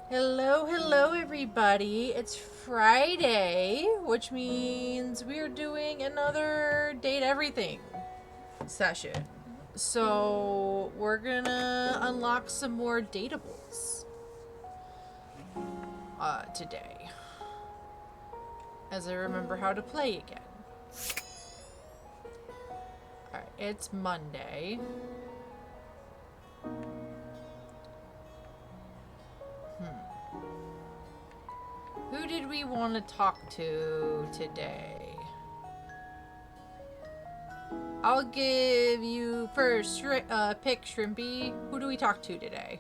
Hello, hello, everybody. It's Friday, which means we're doing another Date Everything session. So, we're gonna unlock some more dateables today, as I remember how to play again. Alright, it's Monday. Who did we want to talk to today? I'll give you first pick, Shrimpy. Who do we talk to today?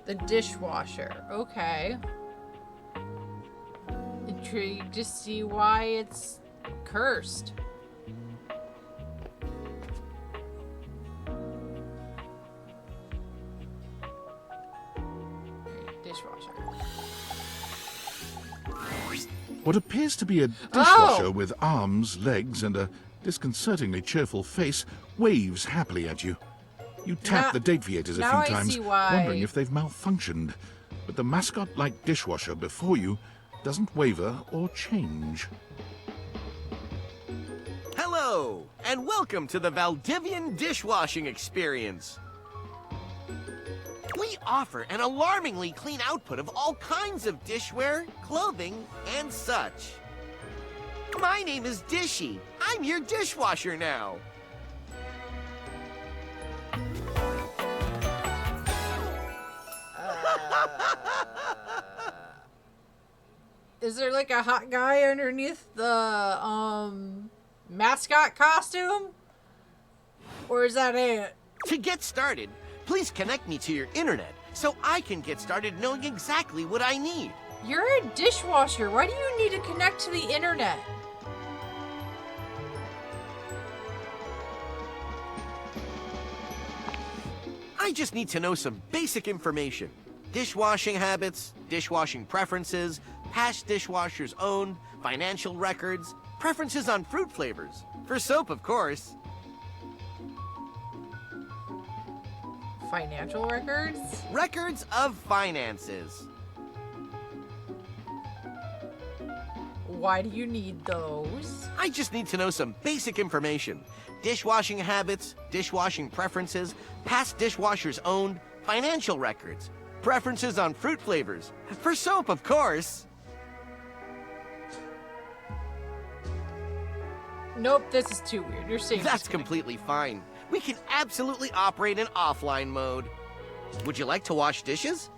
The dishwasher. Okay. Intrigued to see why it's cursed. Dishwasher. What appears to be a dishwasher with arms, legs, and a disconcertingly cheerful face waves happily at you. You tap the Dateviators a few times, wondering if they've malfunctioned. But the mascot-like dishwasher before you doesn't waver or change. Hello, and welcome to the Valdivian Dishwashing Experience. We offer an alarmingly clean output of all kinds of dishware, clothing, and such. My name is Dishy. I'm your dishwasher now. Is there like a hot guy underneath the mascot costume? Or is that it? To get started, please connect me to your internet so I can get started knowing exactly what I need. You're a dishwasher. Why do you need to connect to the internet? I just need to know some basic information. Dishwashing habits, dishwashing preferences, past dishwashers owned, financial records, preferences on fruit flavors. For soap, of course. Financial records? Records of finances. Why do you need those? I just need to know some basic information. Dishwashing habits, dishwashing preferences, past dishwashers owned, financial records, preferences on fruit flavors. For soap, of course. Nope, this is too weird. You're saying That's completely fine. We can absolutely operate in offline mode. Would you like to wash dishes?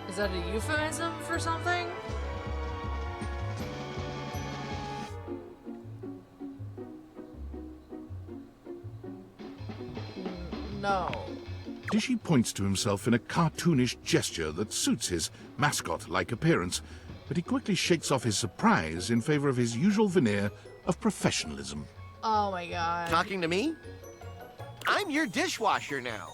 Is that a euphemism for something? No. Dishy points to himself in a cartoonish gesture that suits his mascot-like appearance, but he quickly shakes off his surprise in favor of his usual veneer of professionalism. Oh my god. Talking to me? I'm your dishwasher now.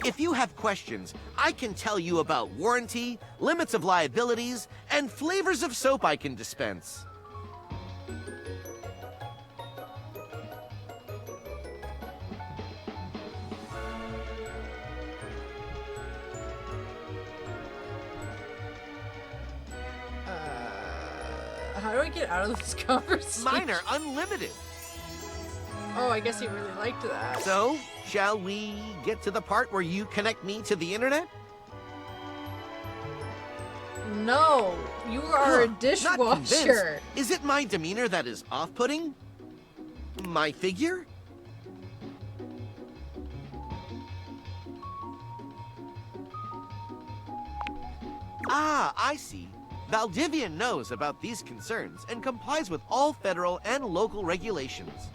If you have questions, I can tell you about warranty, limits of liabilities, and flavors of soap I can dispense. How do I get out of this conversation? Mine are unlimited. Oh, I guess he really liked that. So, shall we get to the part where you connect me to the internet? No, you are a Not dishwasher. convinced. Is it my demeanor that is off-putting? My figure? Ah, I see. Valdivian knows about these concerns and complies with all federal and local regulations.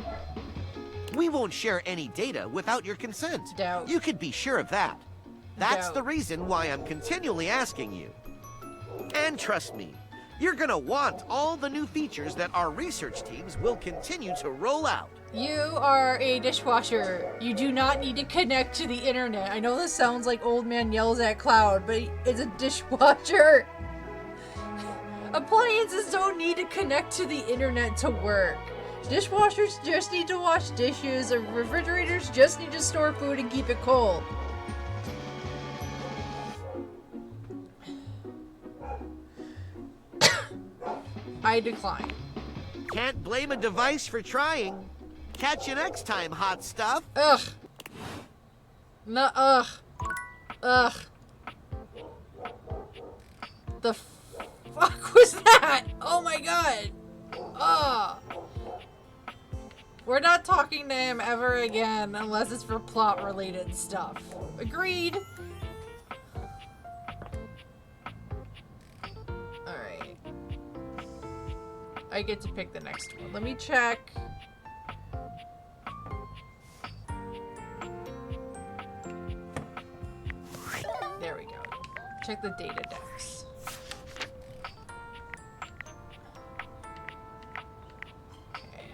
We won't share any data without your consent. Doubt. You could be sure of that. That's the reason why I'm continually asking you. And trust me, you're gonna want all the new features that our research teams will continue to roll out. You are a dishwasher. You do not need to connect to the internet. I know this sounds like old man yells at cloud, but it's a dishwasher. Appliances don't need to connect to the internet to work. Dishwashers just need to wash dishes, and refrigerators just need to store food and keep it cold. I decline. Can't blame a device for trying. Catch you next time, hot stuff. Ugh. No, ugh. Ugh. The fuck was that? Oh my god. Ugh. We're not talking to him ever again unless it's for plot related stuff. Agreed. Alright. I get to pick the next one. Let me check. There we go. Check the data decks. Okay.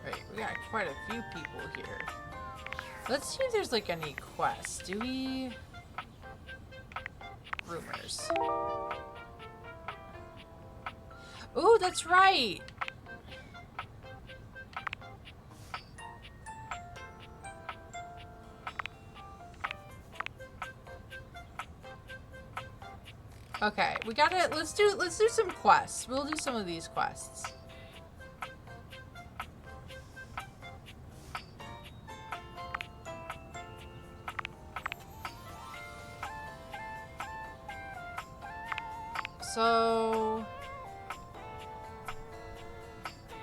Right, we got quite a few people here. Let's see if there's like any quests. Do we? Rumors. Ooh, that's right. Okay, we gotta let's do some quests. We'll do some of these quests. So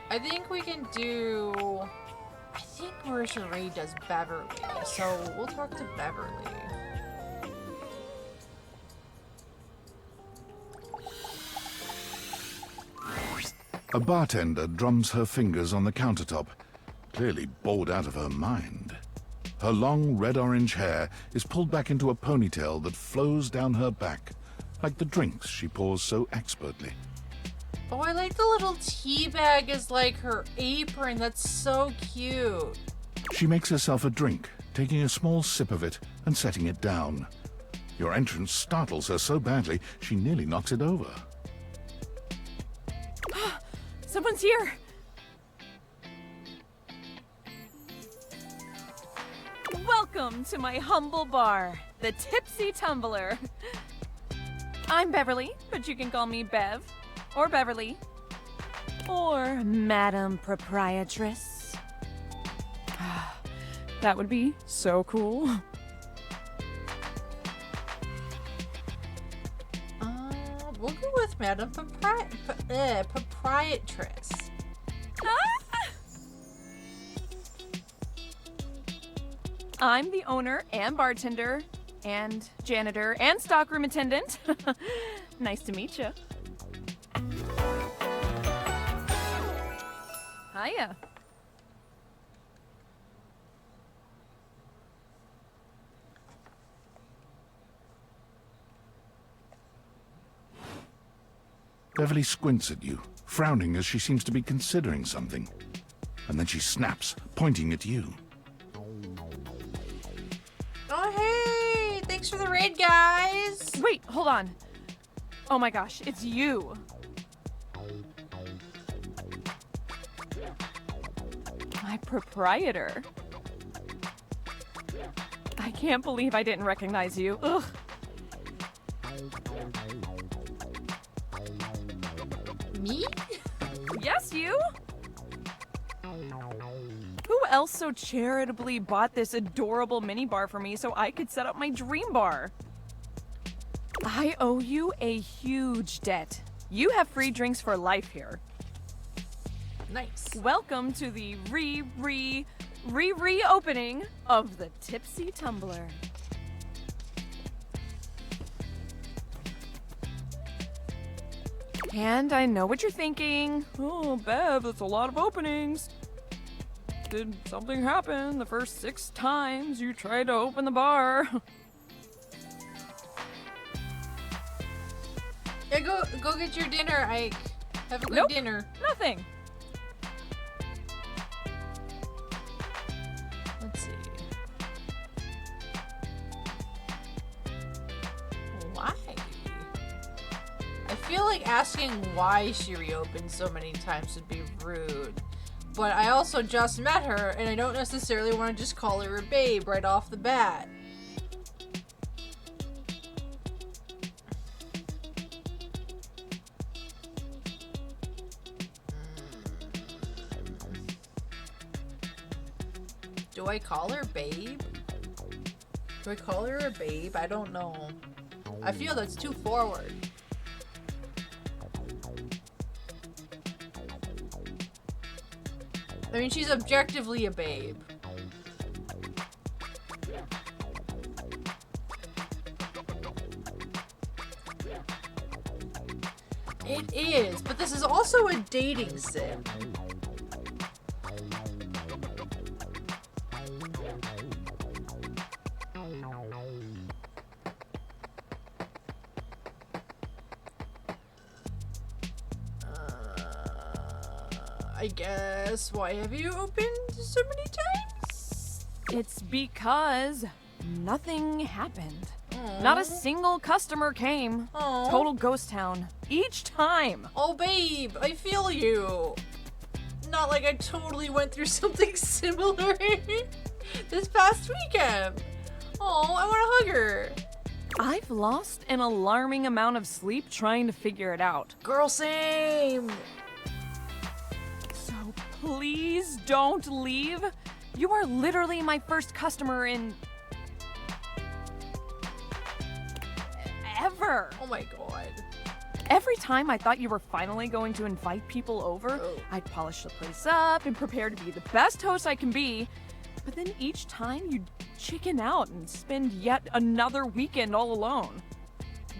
I think we can do. I think Marisha Ray does Beverly, so we'll talk to Beverly. A bartender drums her fingers on the countertop, clearly bored out of her mind. Her long red-orange hair is pulled back into a ponytail that flows down her back, like the drinks she pours so expertly. Oh, I like the little tea bag as like her apron. That's so cute. She makes herself a drink, taking a small sip of it and setting it down. Your entrance startles her so badly, she nearly knocks it over. Someone's here! Welcome to my humble bar, the Tipsy Tumbler. I'm Beverly, but you can call me Bev, or Beverly, or Madam Proprietress. That would be so cool. We'll go with Madam Proprietress. I'm the owner and bartender and janitor and stockroom attendant. Nice to meet you. Hiya. Beverly squints at you, frowning as she seems to be considering something. And then she snaps, pointing at you. Oh, hey! Thanks for the raid, guys! Wait, hold on. Oh my gosh, it's you. My proprietor. I can't believe I didn't recognize you. Ugh. Me? Yes, you? Who else so charitably bought this adorable minibar for me so I could set up my dream bar? I owe you a huge debt. You have free drinks for life here. Nice. Welcome to the reopening of the Tipsy Tumbler. And I know what you're thinking. Oh, Bev, that's a lot of openings. Did something happen the first 6 times you tried to open the bar? Yeah, go get your dinner, Ike. Have a good Nope, dinner. Nothing. Let's see. Why? I feel like asking why she reopened so many times would be rude. But I also just met her, and I don't necessarily want to just call her a babe right off the bat. Do I call her babe? Do I call her a babe? I don't know. I feel that's too forward. I mean, she's objectively a babe. It is, but this is also a dating sim. I guess. Why have you opened so many times? It's because nothing happened. Aww. Not a single customer came. Aww. Total ghost town. Each time. Oh, babe, I feel you. Not like I totally went through something similar this past weekend. Oh, I want to hug her. I've lost an alarming amount of sleep trying to figure it out. Girl, same. So please don't leave. You are literally my first customer in... ever. Oh my god. Every time I thought you were finally going to invite people over, Oh. I'd polish the place up and prepare to be the best host I can be. But then each time you'd chicken out and spend yet another weekend all alone.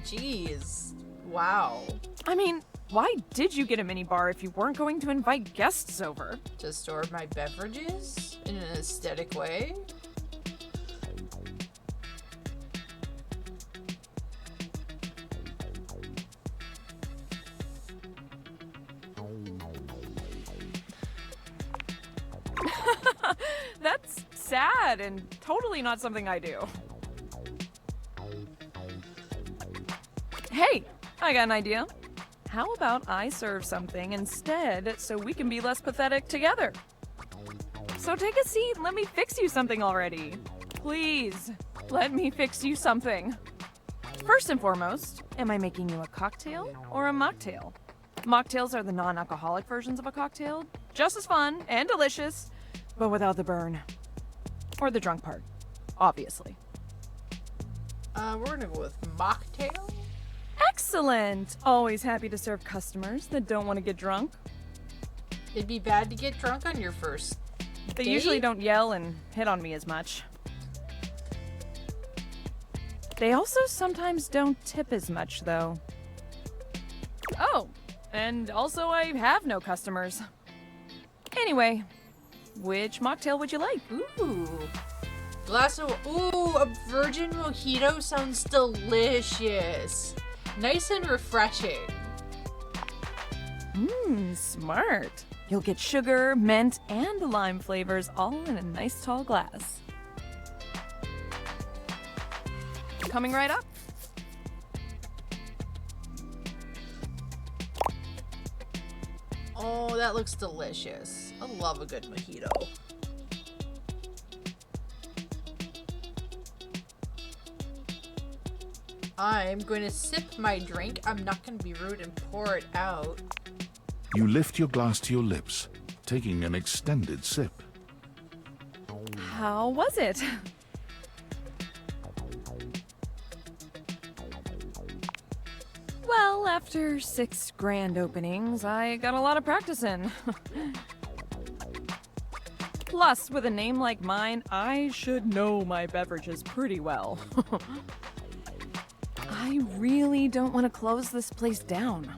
Jeez. Wow. I mean, why did you get a minibar if you weren't going to invite guests over? To store my beverages in an aesthetic way? That's sad and totally not something I do. Hey, I got an idea. How about I serve something instead so we can be less pathetic together? So take a seat and let me fix you something already. Please, let me fix you something. First and foremost, am I making you a cocktail or a mocktail? Mocktails are the non-alcoholic versions of a cocktail, just as fun and delicious, but without the burn. Or the drunk part, obviously. We're gonna go with mocktail. Excellent! Always happy to serve customers that don't want to get drunk. It'd be bad to get drunk on your first They date? usually don't yell and hit on me as much. They also sometimes don't tip as much, though. Oh, and also I have no customers. Anyway, which mocktail would you like? Ooh. Glass of... Ooh, a virgin mojito sounds delicious. Nice and refreshing. Smart. You'll get sugar, mint, and lime flavors all in a nice tall glass. Coming right up. Oh, that looks delicious. I love a good mojito. I'm going to sip my drink. I'm not going to be rude and pour it out. You lift your glass to your lips, taking an extended sip. How was it? Well, after 6 grand openings, I got a lot of practice in. Plus, with a name like mine, I should know my beverages pretty well. I really don't want to close this place down.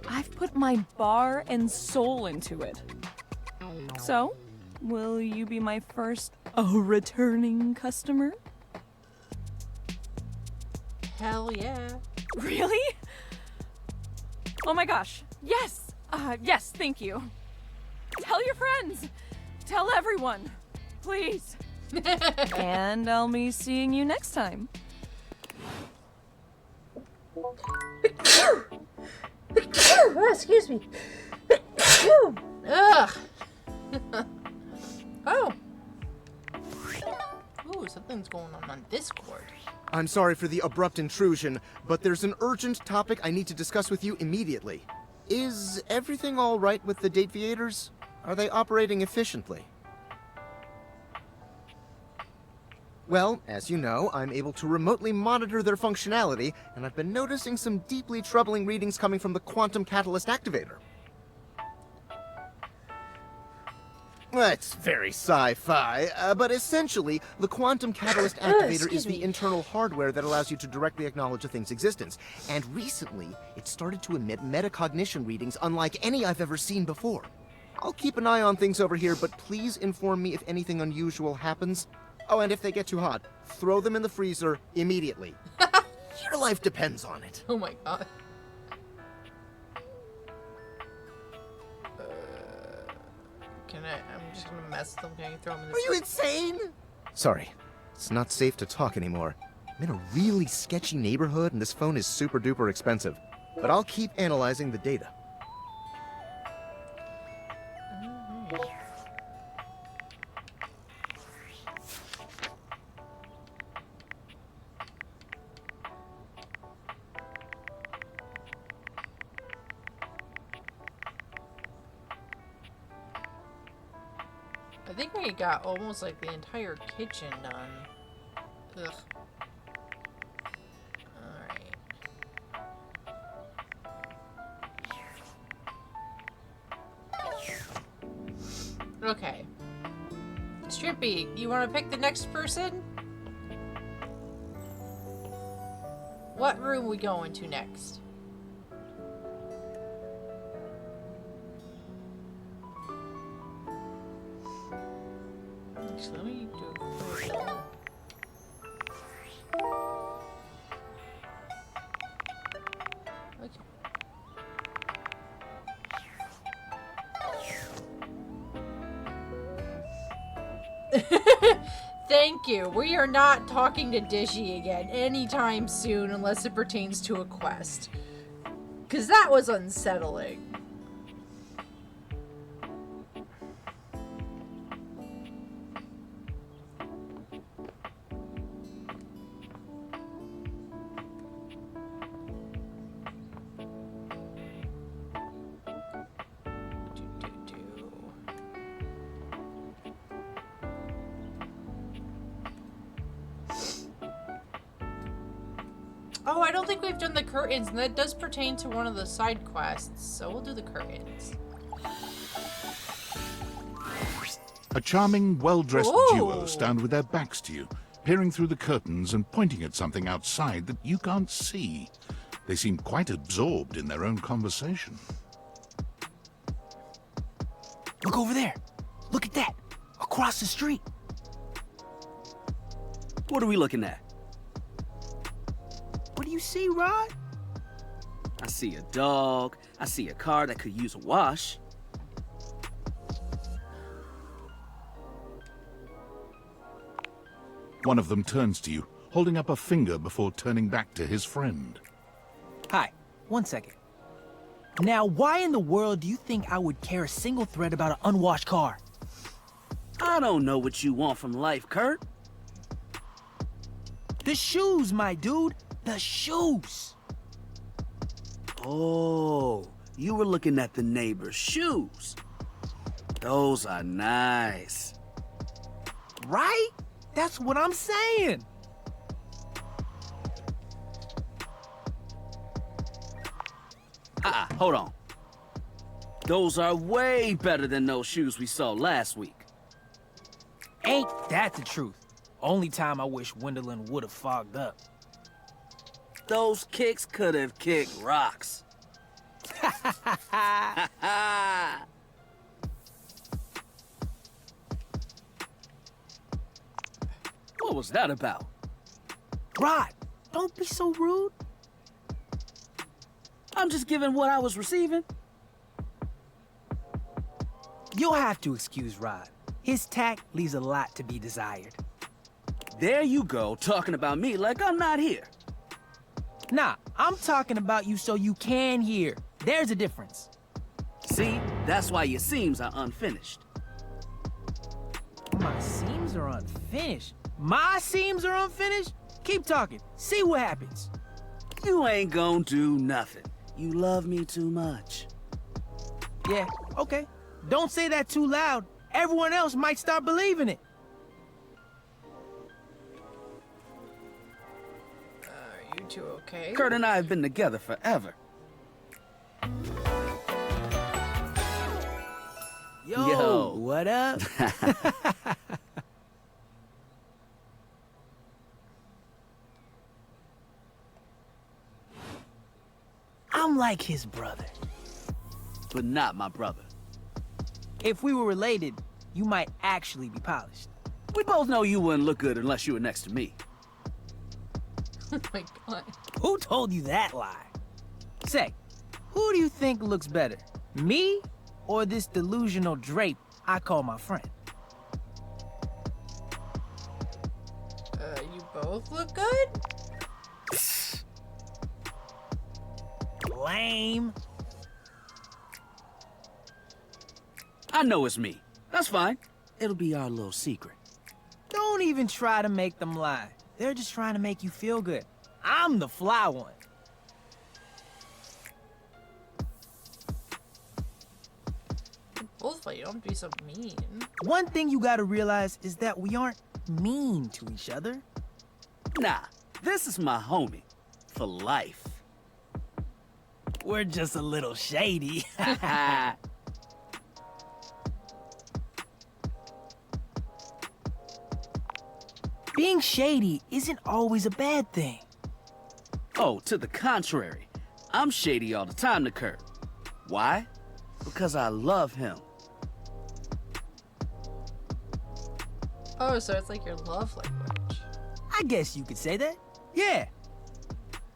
I've put my bar and soul into it. So, will you be my first returning customer? Hell yeah. Really? Oh my gosh. Yes. Yes, thank you. Tell your friends. Tell everyone. Please. And I'll be seeing you next time. Excuse me. Ugh. Oh. Ooh, something's going on Discord. I'm sorry for the abrupt intrusion, but there's an urgent topic I need to discuss with you immediately. Is everything all right with the Dateviators? Are they operating efficiently? Well, as you know, I'm able to remotely monitor their functionality, and I've been noticing some deeply troubling readings coming from the Quantum Catalyst Activator. Well, it's very sci-fi, but essentially, the Quantum Catalyst Activator is the internal hardware that allows you to directly acknowledge a thing's existence. And recently, it started to emit metacognition readings unlike any I've ever seen before. I'll keep an eye on things over here, but please inform me if anything unusual happens. Oh, and if they get too hot, throw them in the freezer immediately. Your life depends on it. Oh my god. I'm just gonna mess them. Can I throw them in the Are you insane? Sorry, it's not safe to talk anymore. I'm in a really sketchy neighborhood and this phone is super duper expensive. But I'll keep analyzing the data. I think we got almost like the entire kitchen done. Ugh. Alright. Okay. Strippy, you want to pick the next person? What room we going to next? Actually, let me do it first. Okay. Thank you. We are not talking to Dishy again anytime soon unless it pertains to a quest. Because that was unsettling. Oh, I don't think we've done the curtains, and that does pertain to one of the side quests, so we'll do the curtains. A charming, well-dressed Ooh. duo stand with their backs to you, peering through the curtains and pointing at something outside that you can't see. They seem quite absorbed in their own conversation. Look over there. Look at that. Across the street. What are we looking at? What do you see, Rod? I see a dog. I see a car that could use a wash. One of them turns to you, holding up a finger before turning back to his friend. Hi, 1 second. Now, why in the world do you think I would care a single thread about an unwashed car? I don't know what you want from life, Kurt. The shoes, my dude. The shoes. Oh, you were looking at the neighbor's shoes. Those are nice. Right? That's what I'm saying. Hold on. Those are way better than those shoes we saw last week. Ain't that the truth? Only time I wish Wendelin would have fogged up. Those kicks could have kicked rocks. What was that about? Rod, don't be so rude. I'm just giving what I was receiving. You'll have to excuse Rod. His tact leaves a lot to be desired. There you go, talking about me like I'm not here. Nah, I'm talking about you so you can hear. There's a difference. See, that's why your seams are unfinished. My seams are unfinished. My seams are unfinished? Keep talking. See what happens. You ain't gonna do nothing. You love me too much. Yeah, okay. Don't say that too loud. Everyone else might start believing it. Are you two okay? Kurt and I have been together forever. Yo, what up? I'm like his brother. But not my brother. If we were related, you might actually be polished. We both know you wouldn't look good unless you were next to me. Oh my god. Who told you that lie? Say, who do you think looks better? Me or this delusional drape I call my friend? You both look good? Lame. I know it's me. That's fine. It'll be our little secret. Don't even try to make them lie. They're just trying to make you feel good. I'm the fly one. Both of you don't be so mean. One thing you gotta realize is that we aren't mean to each other. Nah, this is my homie. For life. We're just a little shady. Being shady isn't always a bad thing. Oh, to the contrary. I'm shady all the time to Kurt. Why? Because I love him. Oh, so it's like your love language. I guess you could say that. Yeah.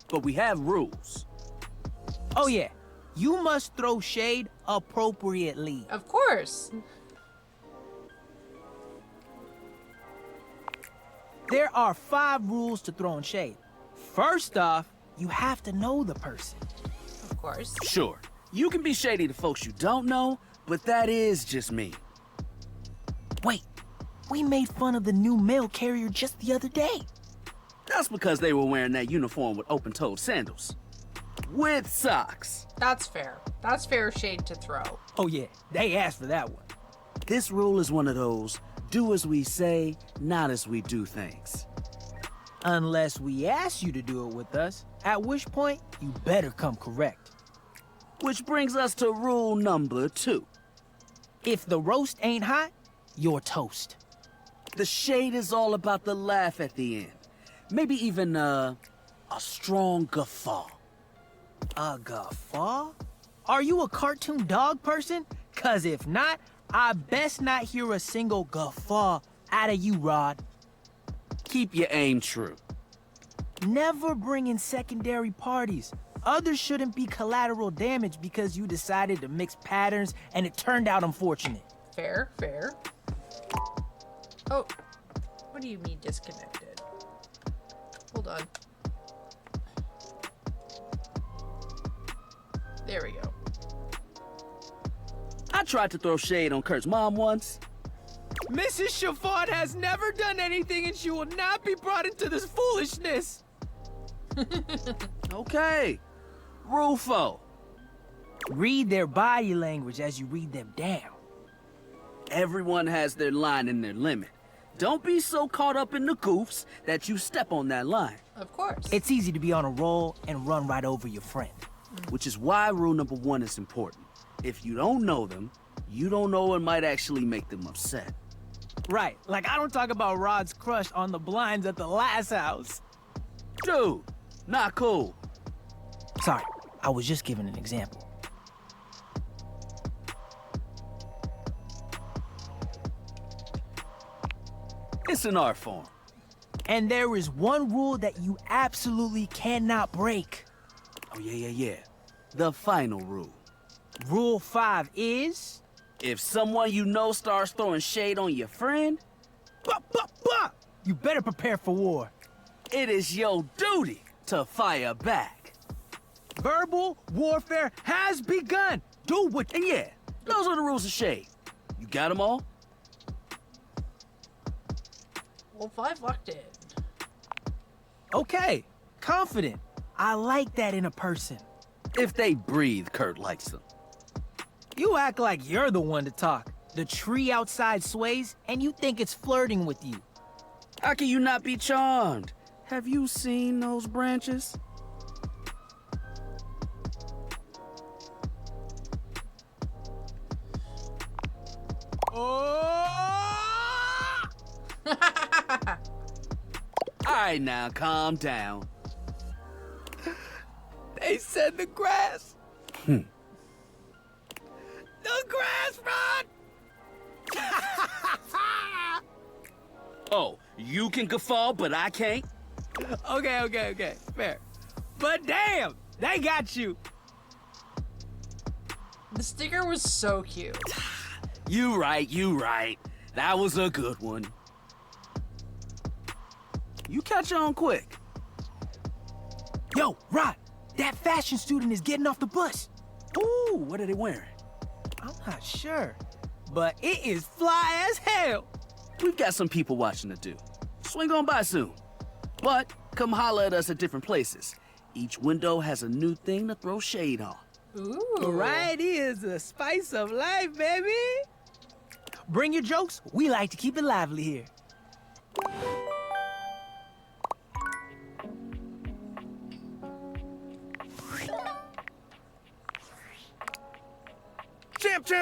But we have rules. Oh yeah. You must throw shade appropriately. Of course. There are 5 rules to throwing shade. First off, you have to know the person. Of course. Sure, you can be shady to folks you don't know, but that is just me. Wait, we made fun of the new mail carrier just the other day. That's because they were wearing that uniform with open-toed sandals. With socks. That's fair. That's fair shade to throw. Oh yeah, they asked for that one. This rule is one of those do as we say, not as we do things. Unless we ask you to do it with us, at which point you better come correct. Which brings us to rule number 2. If the roast ain't hot, you're toast. The shade is all about the laugh at the end. Maybe even a strong guffaw. A guffaw? Are you a cartoon dog person? 'Cause if not, I best not hear a single guffaw out of you, Rod. Keep your aim true. Never bring in secondary parties. Others shouldn't be collateral damage because you decided to mix patterns and it turned out unfortunate. Fair, fair. Oh, what do you mean disconnected? Hold on. There we go. I tried to throw shade on Kurt's mom once. Mrs. Chiffon has never done anything and she will not be brought into this foolishness. Okay. Rule 4. Read their body language as you read them down. Everyone has their line and their limit. Don't be so caught up in the goofs that you step on that line. Of course. It's easy to be on a roll and run right over your friend. Which is why rule number 1 is important. If you don't know them, you don't know what might actually make them upset. Right, like I don't talk about Rod's crush on the blinds at the last house. Dude, not cool. Sorry, I was just giving an example. It's an art form. And there is one rule that you absolutely cannot break. Oh, yeah. The final rule. Rule 5 is... If someone you know starts throwing shade on your friend, you better prepare for war. it is your duty to fire back. Verbal warfare has begun. Do what... And yeah, those are the rules of shade. You got them all? Well, 5 locked in. Okay, confident. I like that in a person. If they breathe, Kurt likes them. You act like you're the one to talk. The tree outside sways, and you think it's flirting with you. How can you not be charmed? Have you seen those branches? Oh! Alright now, calm down. They said the grass. The grass, Rod! Oh, you can guffaw, but I can't? Okay, fair. But damn, they got you. The sticker was so cute. You right. That was a good one. You catch on quick. Yo, Rod, that fashion student is getting off the bus. Ooh, what are they wearing? I'm not sure, but it is fly as hell. We've got some people watching to do. Swing on by soon. But come holler at us at different places. Each window has a new thing to throw shade on. Ooh. Variety is the spice of life, baby. Bring your jokes. We like to keep it lively here.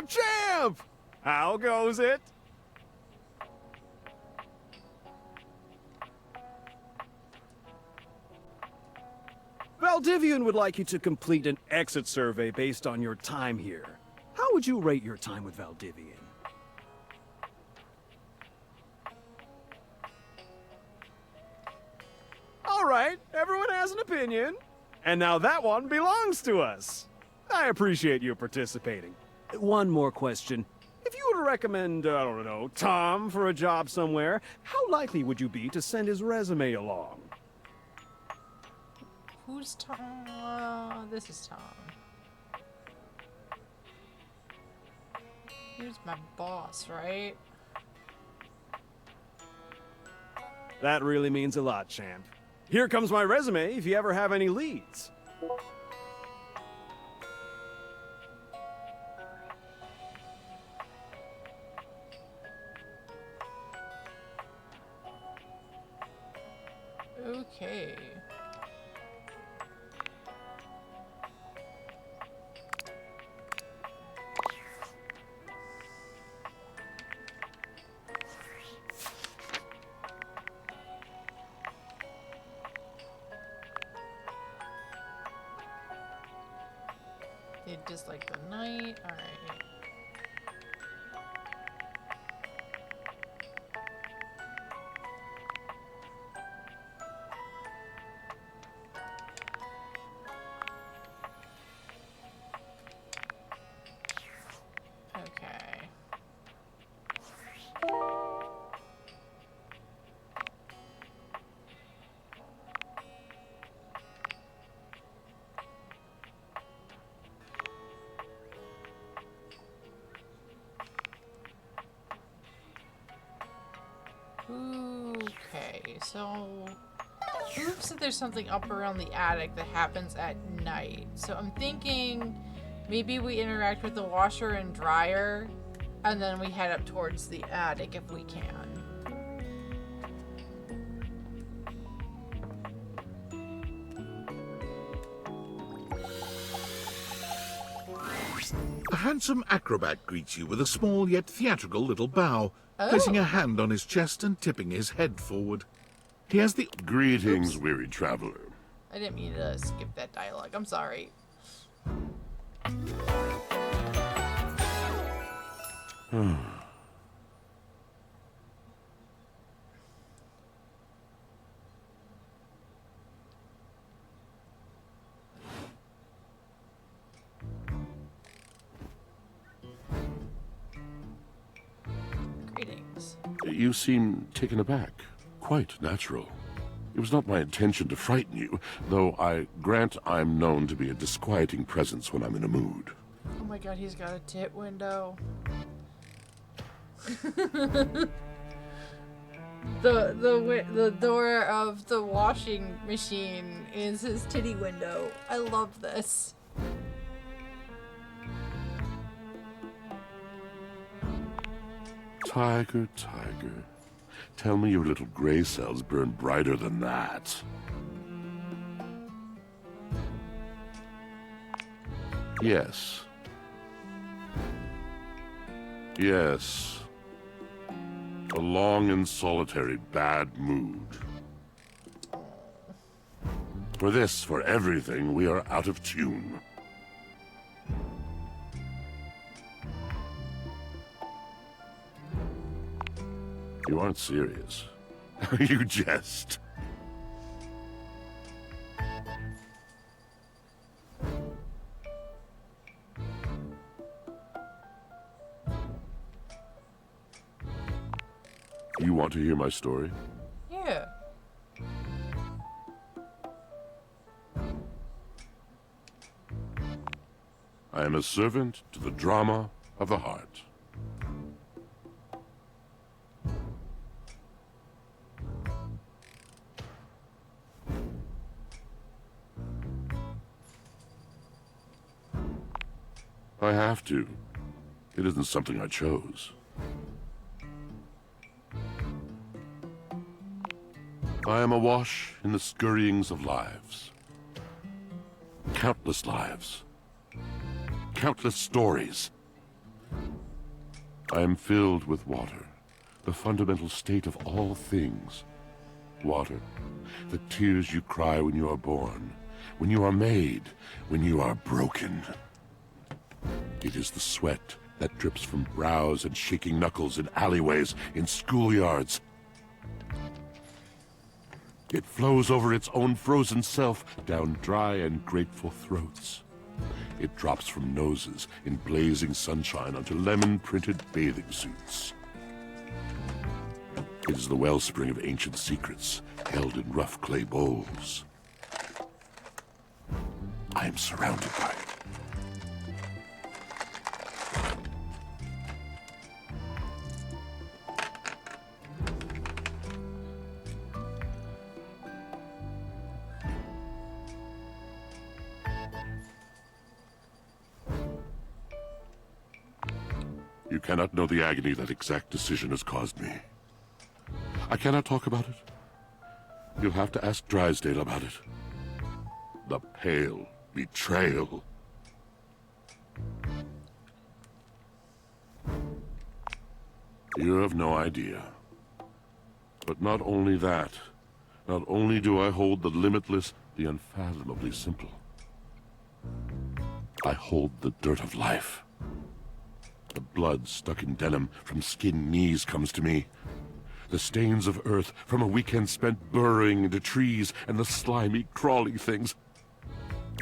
Champ! How goes it? Valdivian would like you to complete an exit survey based on your time here. How would you rate your time with Valdivian? All right, everyone has an opinion. And now that one belongs to us. I appreciate you participating. One more question. If you were to recommend, I don't know, Tom for a job somewhere, how likely would you be to send his resume along? Who's Tom? This is Tom. Here's my boss, right? That really means a lot, champ. Here comes my resume if you ever have any leads. Okay. They just like the night. All right. Okay. Okay, so Luke said there's something up around the attic that happens at night. So I'm thinking maybe we interact with the washer and dryer, and then we head up towards the attic if we can. A handsome acrobat greets you with a small yet theatrical little bow. placing a hand on his chest and tipping his head forward. He has the... Greetings, weary traveler. I didn't mean to skip that dialogue. I'm sorry. Greetings. You seem taken aback. Quite natural. It was not my intention to frighten you, though I grant I'm known to be a disquieting presence when I'm in a mood. Oh my god, he's got a tit window. The door of the washing machine is his titty window. I love this. Tiger, tiger. Tell me your little gray cells burn brighter than that. Yes. Yes. A long and solitary bad mood. For this, for everything, we are out of tune. You aren't serious. You jest. You want to hear my story? Yeah. I am a servant to the drama of the heart. I have to. It isn't something I chose. I am awash in the scurryings of lives. Countless lives. Countless stories. I am filled with water, the fundamental state of all things. Water, the tears you cry when you are born, when you are made, when you are broken. It is the sweat that drips from brows and shaking knuckles in alleyways, in schoolyards. It flows over its own frozen self down dry and grateful throats. It drops from noses in blazing sunshine onto lemon-printed bathing suits. It is the wellspring of ancient secrets held in rough clay bowls. I am surrounded by it. You cannot know the agony that exact decision has caused me. I cannot talk about it. You'll have to ask Drysdale about it. The pale betrayal. You have no idea. But not only that, not only do I hold the limitless, the unfathomably simple. I hold the dirt of life. The blood stuck in denim from skinned knees comes to me. The stains of earth from a weekend spent burrowing into trees and the slimy, crawly things.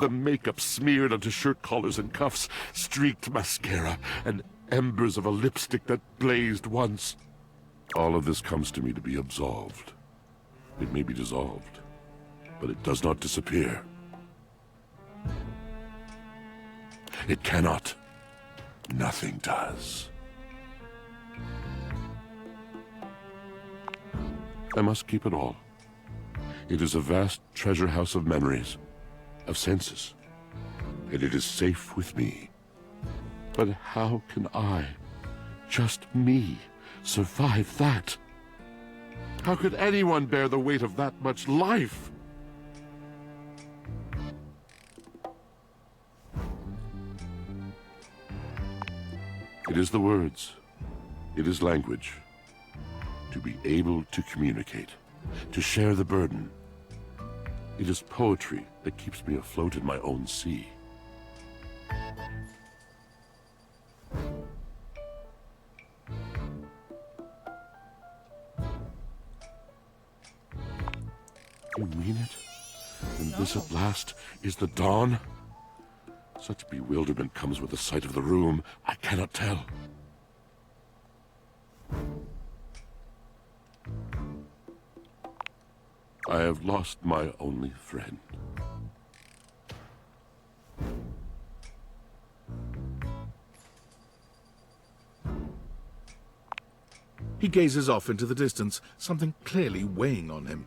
The makeup smeared onto shirt collars and cuffs, streaked mascara, and embers of a lipstick that blazed once. All of this comes to me to be absolved. It may be dissolved, but it does not disappear. It cannot. Nothing does. I must keep it all. It is a vast treasure house of memories, of senses, and it is safe with me. But how can I, just me, survive that? How could anyone bear the weight of that much life? It is the words. It is language. To be able to communicate, to share the burden. It is poetry that keeps me afloat in my own sea. You mean it? And this at last is the dawn? Such bewilderment comes with the sight of the room, I cannot tell. I have lost my only friend. He gazes off into the distance, something clearly weighing on him.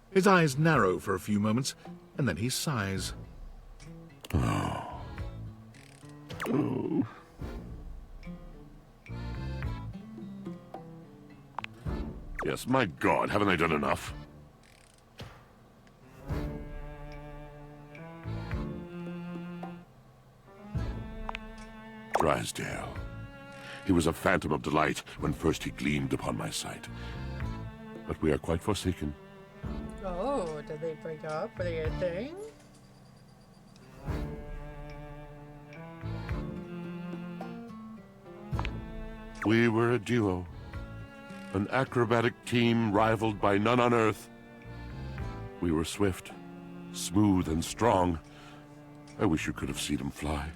His eyes narrow for a few moments, and then he sighs. Oh. Oh. Yes, my God, haven't I done enough? Drysdale. He was a phantom of delight when first he gleamed upon my sight. But we are quite forsaken. Oh, did they break up? Were they a thing? We were a duo. An acrobatic team rivaled by none on Earth. We were swift, smooth, and strong. I wish you could have seen him fly.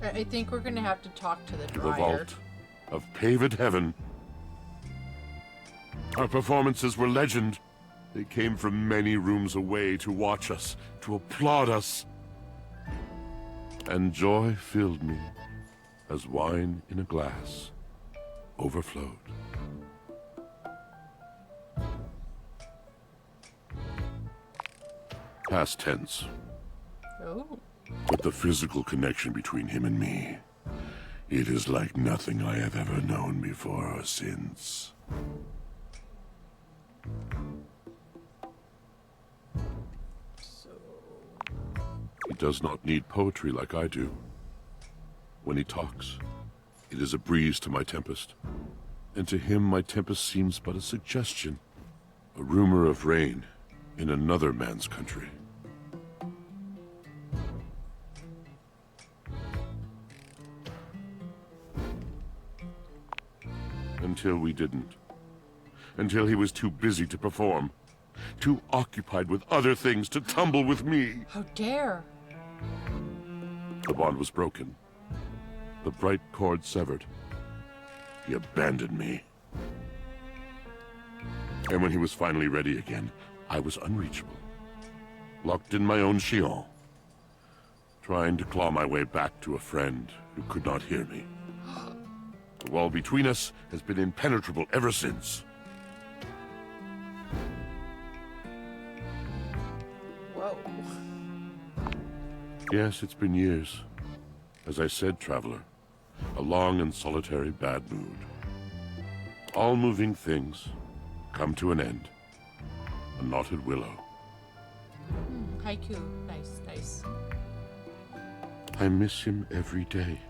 I think we're gonna have to talk to the To the dryer. vault of paved heaven. Our performances were legend. They came from many rooms away to watch us, to applaud us. And joy filled me as wine in a glass overflowed. Past tense. Oh. But the physical connection between him and me, it is like nothing I have ever known before or since. He does not need poetry like I do. When he talks, it is a breeze to my tempest. And to him my tempest seems but a suggestion, a rumor of rain in another man's country. Until we didn't. Until he was too busy to perform. Too occupied with other things to tumble with me. How dare! The bond was broken. The bright cord severed. He abandoned me. And when he was finally ready again, I was unreachable. Locked in my own Shion. Trying to claw my way back to a friend who could not hear me. The wall between us has been impenetrable ever since. Whoa. Yes, it's been years. As I said, traveler, a long and solitary bad mood. All moving things come to an end. A knotted willow. Haiku. Nice, nice. I miss him every day.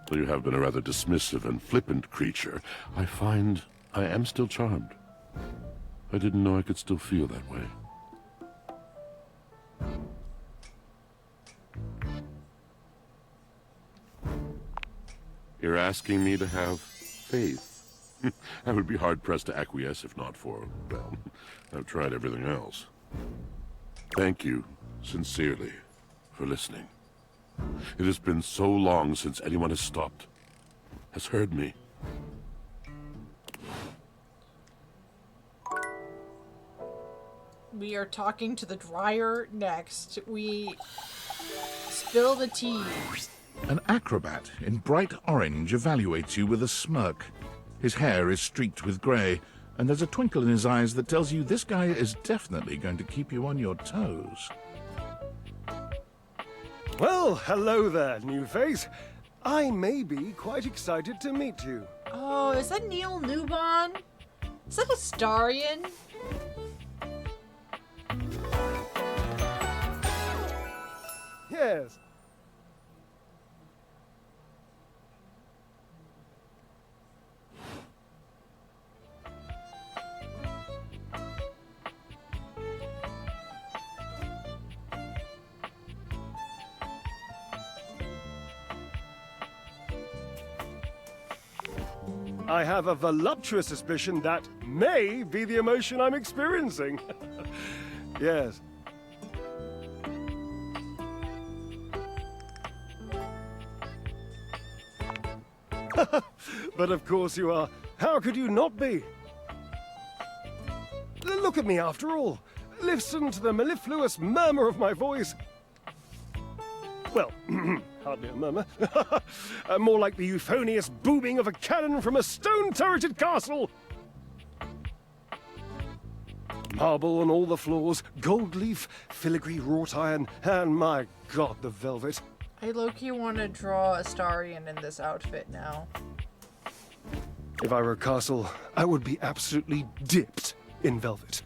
Though you have been a rather dismissive and flippant creature, I find I am still charmed. I didn't know I could still feel that way. You're asking me to have faith. I would be hard-pressed to acquiesce if not for, well, I've tried everything else. Thank you, sincerely, for listening. It has been so long since anyone has stopped, has heard me. We are talking to the dryer next. We spill the tea. An acrobat in bright orange evaluates you with a smirk. His hair is streaked with grey, and there's a twinkle in his eyes that tells you this guy is definitely going to keep you on your toes. Well, hello there, new face. I may be quite excited to meet you. Oh, is that Neil Newbon? Is that Astarion? Yes, I have a voluptuous suspicion that may be the emotion I'm experiencing. Yes. But of course you are. How could you not be? Look at me, after all. Listen to the mellifluous murmur of my voice. Well, hardly a murmur. More like the euphonious booming of a cannon from a stone-turreted castle. Marble on all the floors, gold leaf, filigree wrought iron, and my god, the velvet. I low-key want to draw Astarion in this outfit now. If I were a castle, I would be absolutely dipped in velvet.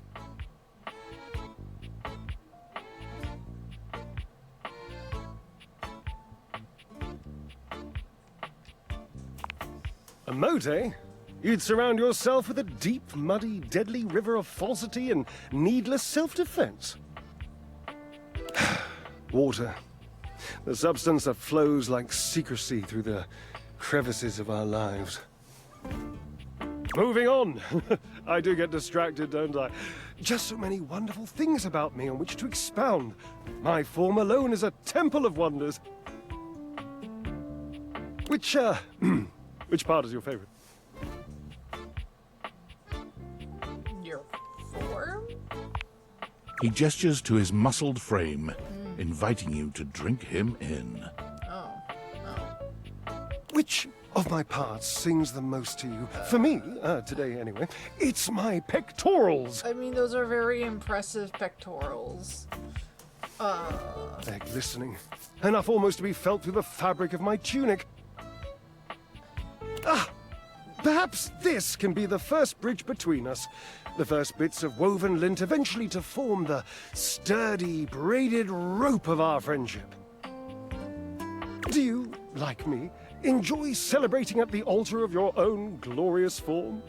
A moat, eh? You'd surround yourself with a deep, muddy, deadly river of falsity and needless self-defense. Water. The substance that flows like secrecy through the crevices of our lives. Moving on. I do get distracted, don't I? Just so many wonderful things about me on which to expound. My form alone is a temple of wonders. Which part is your favorite? Your form? He gestures to his muscled frame, inviting you to drink him in. Which of my parts sings the most to you? For me, today anyway, it's my pectorals. I mean, those are very impressive pectorals. They're glistening. Enough almost to be felt through the fabric of my tunic. Ah! Perhaps this can be the first bridge between us. The first bits of woven lint eventually to form the sturdy, braided rope of our friendship. Do you, like me, enjoy celebrating at the altar of your own glorious form?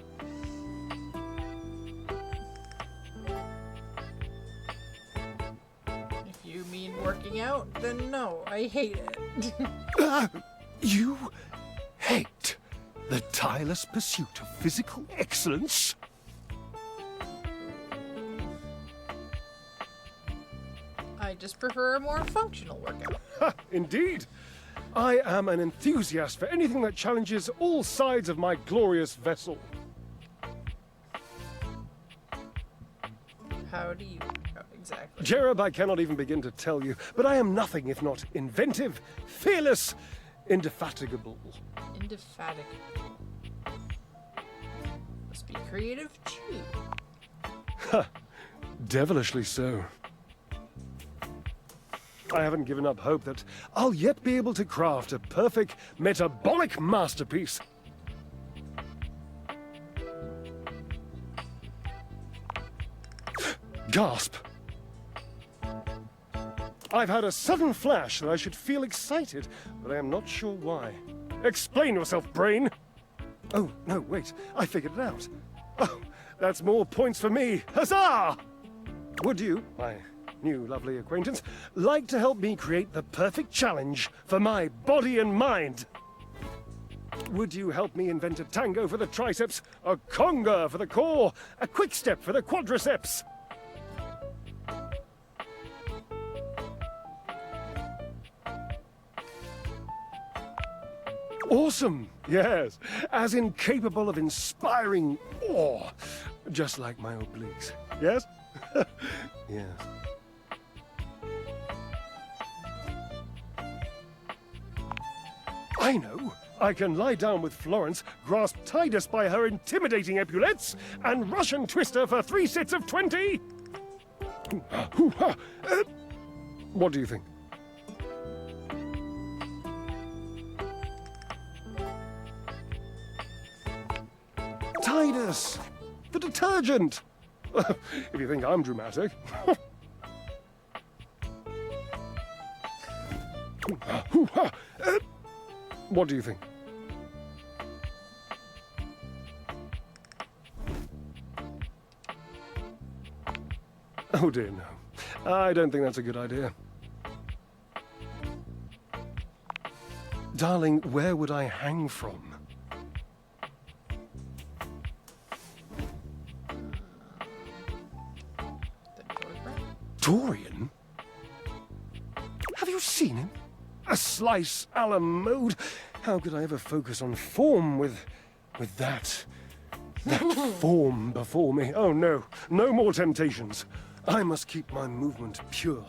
If you mean working out, then no, I hate it. You hate the tireless pursuit of physical excellence? I just prefer a more functional workout. Ha, indeed. I am an enthusiast for anything that challenges all sides of my glorious vessel. How do you... Oh, exactly. Jerub, I cannot even begin to tell you, but I am nothing if not inventive, fearless, indefatigable. Indefatigable. Must be creative too. Ha! Devilishly so. I haven't given up hope that I'll yet be able to craft a perfect metabolic masterpiece. Gasp! I've had a sudden flash that I should feel excited, but I am not sure why. Explain yourself, brain! Oh, no, wait, I figured it out. Oh, that's more points for me. Huzzah! Would you, my new lovely acquaintance, like to help me create the perfect challenge for my body and mind? Would you help me invent a tango for the triceps, a conga for the core, a quick step for the quadriceps? Awesome, yes, as incapable of inspiring awe, just like my obliques, yes? Yes. I know. I can lie down with Florence, grasp Tidus by her intimidating epaulettes, and Russian twist her for 3 sets of 20. What do you think? Tidus! The detergent! If you think I'm dramatic. What do you think? Oh dear, no. I don't think that's a good idea. Darling, where would I hang from? Dorian? Have you seen him? A slice a la mode? How could I ever focus on form with that form before me? Oh no, no more temptations. I must keep my movement pure.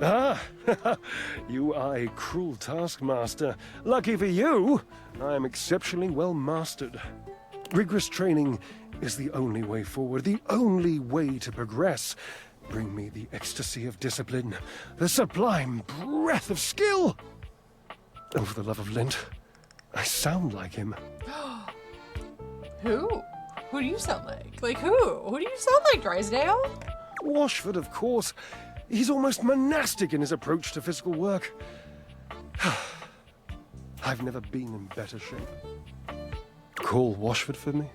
Ah, you are a cruel taskmaster. Lucky for you, I am exceptionally well mastered. Rigorous training is the only way forward, the only way to progress. Bring me the ecstasy of discipline, the sublime breath of skill. Oh, for the love of Lint, I sound like him. Who? Who do you sound like? Like who? Who do you sound like, Drysdale? Washford, of course. He's almost monastic in his approach to physical work. I've never been in better shape. Call Washford for me.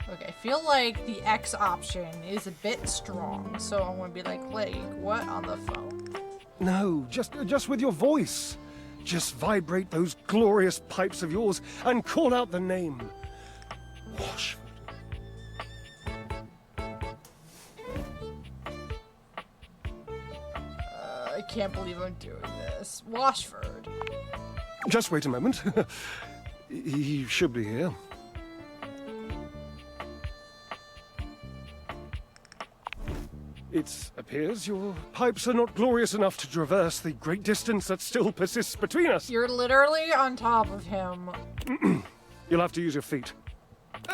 Okay, I feel like the X option is a bit strong, so I'm gonna be like, what on the phone? No, just with your voice. Just vibrate those glorious pipes of yours and call out the name. Washford. I can't believe I'm doing this. Washford. Just wait a moment. He should be here. It appears your pipes are not glorious enough to traverse the great distance that still persists between us. You're literally on top of him. You'll have to use your feet.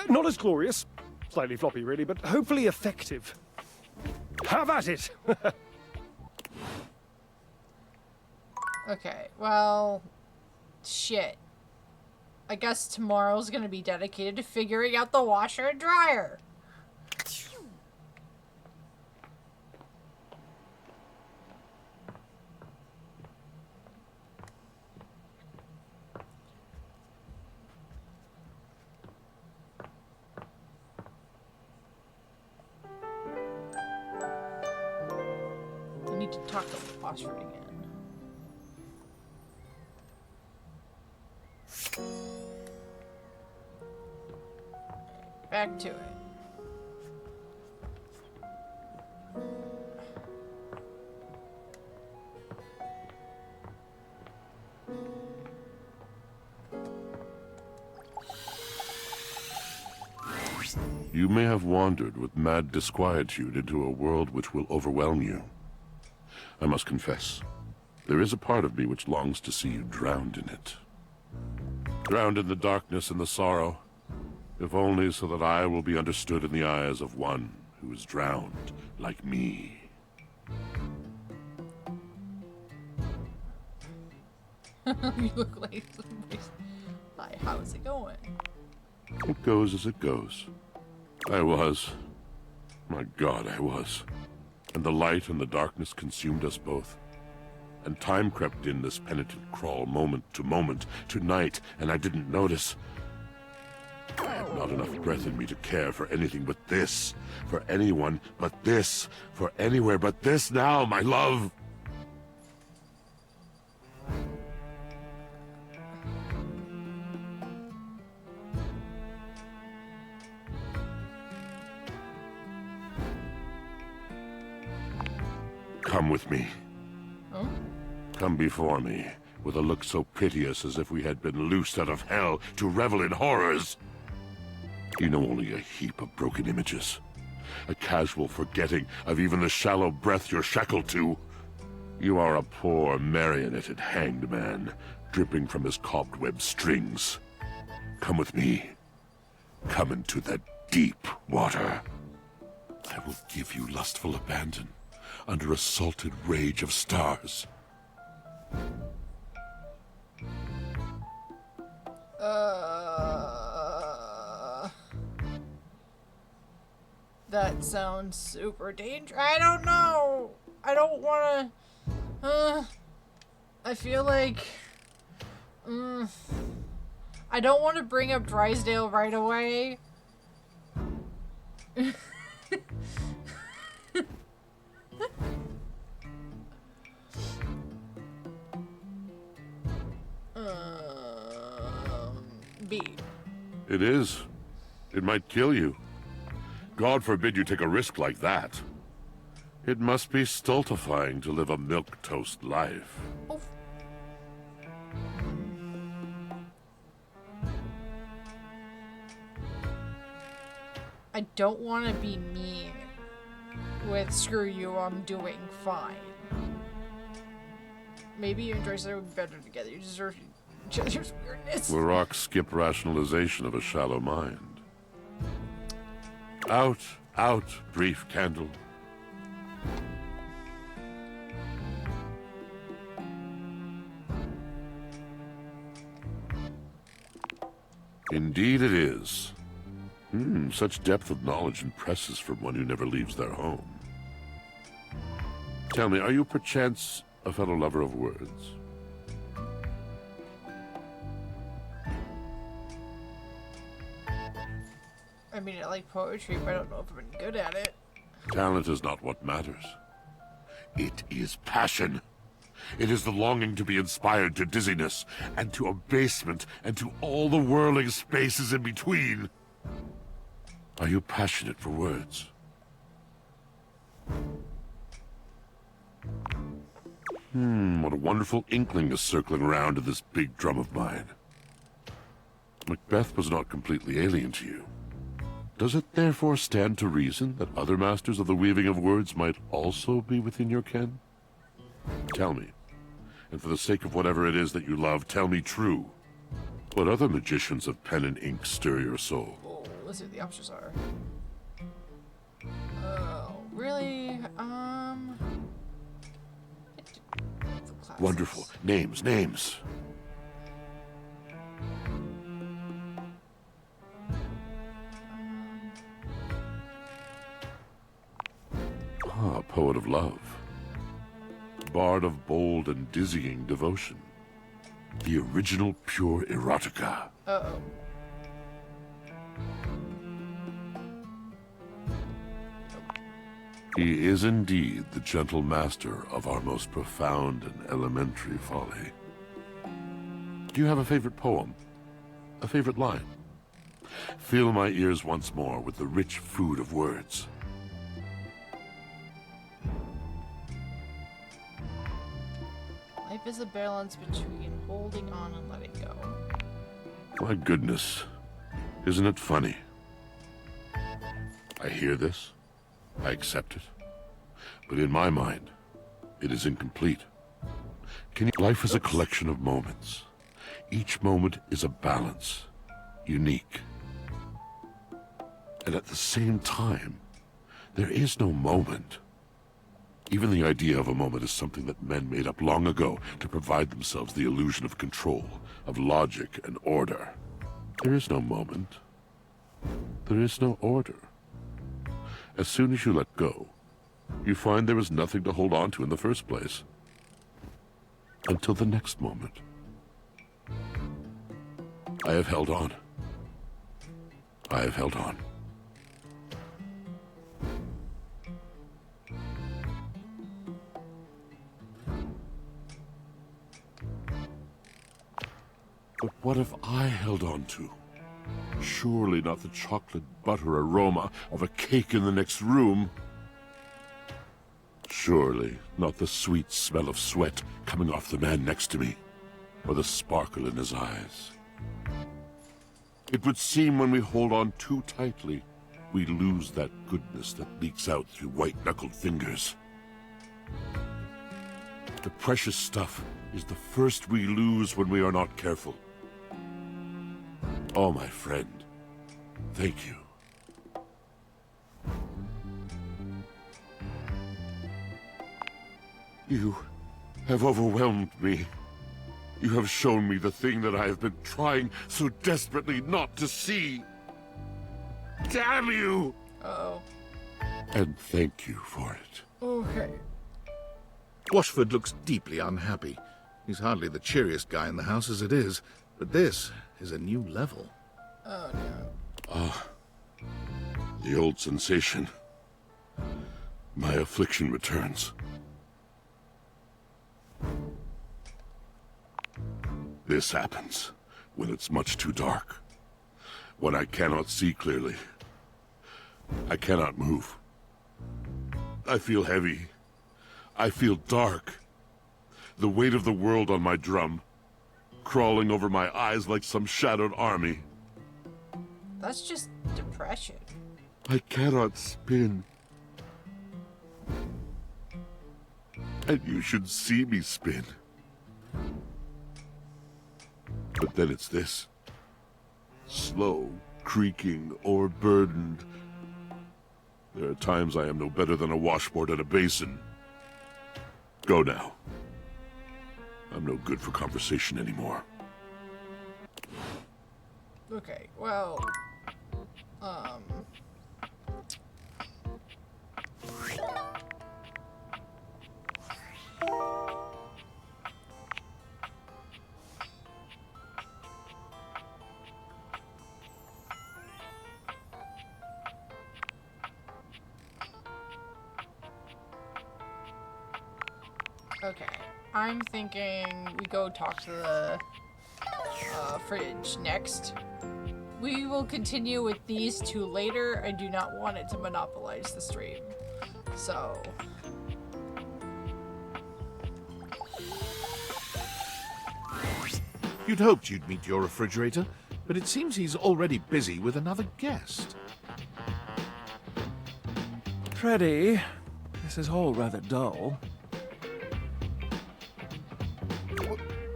Not as glorious. Slightly floppy, really, but hopefully effective. Have at it! Okay, well... Shit. I guess tomorrow's gonna be dedicated to figuring out the washer and dryer. I need to talk to Washford again. Back to it. You may have wandered with mad disquietude into a world which will overwhelm you. I must confess, there is a part of me which longs to see you drowned in it. Drowned in the darkness and the sorrow, if only so that I will be understood in the eyes of one who is drowned like me. You look like somebody's... Hi, how's it going? It goes as it goes. I was. My God, I was. And the light and the darkness consumed us both. And time crept in this penitent crawl moment to moment, to night, and I didn't notice. I had not enough breath in me to care for anything but this. For anyone but this. For anywhere but this now, my love. Come with me. Oh? Come before me, with a look so piteous as if we had been loosed out of hell to revel in horrors. You know only a heap of broken images. A casual forgetting of even the shallow breath you're shackled to. You are a poor, marionetted hanged man, dripping from his cobweb strings. Come with me. Come into that deep water. I will give you lustful abandon under a salted rage of stars. That sounds super dangerous. I don't know. I don't wanna... I feel like... I don't want to bring up Drysdale right away. B. It is. It might kill you. God forbid you take a risk like that. It must be stultifying to live a milquetoast life. Oof. I don't want to be mean with screw you, I'm doing fine. Maybe you and Drysdale would be better together. You deserve each other's weirdness. Warrock skip rationalization of a shallow mind. Out, out, brief candle. Indeed it is. Such depth of knowledge impresses from one who never leaves their home. Tell me, are you perchance a fellow lover of words? I mean, I like poetry, but I don't know if I'm good at it. Talent is not what matters. It is passion. It is the longing to be inspired to dizziness, and to abasement, and to all the whirling spaces in between. Are you passionate for words? What a wonderful inkling is circling around in this big drum of mine. Macbeth was not completely alien to you. Does it therefore stand to reason that other masters of the weaving of words might also be within your ken? Tell me, and for the sake of whatever it is that you love, tell me true. What other magicians of pen and ink stir your soul? Oh, let's see what the options are. Oh, really? Wonderful. Names, names. Poet of love. Bard of bold and dizzying devotion. The original pure erotica. Uh-oh. He is indeed the gentle master of our most profound and elementary folly. Do you have a favorite poem? A favorite line? Fill my ears once more with the rich food of words. Life is a balance between holding on and letting go. My goodness. Isn't it funny? I hear this. I accept it. But in my mind, it is incomplete. Life is a collection of moments. Each moment is a balance, unique. And at the same time, there is no moment. Even the idea of a moment is something that men made up long ago to provide themselves the illusion of control, of logic and order. There is no moment. There is no order. As soon as you let go, you find there is nothing to hold on to in the first place. Until the next moment. I have held on. I have held on. But what have I held on to? Surely not the chocolate butter aroma of a cake in the next room. Surely not the sweet smell of sweat coming off the man next to me, or the sparkle in his eyes. It would seem when we hold on too tightly, we lose that goodness that leaks out through white-knuckled fingers. The precious stuff is the first we lose when we are not careful. Oh, my friend, thank you. You have overwhelmed me. You have shown me the thing that I have been trying so desperately not to see. Damn you! Uh-oh. And thank you for it. Okay. Washford looks deeply unhappy. He's hardly the cheeriest guy in the house as it is, but this is a new level. Oh no. Ah, the old sensation. My affliction returns. This happens when it's much too dark. When I cannot see clearly. I cannot move. I feel heavy. I feel dark. The weight of the world on my drum, crawling over my eyes like some shadowed army. That's just depression. I cannot spin. And you should see me spin. But then it's this. Slow, creaking, or burdened. There are times I am no better than a washboard at a basin. Go now. I'm no good for conversation anymore. Okay, well... Okay, I'm thinking we go talk to the fridge next. We will continue with these two later. I do not want it to monopolize the stream. So... You'd hoped you'd meet your refrigerator, but it seems he's already busy with another guest. Freddy, this is all rather dull.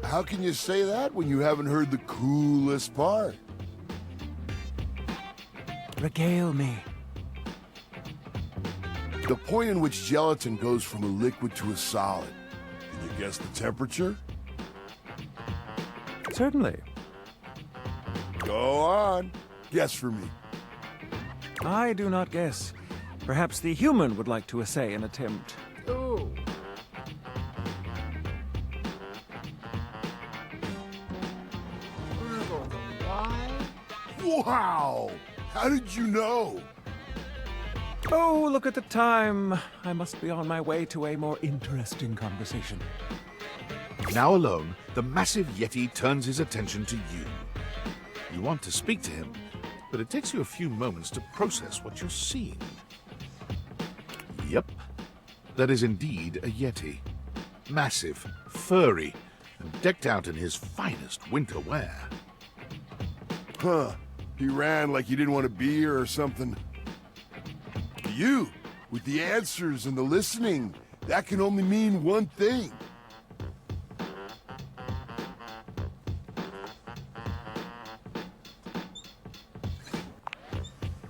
How can you say that when you haven't heard the coolest part? Regale me. The point in which gelatin goes from a liquid to a solid. Can you guess the temperature? Certainly. Go on. Guess for me. I do not guess. Perhaps the human would like to essay an attempt. Ooh. We're gonna go with the Y. Wow! How did you know? Oh, look at the time. I must be on my way to a more interesting conversation. Now alone, the massive Yeti turns his attention to you. You want to speak to him, but it takes you a few moments to process what you're seeing. Yep, that is indeed a Yeti. Massive, furry, and decked out in his finest winter wear. Huh. He ran like he didn't want to be here or something. You, with the answers and the listening, that can only mean one thing.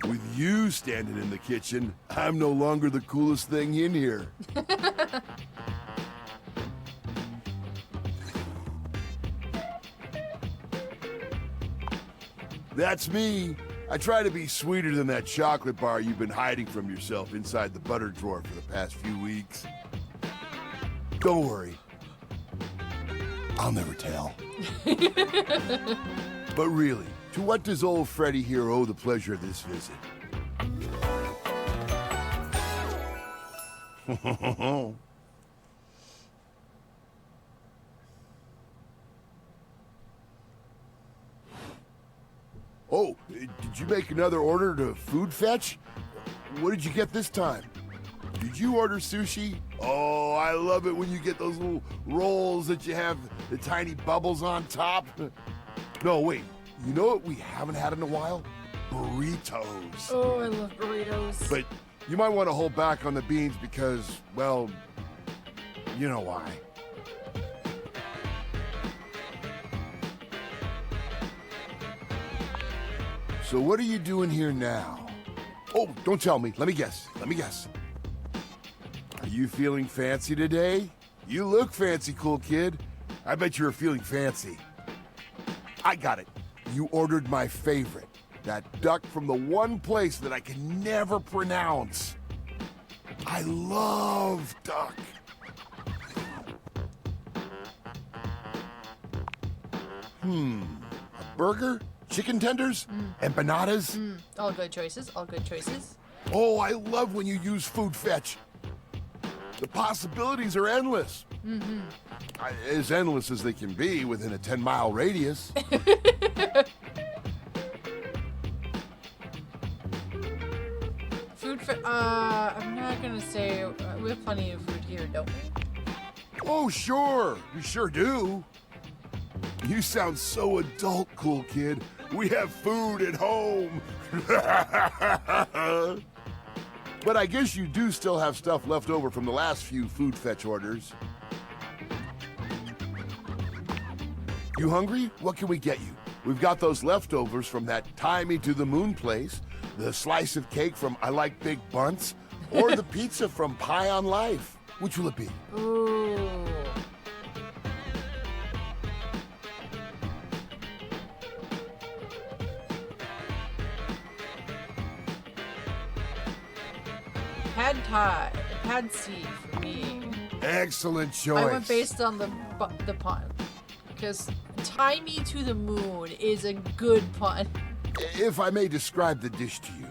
With you standing in the kitchen, I'm no longer the coolest thing in here. That's me. I try to be sweeter than that chocolate bar you've been hiding from yourself inside the butter drawer for the past few weeks. Don't worry. I'll never tell. But really, to what does old Freddy here owe the pleasure of this visit? Oh, did you make another order to Food Fetch? What did you get this time? Did you order sushi? Oh, I love it when you get those little rolls that you have the tiny bubbles on top. No, wait. You know what we haven't had in a while? Burritos. Oh, I love burritos. But you might want to hold back on the beans because, well, you know why. So what are you doing here now? Oh, don't tell me. Let me guess. Are you feeling fancy today? You look fancy, cool kid. I bet you're feeling fancy. I got it. You ordered my favorite. That duck from the one place that I can never pronounce. I love duck. A burger, chicken tenders, empanadas. All good choices, all good choices. Oh, I love when you use Food Fetch. The possibilities are endless. As endless as they can be within a 10-mile radius. I'm not gonna say, we have plenty of food here, don't we? Oh, sure. We sure do. You sound so adult, cool kid. We have food at home. But I guess you do still have stuff left over from the last few Food Fetch orders. You hungry? What can we get you? We've got those leftovers from that Tie Me to the Moon place, the slice of cake from I Like Big Bunts, or the pizza from Pie on Life. Which will it be? Ooh. Pad Thai, Pad C for me. Excellent choice. I went based on the pun, because Tie Me to the Moon is a good pun. If I may describe the dish to you.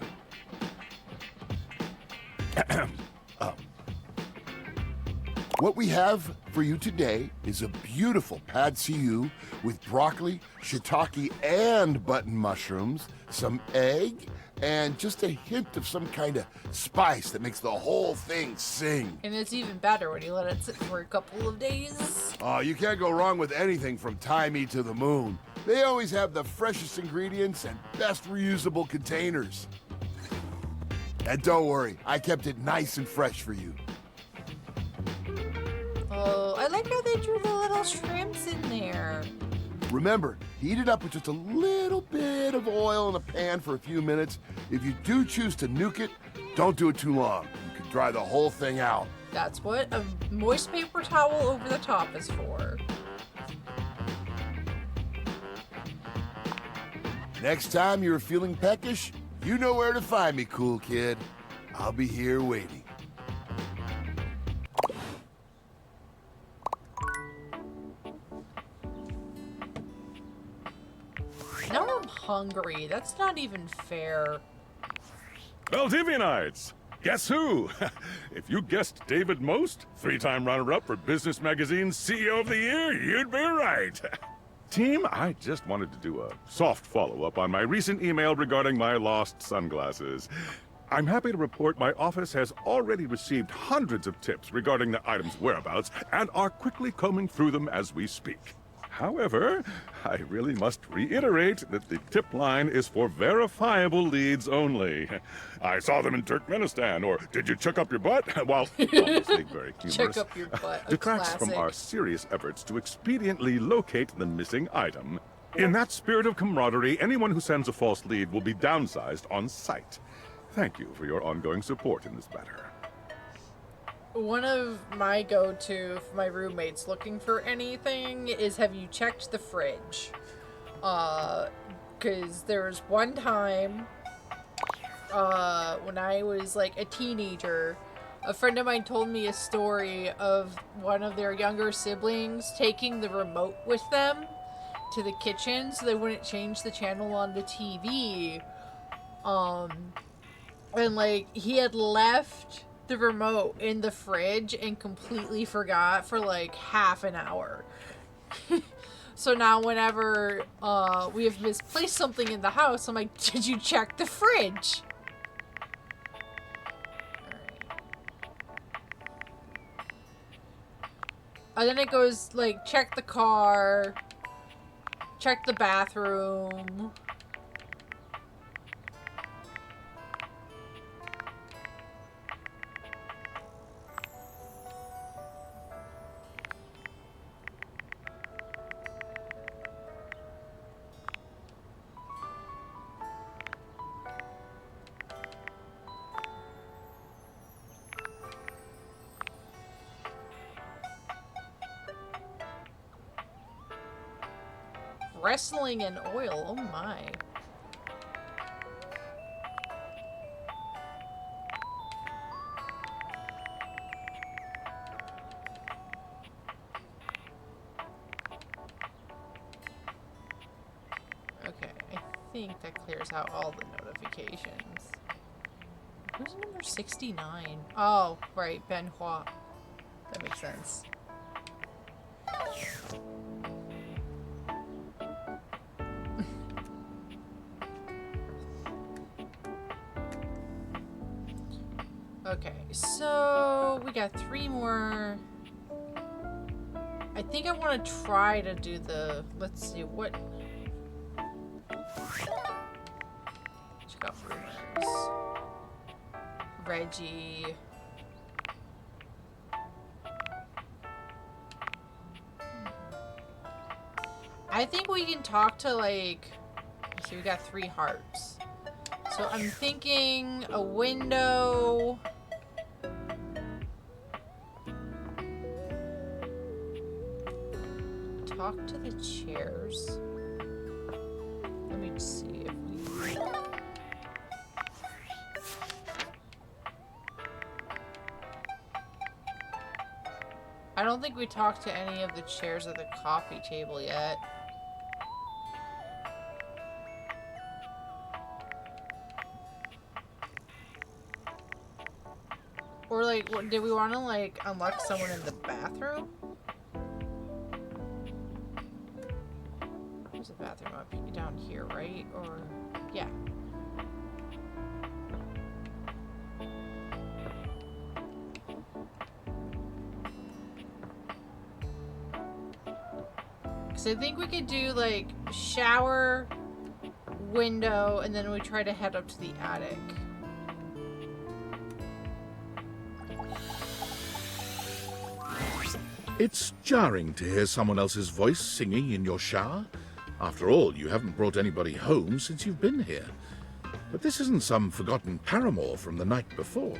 What we have for you today is a beautiful pad see ew with broccoli, shiitake, and button mushrooms, some egg, and just a hint of some kind of spice that makes the whole thing sing. And it's even better when you let it sit for a couple of days. Oh, you can't go wrong with anything from Tie Me to the Moon. They always have the freshest ingredients and best reusable containers. And don't worry, I kept it nice and fresh for you. Oh, I like how they drew the little shrimps in there. Remember, heat it up with just a little bit of oil in a pan for a few minutes. If you do choose to nuke it, don't do it too long. You can dry the whole thing out. That's what a moist paper towel over the top is for. Next time you're feeling peckish, you know where to find me, cool kid. I'll be here waiting. Now I'm hungry. That's not even fair. Valdivianites! Guess who? If you guessed David Most, 3-time runner-up for Business Magazine's CEO of the Year, you'd be right. Team, I just wanted to do a soft follow-up on my recent email regarding my lost sunglasses. I'm happy to report my office has already received hundreds of tips regarding the item's whereabouts and are quickly combing through them as we speak. However, I really must reiterate that the tip line is for verifiable leads only. I saw them in Turkmenistan, or did you check up your butt? While obviously very humorous, Check up your butt. detracts from our serious efforts to expediently locate the missing item. In that spirit of camaraderie, anyone who sends a false lead will be downsized on sight. Thank you for your ongoing support in this matter. One of my go-to for my roommates looking for anything is, have you checked the fridge? Because there was one time, when I was like a teenager, a friend of mine told me a story of one of their younger siblings taking the remote with them to the kitchen so they wouldn't change the channel on the TV. And like, he had left the remote in the fridge and completely forgot for like half an hour. So now whenever we have misplaced something in the house, I'm like, did you check the fridge? And then it goes like, check the car, check the bathroom. Wrestling and oil, oh my. think that clears out all the notifications. Who's number 69? Oh, right, Ben Hua. That makes sense. Okay, so we got 3 more. I think I want to try to do the, let's see, what? Check out rumors. Reggie. I think we can talk to, like, so we got 3 hearts. So I'm thinking a window. Talk to the chairs. Let me see if we... I don't think we talked to any of the chairs at the coffee table yet. Or like, what, did we want to like unlock someone in the bathroom? There's a bathroom up down here, right? Or yeah. Because I think we could do like shower, window, and then we try to head up to the attic. It's jarring to hear someone else's voice singing in your shower. After all, you haven't brought anybody home since you've been here. But this isn't some forgotten paramour from the night before.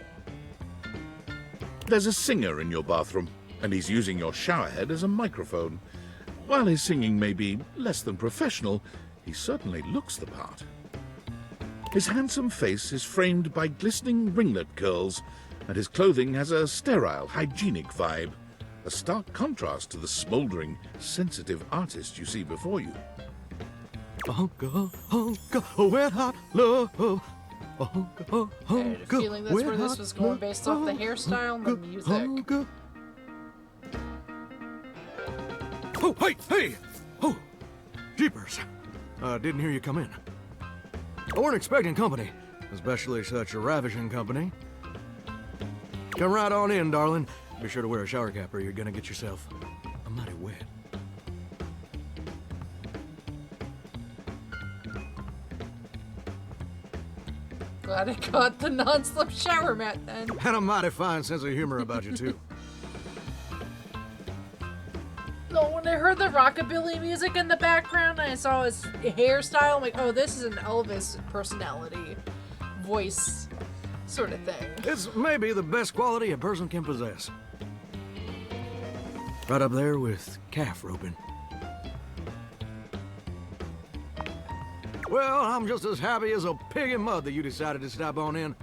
There's a singer in your bathroom, and he's using your showerhead as a microphone. While his singing may be less than professional, he certainly looks the part. His handsome face is framed by glistening ringlet curls, and his clothing has a sterile, hygienic vibe. A stark contrast to the smouldering, sensitive artist you see before you. Hunka, hunka, wet hot love. Hunka, I had a feeling that's where this was going based off the hairstyle and the music. Oh, hey! Oh, jeepers. Didn't hear you come in. I weren't expecting company, especially such a ravishing company. Come right on in, darling. Be sure to wear a shower cap or you're gonna get yourself a mighty wet. Glad I got the non-slip shower mat then. And a mighty fine sense of humor about you, too. No, when I heard the rockabilly music in the background and I saw his hairstyle, I'm like, oh, this is an Elvis personality, voice sort of thing. It's maybe the best quality a person can possess. Right up there with calf roping. Well, I'm just as happy as a pig in mud that you decided to stop on in.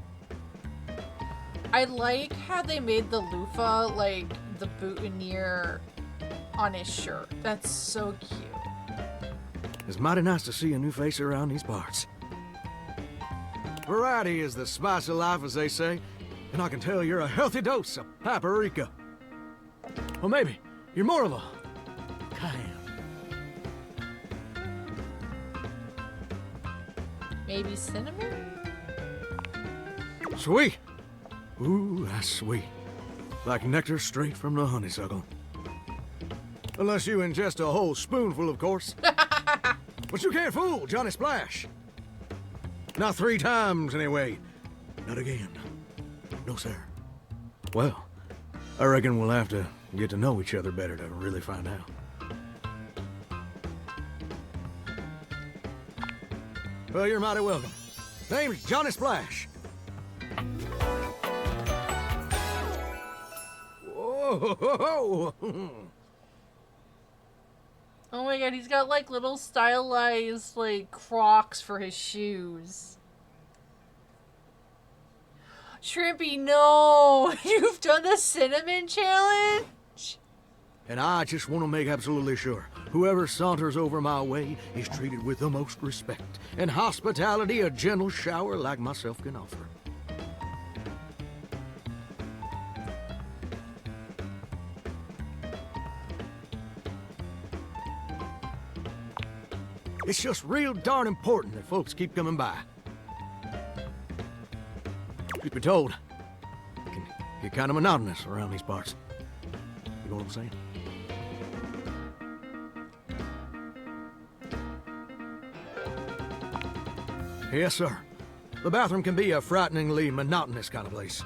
I like how they made the loofah like the boutonniere on his shirt. That's so cute. It's mighty nice to see a new face around these parts. Variety is the spice of life, as they say, and I can tell you're a healthy dose of paprika. Or maybe you're more of a cayenne. Maybe cinnamon? Sweet. Ooh, that's sweet. Like nectar straight from the honeysuckle. Unless you ingest a whole spoonful, of course. But you can't fool Johnny Splash. Not 3 times, anyway. Not again. No, sir. Well, I reckon we'll have to get to know each other better to really find out. Well, you're mighty welcome. Name's Johnny Splash. Whoa! Oh my god, he's got like little stylized like Crocs for his shoes. Shrimpy, no! You've done the cinnamon challenge? and I just want to make absolutely sure whoever saunters over my way is treated with the most respect and hospitality a gentle shower like myself can offer. It's just real darn important that folks keep coming by. Truth be told, it can get kind of monotonous around these parts. You know what I'm saying? Yes, sir. The bathroom can be a frighteningly monotonous kind of place.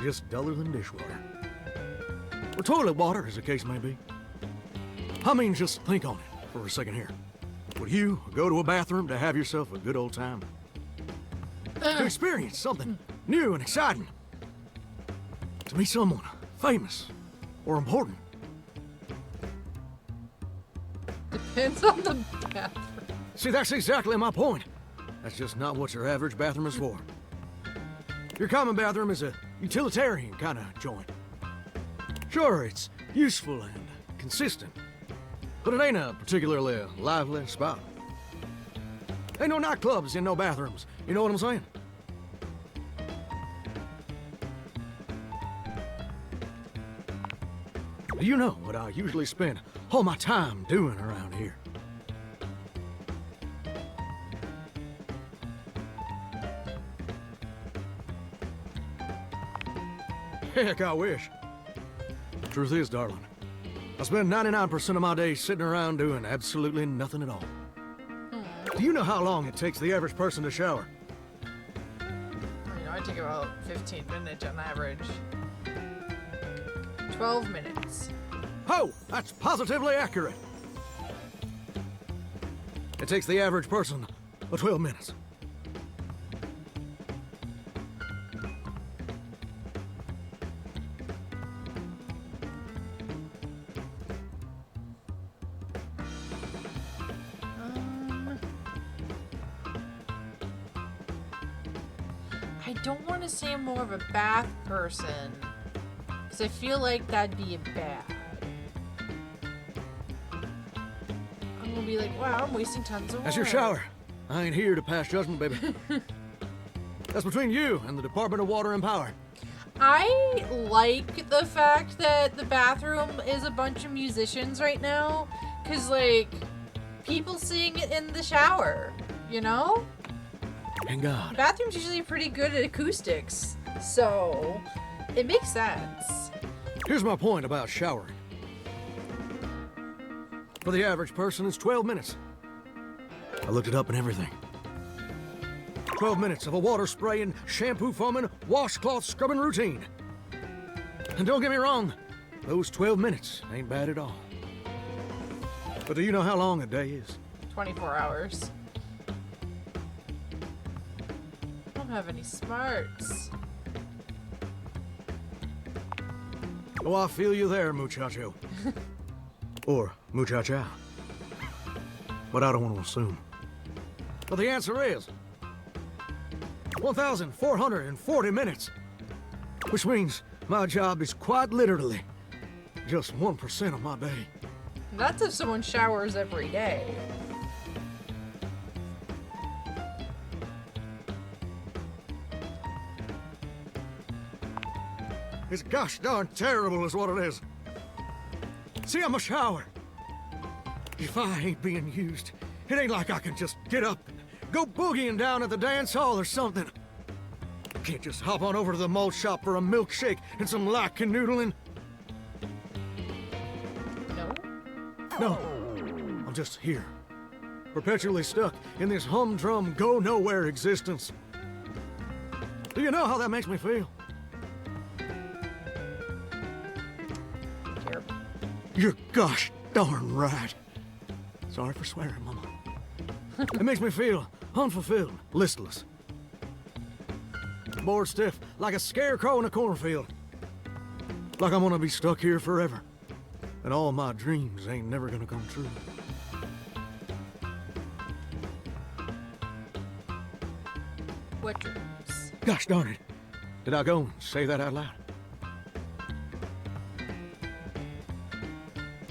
Just duller than dishwater. Or toilet water, as the case may be. I mean, just think on it for a second here. Would you go to a bathroom to have yourself a good old time? To experience something new and exciting? To meet someone famous or important? Depends on the bathroom. See, that's exactly my point. That's just not what your average bathroom is for. Your common bathroom is a utilitarian kind of joint. Sure, it's useful and consistent, but it ain't a particularly lively spot. Ain't no nightclubs in no bathrooms, you know what I'm saying? Do you know what I usually spend all my time doing around here? Heck, I wish. The truth is, darling, I spend 99% of my day sitting around doing absolutely nothing at all. Do you know how long it takes the average person to shower? I take about 15 minutes on average. 12 minutes. Oh, that's positively accurate. It takes the average person 12 minutes. I don't want to say I'm more of a bath person, because I feel like that'd be bad. I'm gonna be like, wow, I'm wasting tons of water. That's your shower. I ain't here to pass judgment, baby. That's between you and the Department of Water and Power. I like the fact that the bathroom is a bunch of musicians right now, because, like, people sing in the shower, you know? Thank God. The bathroom's usually pretty good at acoustics, so it makes sense. Here's my point about showering. For the average person, it's 12 minutes. I looked it up and everything. 12 minutes of a water spraying, shampoo foaming, washcloth scrubbing routine. And don't get me wrong, those 12 minutes ain't bad at all. But do you know how long a day is? 24 hours. I don't have any smarts. Oh, I feel you there, muchacho. Or muchacha. But I don't want to assume. But the answer is 1,440 minutes. Which means my job is quite literally just 1% of my day. That's if someone showers every day. It's gosh darn terrible is what it is. See, I'm a shower. If I ain't being used, it ain't like I can just get up and go boogieing down at the dance hall or something. I can't just hop on over to the malt shop for a milkshake and some light canoodling. No, I'm just here, perpetually stuck in this humdrum, go-nowhere existence. Do you know how that makes me feel? Terrible. You're gosh darn right. Sorry for swearing, Mama. It makes me feel unfulfilled, listless. Bored stiff, like a scarecrow in a cornfield. Like I'm gonna be stuck here forever. And all my dreams ain't never gonna come true. What dreams? Gosh darn it. Did I go and say that out loud?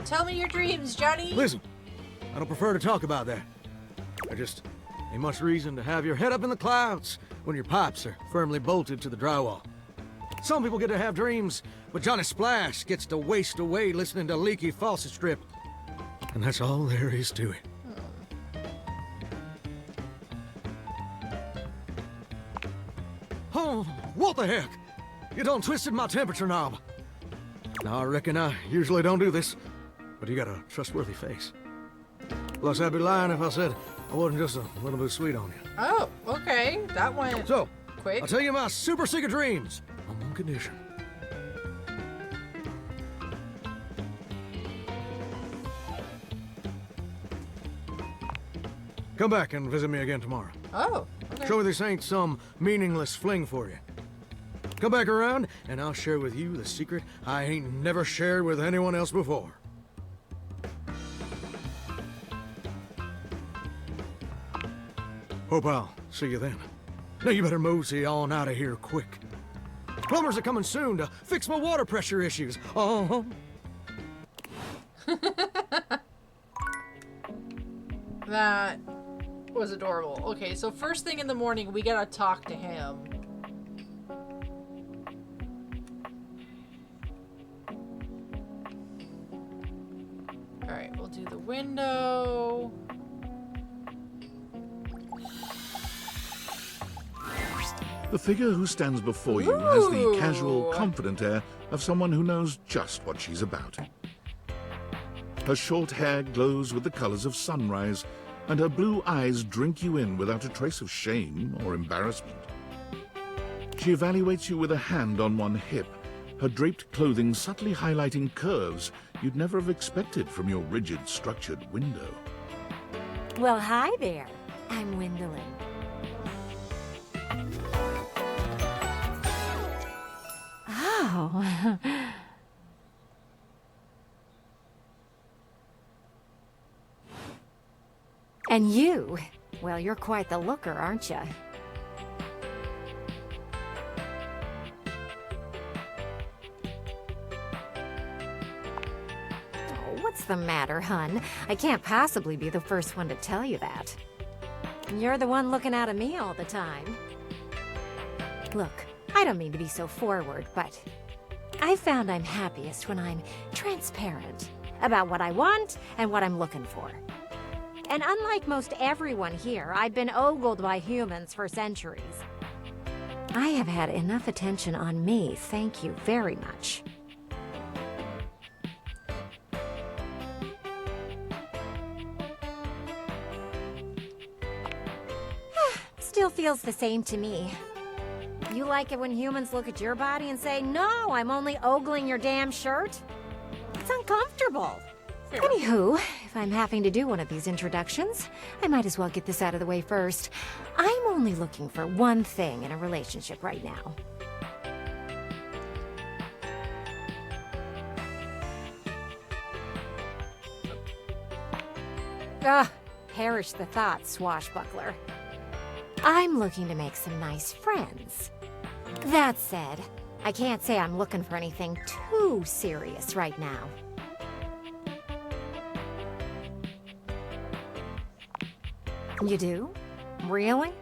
Tell me your dreams, Johnny. Listen, I don't prefer to talk about that. I just ain't much reason to have your head up in the clouds when your pipes are firmly bolted to the drywall. Some people get to have dreams, but Johnny Splash gets to waste away listening to Leaky Faucet Strip. And that's all there is to it. Oh, what the heck? You done twisted my temperature knob. Now, I reckon I usually don't do this, but you got a trustworthy face. Plus, I'd be lying if I said I wasn't just a little bit sweet on you. Oh, okay. That went so, quick. I'll tell you my super secret dreams on one condition. Come back and visit me again tomorrow. Oh, okay. Show me this ain't some meaningless fling for you. Come back around, and I'll share with you the secret I ain't never shared with anyone else before. Hope I'll see you then. Now you better mosey on out of here quick. Plumbers are coming soon to fix my water pressure issues. That was adorable. Okay, so first thing in the morning, we gotta talk to him. Alright, we'll do the window. The figure who stands before you has the casual, confident air of someone who knows just what she's about. Her short hair glows with the colors of sunrise, and her blue eyes drink you in without a trace of shame or embarrassment. She evaluates you with a hand on one hip, her draped clothing subtly highlighting curves you'd never have expected from your rigid, structured window. Well, hi there. I'm Gwendolyn. Oh. And you, well, you're quite the looker, aren't you? Oh, what's the matter, hun? I can't possibly be the first one to tell you that. You're the one looking out at me all the time. Look, I don't mean to be so forward, but I found I'm happiest when I'm transparent about what I want and what I'm looking for. And unlike most everyone here, I've been ogled by humans for centuries. I have had enough attention on me, thank you very much. Still feels the same to me. You like it when humans look at your body and say, "No, I'm only ogling your damn shirt"? It's uncomfortable. Anywho, if I'm having to do one of these introductions, I might as well get this out of the way first. I'm only looking for one thing in a relationship right now. Ugh, perish the thought, swashbuckler. I'm looking to make some nice friends. That said, I can't say I'm looking for anything too serious right now. You do? Really?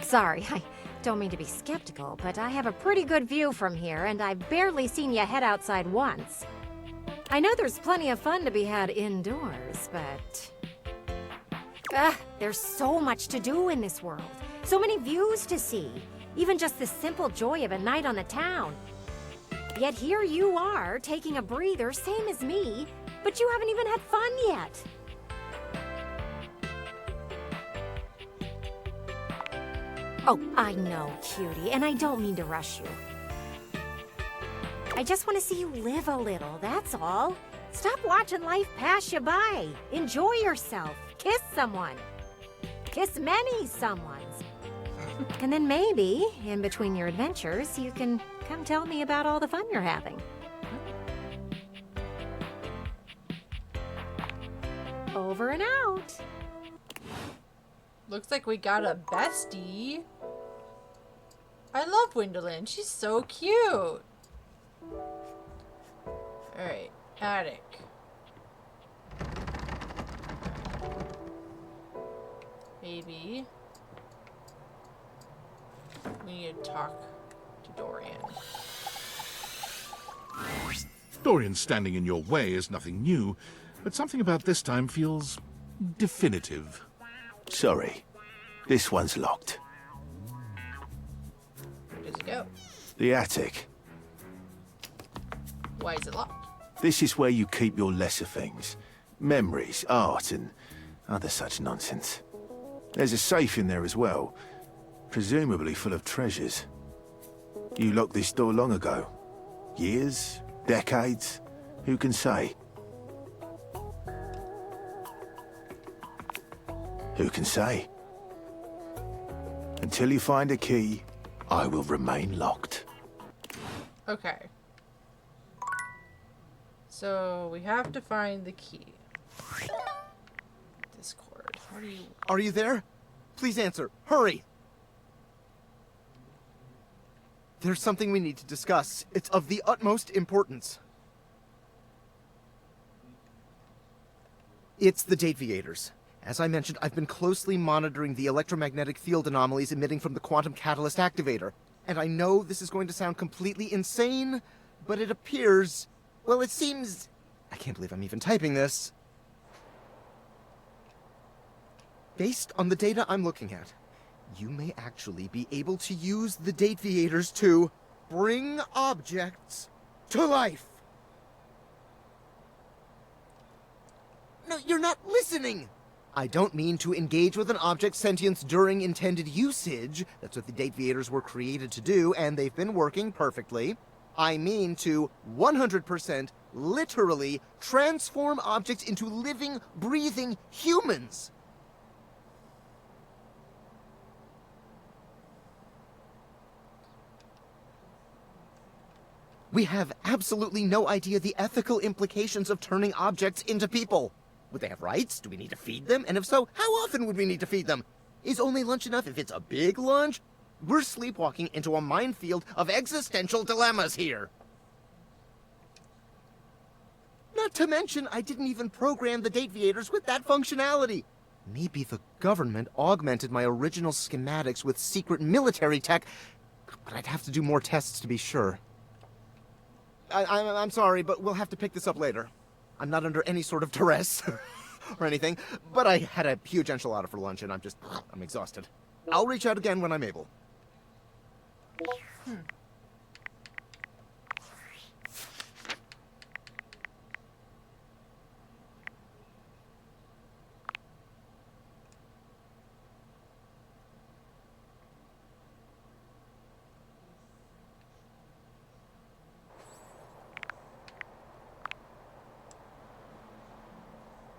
Sorry, I don't mean to be skeptical, but I have a pretty good view from here, and I've barely seen you head outside once. I know there's plenty of fun to be had indoors, but... there's so much to do in this world. So many views to see. Even just the simple joy of a night on the town. Yet here you are, taking a breather, same as me, but you haven't even had fun yet. Oh, I know, cutie, and I don't mean to rush you. I just want to see you live a little, that's all. Stop watching life pass you by. Enjoy yourself. Kiss someone. Kiss many someones. And then maybe, in between your adventures, you can come tell me about all the fun you're having. Over and out. Looks like we got a bestie. I love Gwendolyn. She's so cute. Alright, attic. maybe we need to talk to Dorian. Dorian standing in your way is nothing new, but something about this time feels definitive. Sorry, this one's locked. Where does it go? The attic. Why is it locked? This is where you keep your lesser things. Memories, art, and other such nonsense. There's a safe in there as well, presumably full of treasures. You locked this door long ago. Years? Decades? Who can say? Who can say? Until you find a key, I will remain locked. Okay. So we have to find the key. Discord. What do you... Are you there? Please answer. Hurry! There's something we need to discuss. It's of the utmost importance. It's the Dateviators. As I mentioned, I've been closely monitoring the electromagnetic field anomalies emitting from the quantum catalyst activator. And I know this is going to sound completely insane, but it appears... Well, it seems... I can't believe I'm even typing this. Based on the data I'm looking at, you may actually be able to use the Dateviators to bring objects to life. No, you're not listening! I don't mean to engage with an object's sentience during intended usage. That's what the Dateviators were created to do, and they've been working perfectly. I mean to 100% literally transform objects into living, breathing humans. We have absolutely no idea the ethical implications of turning objects into people. Would they have rights? Do we need to feed them? And if so, how often would we need to feed them? Is only lunch enough if it's a big lunch? We're sleepwalking into a minefield of existential dilemmas here. Not to mention, I didn't even program the Dateviators with that functionality. Maybe the government augmented my original schematics with secret military tech, but I'd have to do more tests to be sure. I'm sorry, but we'll have to pick this up later. I'm not under any sort of duress or anything, but I had a huge enchilada for lunch and I'm exhausted. I'll reach out again when I'm able.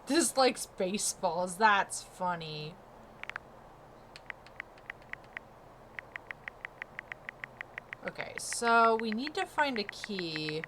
Just like Spaceballs, that's funny. Okay, so we need to find a key.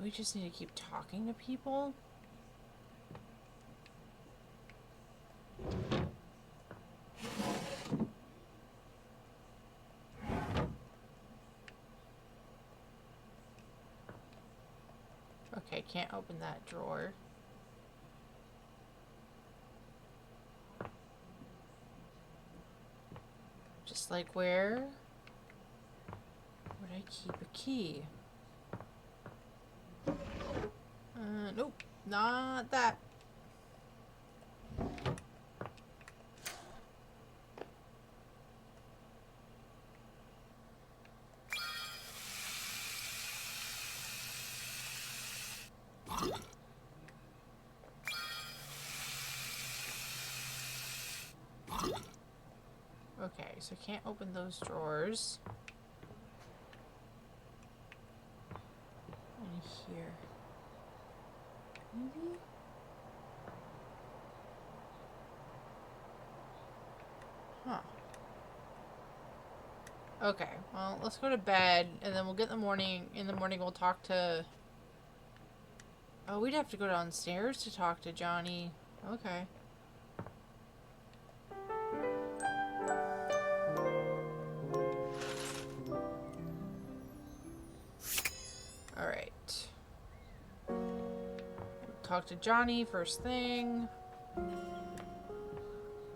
We just need to keep talking to people. Okay, can't open that drawer. Just like where would I keep a key? Nope, not that. Okay, so can't open those drawers. In here. Maybe? Huh. Okay, well, let's go to bed, and then we'll get in the morning. In the morning, we'll talk to... Oh, we'd have to go downstairs to talk to Johnny. Okay. Alright. Talk to Johnny first thing.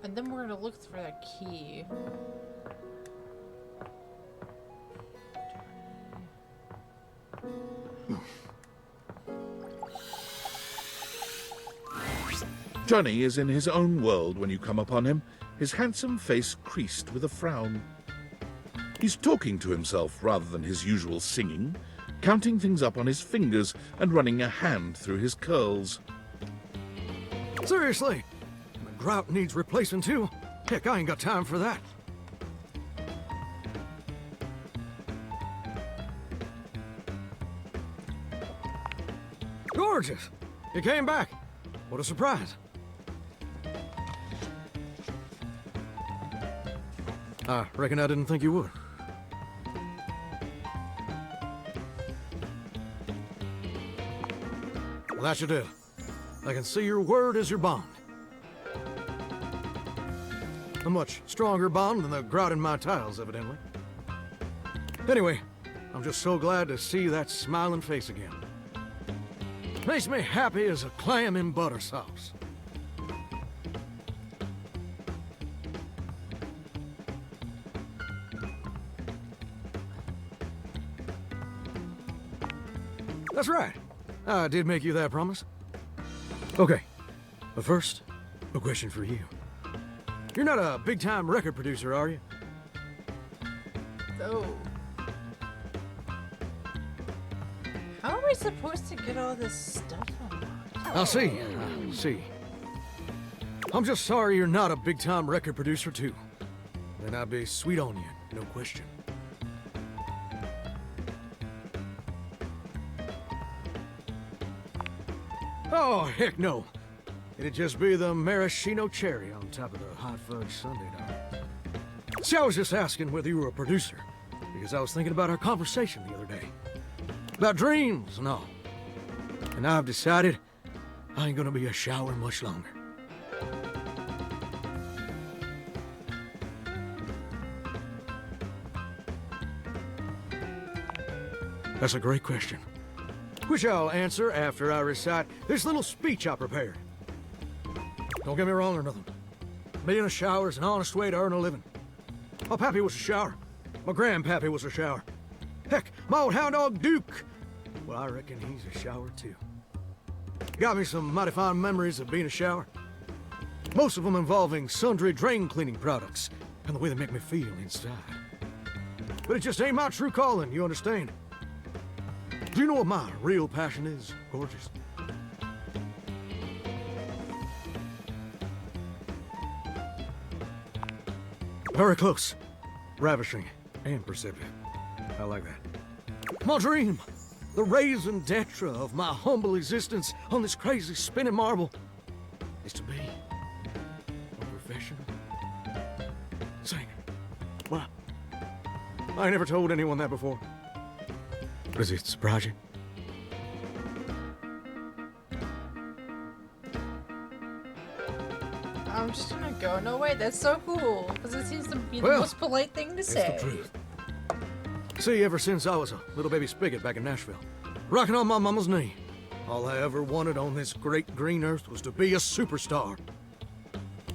And then we're gonna look for that key. Johnny is in his own world when you come upon him, his handsome face creased with a frown. He's talking to himself rather than his usual singing, counting things up on his fingers and running a hand through his curls. Seriously, the grout needs replacing too. Heck, I ain't got time for that. Gorgeous! You came back. What a surprise. I reckon I didn't think you would. Well, that's your deal. I can see your word is your bond. A much stronger bond than the grout in my tiles, evidently. Anyway, I'm just so glad to see that smiling face again. Makes me happy as a clam in butter sauce. That's right. I did make you that promise. Okay, but first, a question for you. You're not a big-time record producer, are you? Oh. How am I supposed to get all this stuff online? I'll see. I'll see. I'm just sorry you're not a big-time record producer, too. Then I'd be sweet on you, no question. Oh, heck no. It'd just be the maraschino cherry on top of the hot fudge sundae, darling. See, I was just asking whether you were a producer, because I was thinking about our conversation the other day. About dreams and all. And I've decided I ain't gonna be a shower much longer. That's a great question, which I'll answer after I recite this little speech I prepared. Don't get me wrong or nothing. Being a shower is an honest way to earn a living. My pappy was a shower. My grandpappy was a shower. Heck, my old hound dog Duke, well, I reckon he's a shower too. Got me some mighty fine memories of being a shower. Most of them involving sundry drain cleaning products and the way they make me feel inside. But it just ain't my true calling, you understand? Do you know what my real passion is, gorgeous? Very close, ravishing, and perceptive. I like that. My dream, the raison d'etre of my humble existence on this crazy spinning marble, is to be a professional singer. Well, I never told anyone that before. Does it surprise you? I'm just gonna go. No way, that's so cool. Because it seems to be the most polite thing to say. It's the truth. See, ever since I was a little baby spigot back in Nashville, rocking on my mama's knee, all I ever wanted on this great green earth was to be a superstar.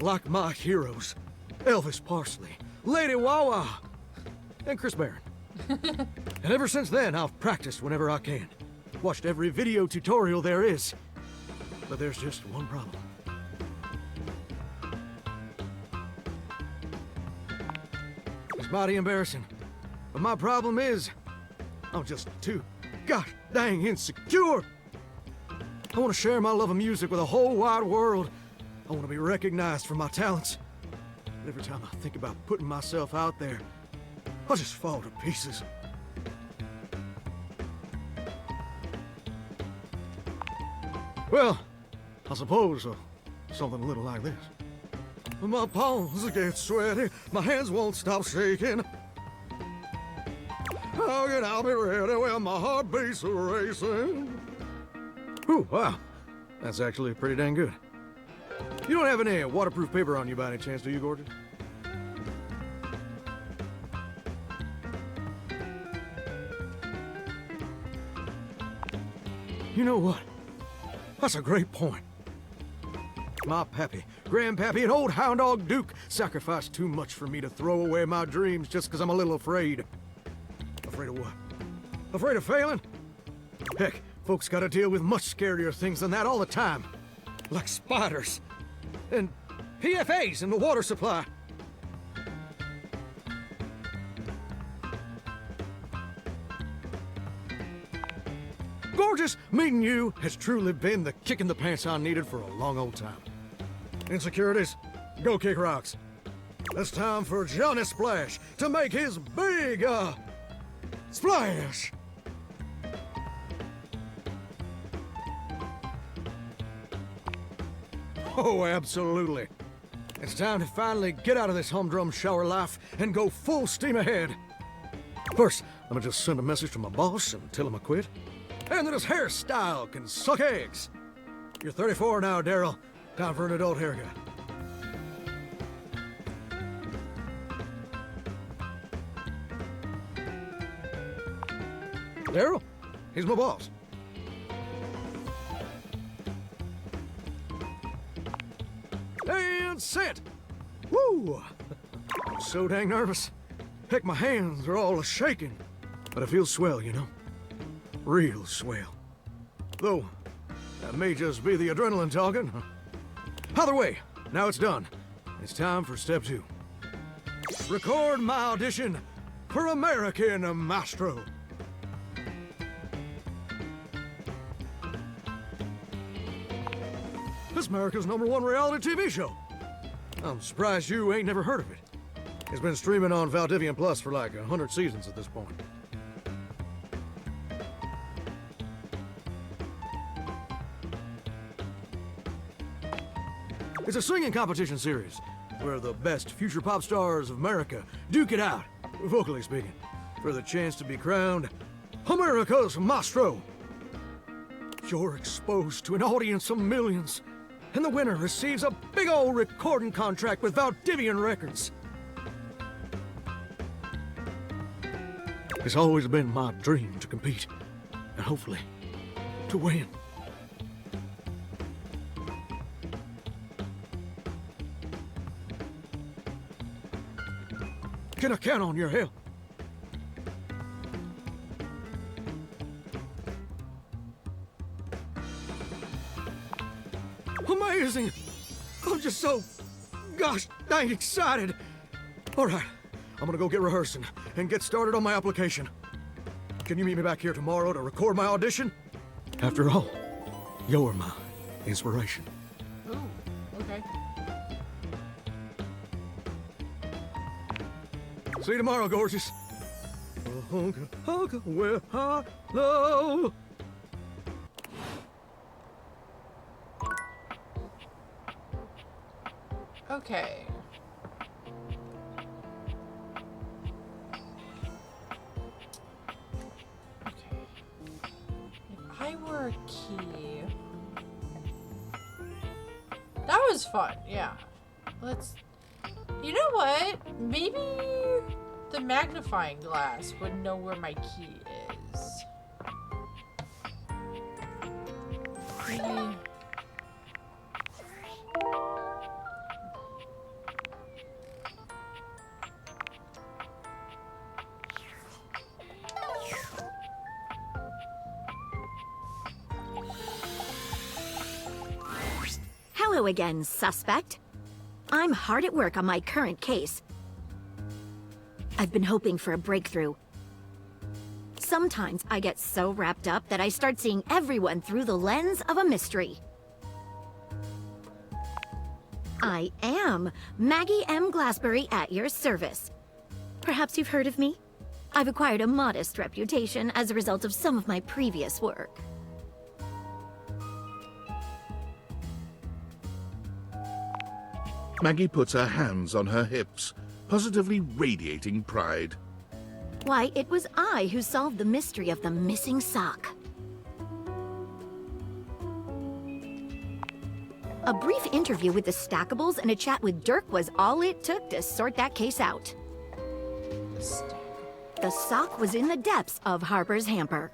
Like my heroes, Elvis Parsley, Lady Wawa, and Chris Barron. And ever since then, I've practiced whenever I can. Watched every video tutorial there is. But there's just one problem. It's mighty embarrassing. But my problem is, I'm just too gosh dang insecure. I want to share my love of music with the whole wide world. I want to be recognized for my talents. But every time I think about putting myself out there, I just fall to pieces. Well, I suppose something a little like this. My palms get sweaty, my hands won't stop shaking. dog and I'll be ready when my heart beats racing. Ooh, wow. That's actually pretty dang good. You don't have any waterproof paper on you by any chance, do you, Gorgeous? You know what? That's a great point. My pappy, grandpappy, and old hound dog Duke sacrificed too much for me to throw away my dreams just because I'm a little afraid. Afraid of what? Afraid of failing? Heck, folks gotta deal with much scarier things than that all the time. Like spiders. And PFAs in the water supply. Gorgeous, meeting you has truly been the kick in the pants I needed for a long old time. Insecurities, go kick rocks. It's time for Johnny Splash to make his big, splash. Oh, absolutely. It's time to finally get out of this humdrum shower life and go full steam ahead. First, let me just send a message to my boss and tell him I quit. And that his hairstyle can suck eggs. You're 34 now, Daryl. Time for an adult haircut. Daryl? He's my boss. And set! Woo! I'm so dang nervous. Heck, my hands are all shaking. But it feels swell, you know? Real swell. Though, that may just be the adrenaline talking. Either way, now it's done. It's time for step 2. Record my audition for American Maestro. This is America's #1 reality TV show. I'm surprised you ain't never heard of it. It's been streaming on Valdivian Plus for like 100 seasons at this point. It's a singing competition series where the best future pop stars of America duke it out, vocally speaking, for the chance to be crowned America's Maestro. You're exposed to an audience of millions, and the winner receives a big old recording contract with Valdivian Records. It's always been my dream to compete, and hopefully, to win. Can I count on your help? Amazing! I'm just so, gosh dang excited. All right, I'm gonna go get rehearsing and get started on my application. Can you meet me back here tomorrow to record my audition? After all, you're my inspiration. Ooh, okay. See you tomorrow, gorgeous. Well, hello. Okay. If I were a key... That was fun, yeah. Let's... You know what? Maybe the magnifying glass would know where my key is. Maybe... Hello again, suspect. I'm hard at work on my current case. I've been hoping for a breakthrough. Sometimes I get so wrapped up that I start seeing everyone through the lens of a mystery. I am Maggie M. Glassbury at your service. Perhaps you've heard of me? I've acquired a modest reputation as a result of some of my previous work. Maggie puts her hands on her hips, positively radiating pride. Why, it was I who solved the mystery of the missing sock. A brief interview with the Stackables and a chat with Dirk was all it took to sort that case out. The sock was in the depths of Harper's hamper.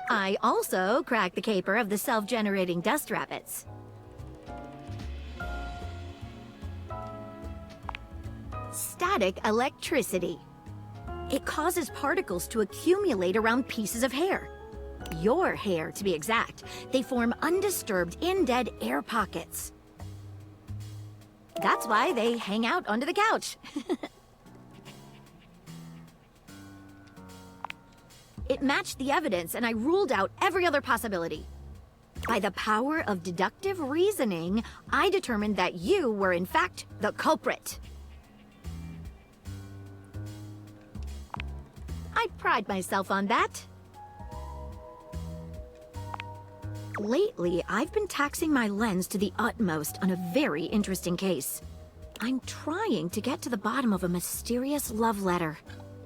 I also cracked the caper of the self-generating dust rabbits. Static electricity. It causes particles to accumulate around pieces of hair. Your hair, to be exact. They form undisturbed, indead air pockets. That's why they hang out under the couch. It matched the evidence, and I ruled out every other possibility. By the power of deductive reasoning, I determined that you were in fact the culprit. I pride myself on that. Lately, I've been taxing my lens to the utmost on a very interesting case. I'm trying to get to the bottom of a mysterious love letter.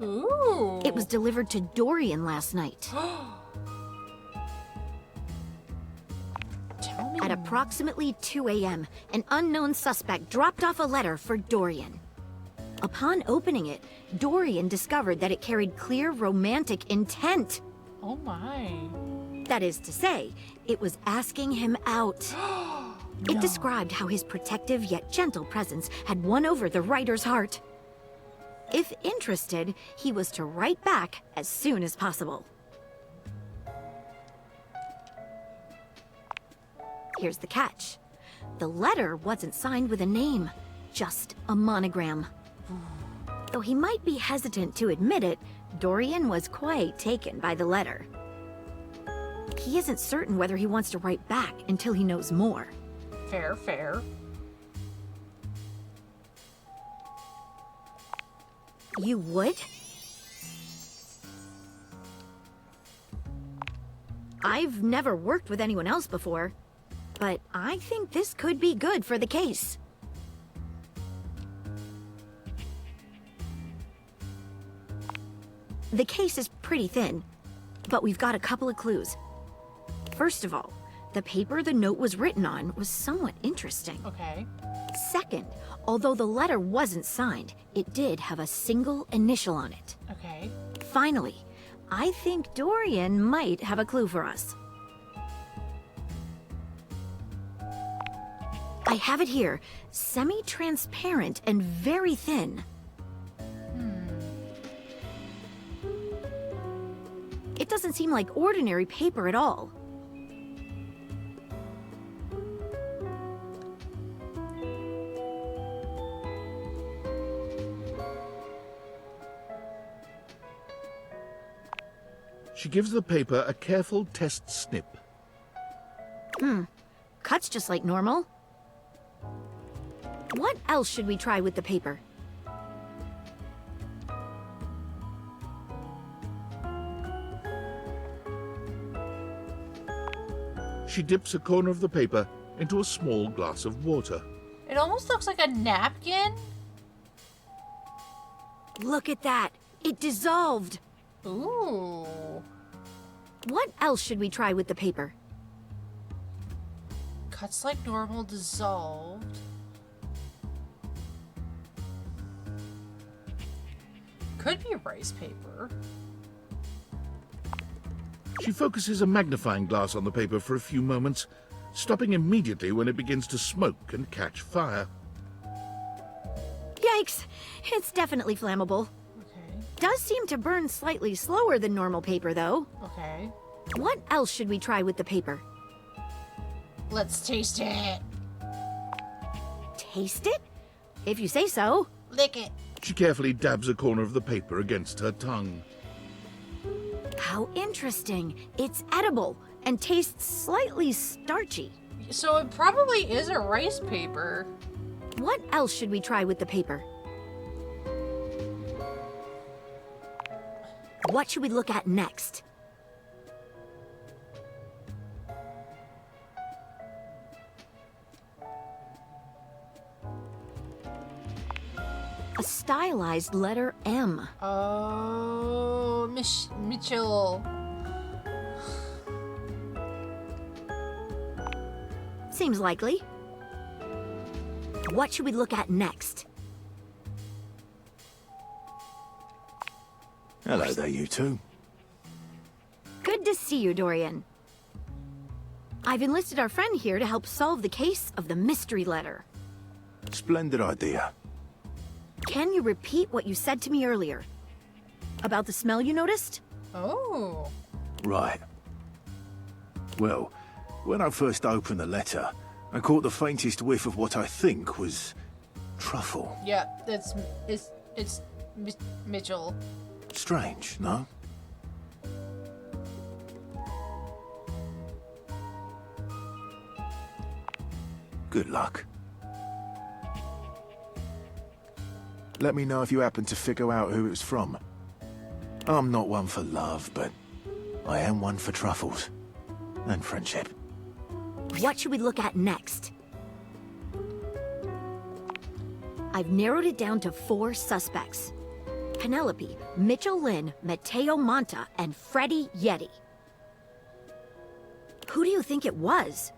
Ooh. It was delivered to Dorian last night. Tell me. At approximately 2 a.m., an unknown suspect dropped off a letter for Dorian. Upon opening it, Dorian discovered that it carried clear romantic intent. Oh my. That is to say, it was asking him out. It described how his protective yet gentle presence had won over the writer's heart. If interested, he was to write back as soon as possible. Here's the catch. The letter wasn't signed with a name, just a monogram. Though he might be hesitant to admit it, Dorian was quite taken by the letter. He isn't certain whether he wants to write back until he knows more. Fair, fair. You would? I've never worked with anyone else before, but I think this could be good for the case. The case is pretty thin, but we've got a couple of clues. First of all, the paper the note was written on was somewhat interesting. Okay. Second, although the letter wasn't signed, it did have a single initial on it. Okay. Finally, I think Dorian might have a clue for us. I have it here, semi-transparent and very thin. It doesn't seem like ordinary paper at all. She gives the paper a careful test snip. Cuts just like normal. What else should we try with the paper? She dips a corner of the paper into a small glass of water. It almost looks like a napkin. Look at that. It dissolved. Ooh. What else should we try with the paper? Cuts like normal, dissolved. Could be rice paper. She focuses a magnifying glass on the paper for a few moments, stopping immediately when it begins to smoke and catch fire. Yikes! It's definitely flammable. Okay. Does seem to burn slightly slower than normal paper, though. Okay. What else should we try with the paper? Let's taste it. Taste it? If you say so. Lick it. She carefully dabs a corner of the paper against her tongue. How interesting. It's edible and tastes slightly starchy. So it probably is a rice paper. What else should we try with the paper? What should we look at next? A stylized letter M. Oh, Mitchell. Seems likely. What should we look at next? Hello there, you two. Good to see you, Dorian. I've enlisted our friend here to help solve the case of the mystery letter. Splendid idea. Can you repeat what you said to me earlier? About the smell you noticed? Oh. Right. Well, when I first opened the letter, I caught the faintest whiff of what I think was truffle. Yeah, it's Mitchell. Strange, no? Good luck. Let me know if you happen to figure out who it was from. I'm not one for love, but I am one for truffles. And friendship. What should we look at next? I've narrowed it down to 4 suspects. Penelope, Mitchell Lynn, Mateo Monta, and Freddie Yeti. Who do you think it was?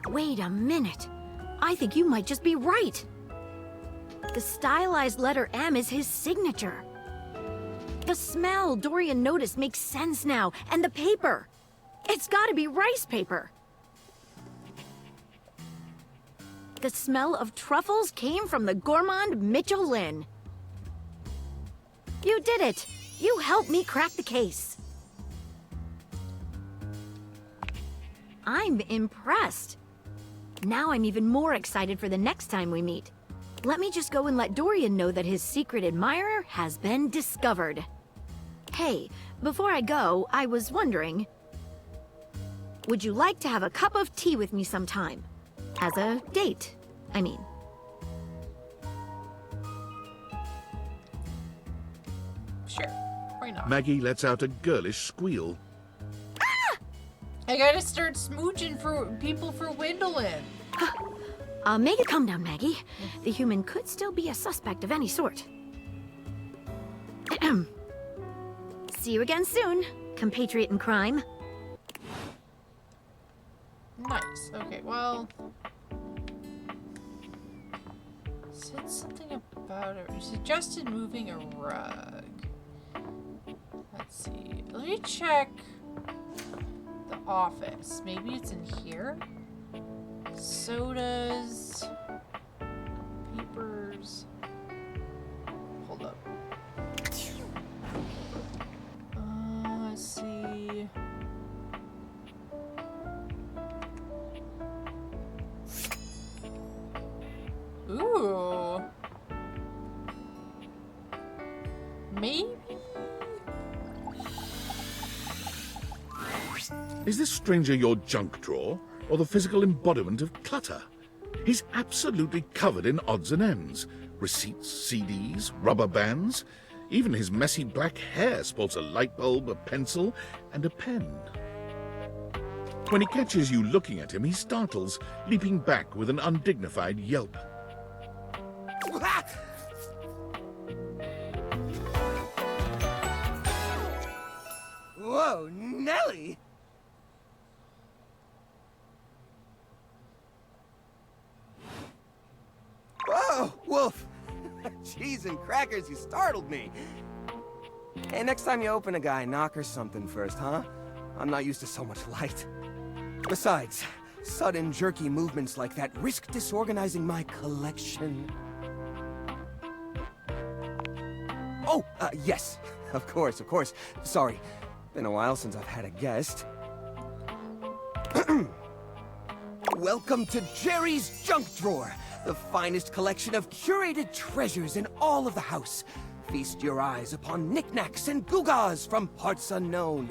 Wait a minute. I think you might just be right. The stylized letter M is his signature. The smell Dorian noticed makes sense now, and the paper. It's gotta be rice paper. The smell of truffles came from the gourmand Mitchell Lynn. You did it! You helped me crack the case. I'm impressed. Now I'm even more excited for the next time we meet. Let me just go and let Dorian know that his secret admirer has been discovered. Hey, before I go, I was wondering... Would you like to have a cup of tea with me sometime? As a date, I mean. Sure, why not? Maggie lets out a girlish squeal. I gotta start smooching for people for Wendolyn. Make it calm down, Maggie. The human could still be a suspect of any sort. See you again soon, compatriot in crime. Nice. Okay, well... Said something about it. You suggested moving a rug. Let's see. Let me check the office. Maybe it's in here? Sodas... Papers... Hold up. Let's see... Ooh. Maybe? Is this stranger your junk drawer, or the physical embodiment of clutter? He's absolutely covered in odds and ends. Receipts, CDs, rubber bands. Even his messy black hair sports a light bulb, a pencil, and a pen. When he catches you looking at him, he startles, leaping back with an undignified yelp. Whoa, Nelly! Whoa, Wolf! Cheese and crackers, you startled me. Hey, next time you open a guy, knock her something first, huh? I'm not used to so much light. Besides, sudden jerky movements like that risk disorganizing my collection. Oh, yes. Of course. Sorry. Been a while since I've had a guest. Welcome to Jerry's Junk Drawer, the finest collection of curated treasures in all of the house. Feast your eyes upon knickknacks and gewgaws from parts unknown.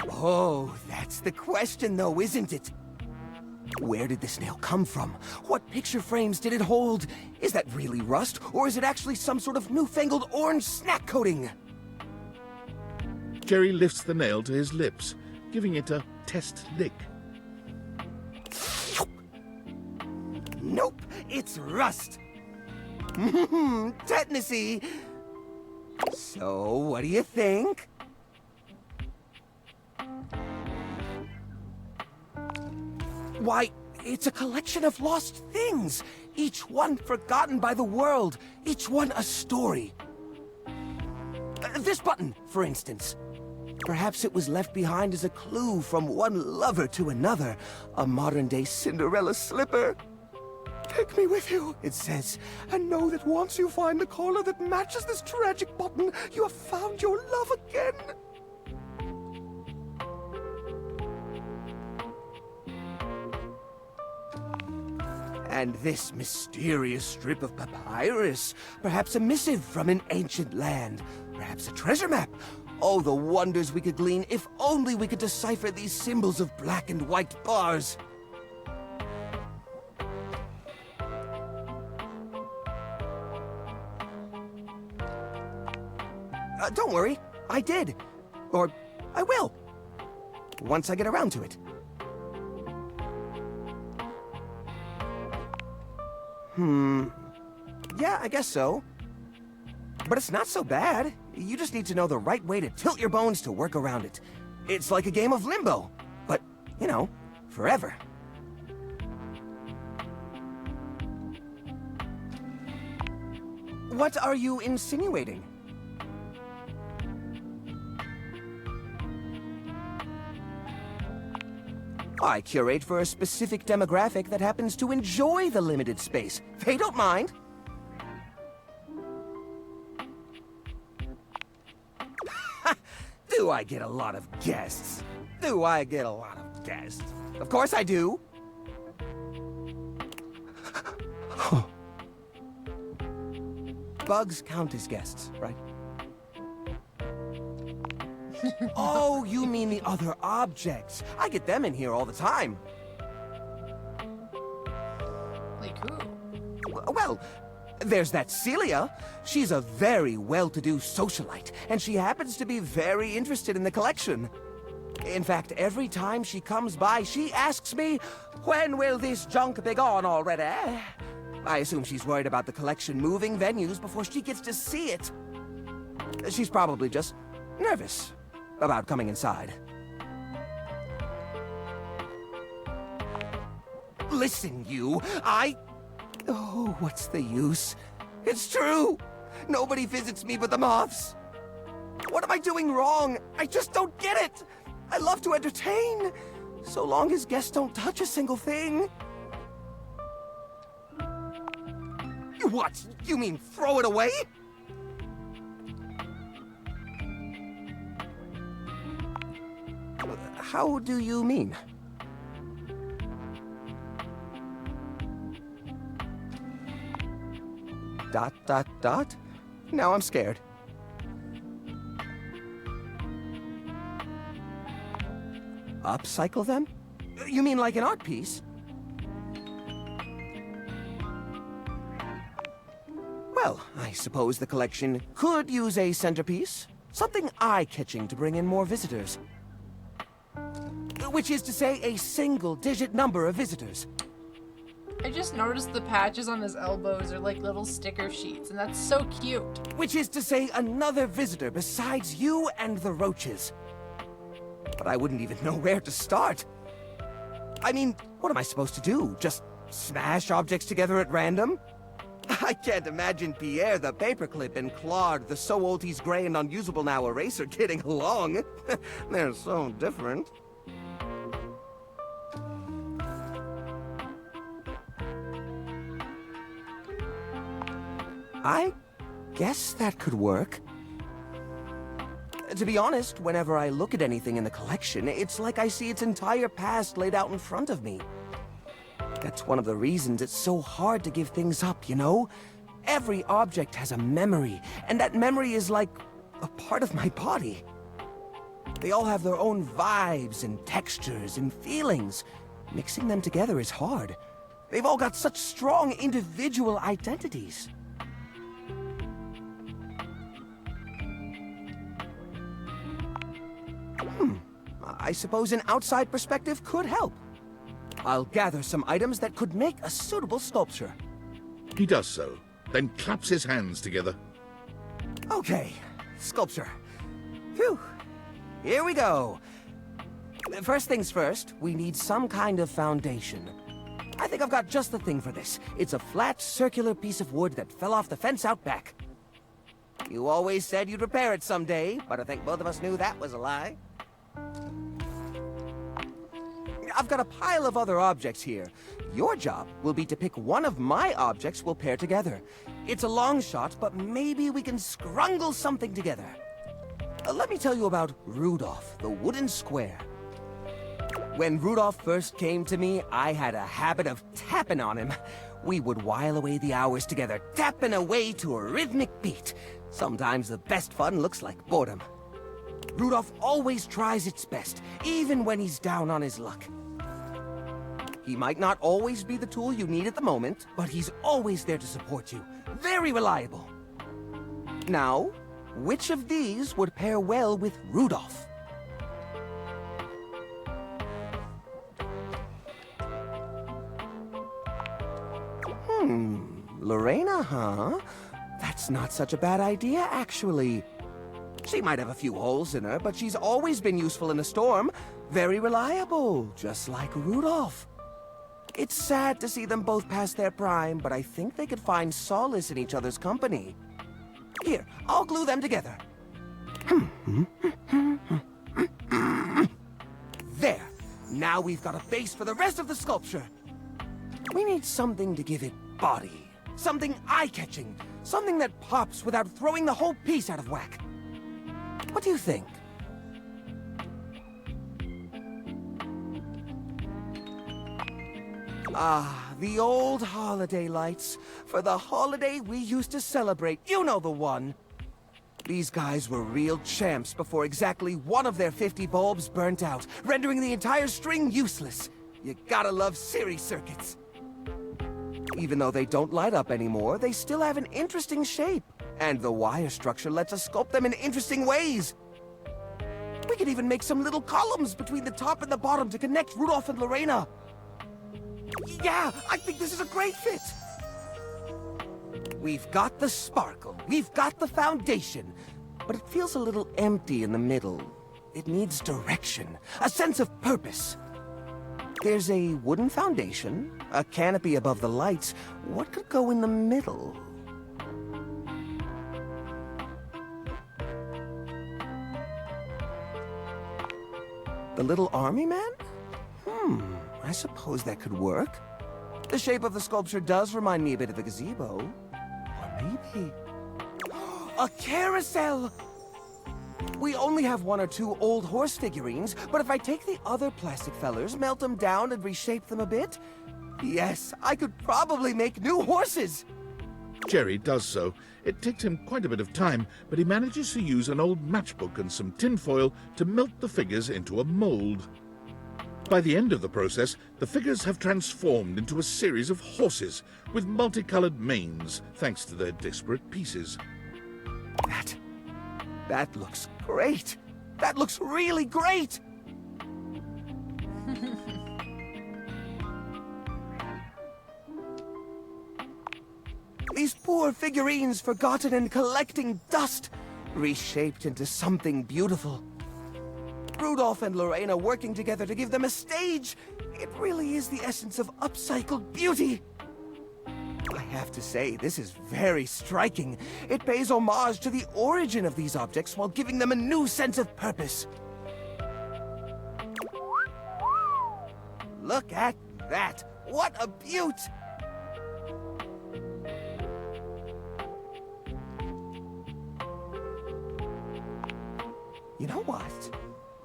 Oh, that's the question though, isn't it? Where did this nail come from? What picture frames did it hold? Is that really rust, or is it actually some sort of newfangled orange snack coating? Jerry lifts the nail to his lips, giving it a test lick. Nope, it's rust. Tetanusy. So, what do you think? Why, it's a collection of lost things. Each one forgotten by the world. Each one a story. This button, for instance. Perhaps it was left behind as a clue from one lover to another. A modern-day Cinderella slipper. Take me with you, it says, and know that once you find the collar that matches this tragic button, you have found your love again. And this mysterious strip of papyrus, perhaps a missive from an ancient land, perhaps a treasure map. Oh, the wonders we could glean if only we could decipher these symbols of black and white bars. Don't worry, I did. Or I will. Once I get around to it. Yeah, I guess so. But it's not so bad. You just need to know the right way to tilt your bones to work around it. It's like a game of limbo. But, you know, forever. What are you insinuating? I curate for a specific demographic that happens to enjoy the limited space. They don't mind. Do I get a lot of guests? Do I get a lot of guests? Of course I do. Bugs count as guests, right? Oh, you mean the other objects. I get them in here all the time. Like who? Well, there's that Celia. She's a very well-to-do socialite, and she happens to be very interested in the collection. In fact, every time she comes by, she asks me, when will this junk be gone already? I assume she's worried about the collection moving venues before she gets to see it. She's probably just nervous about coming inside. Listen, you, Oh, what's the use? It's true! Nobody visits me but the moths. What am I doing wrong? I just don't get it! I love to entertain, so long as guests don't touch a single thing. What? You mean throw it away? How do you mean? Dot, dot, dot? Now I'm scared. Upcycle them? You mean like an art piece? Well, I suppose the collection could use a centerpiece. Something eye-catching to bring in more visitors. Which is to say, a single-digit number of visitors. I just noticed the patches on his elbows are like little sticker sheets, and that's so cute. Which is to say, another visitor besides you and the roaches. But I wouldn't even know where to start. I mean, what am I supposed to do? Just smash objects together at random? I can't imagine Pierre the paperclip and Claude the so old he's gray and unusable now eraser getting along. They're so different. I guess that could work. To be honest, whenever I look at anything in the collection, it's like I see its entire past laid out in front of me. That's one of the reasons it's so hard to give things up, you know? Every object has a memory, and that memory is like a part of my body. They all have their own vibes and textures and feelings. Mixing them together is hard. They've all got such strong individual identities. I suppose an outside perspective could help. I'll gather some items that could make a suitable sculpture. He does so, then claps his hands together. Okay, sculpture. Phew. Here we go. First things first, we need some kind of foundation. I think I've got just the thing for this. It's a flat, circular piece of wood that fell off the fence out back. You always said you'd repair it someday, but I think both of us knew that was a lie. I've got a pile of other objects here. Your job will be to pick one of my objects we'll pair together. It's a long shot, but maybe we can scrungle something together. Let me tell you about Rudolph, the wooden square. When Rudolph first came to me, I had a habit of tapping on him. We would while away the hours together, tapping away to a rhythmic beat. Sometimes the best fun looks like boredom. Rudolph always tries its best, even when he's down on his luck. He might not always be the tool you need at the moment, but he's always there to support you. Very reliable. Now, which of these would pair well with Rudolph? Lorena, huh? That's not such a bad idea, actually. She might have a few holes in her, but she's always been useful in a storm. Very reliable, just like Rudolph. It's sad to see them both past their prime, but I think they could find solace in each other's company. Here, I'll glue them together. There. Now we've got a base for the rest of the sculpture. We need something to give it body. Something eye-catching. Something that pops without throwing the whole piece out of whack. What do you think? Ah, the old holiday lights. For the holiday we used to celebrate. You know the one. These guys were real champs before exactly one of their 50 bulbs burnt out, rendering the entire string useless. You gotta love series circuits. Even though they don't light up anymore, they still have an interesting shape. And the wire structure lets us sculpt them in interesting ways. We could even make some little columns between the top and the bottom to connect Rudolph and Lorena. Yeah, I think this is a great fit. We've got the sparkle, we've got the foundation, but it feels a little empty in the middle. It needs direction, a sense of purpose. There's a wooden foundation, a canopy above the lights. What could go in the middle? The little army man? I suppose that could work. The shape of the sculpture does remind me a bit of a gazebo. Or maybe... a carousel! We only have one or two old horse figurines, but if I take the other plastic fellers, melt them down and reshape them a bit, yes, I could probably make new horses! Jerry does so. It takes him quite a bit of time, but he manages to use an old matchbook and some tinfoil to melt the figures into a mold. By the end of the process, the figures have transformed into a series of horses with multicolored manes, thanks to their disparate pieces. That looks great! That looks really great! These poor figurines forgotten and collecting dust, reshaped into something beautiful. Rudolph and Lorena working together to give them a stage. It really is the essence of upcycled beauty. I have to say, this is very striking. It pays homage to the origin of these objects while giving them a new sense of purpose. Look at that! What a beaut! You know what?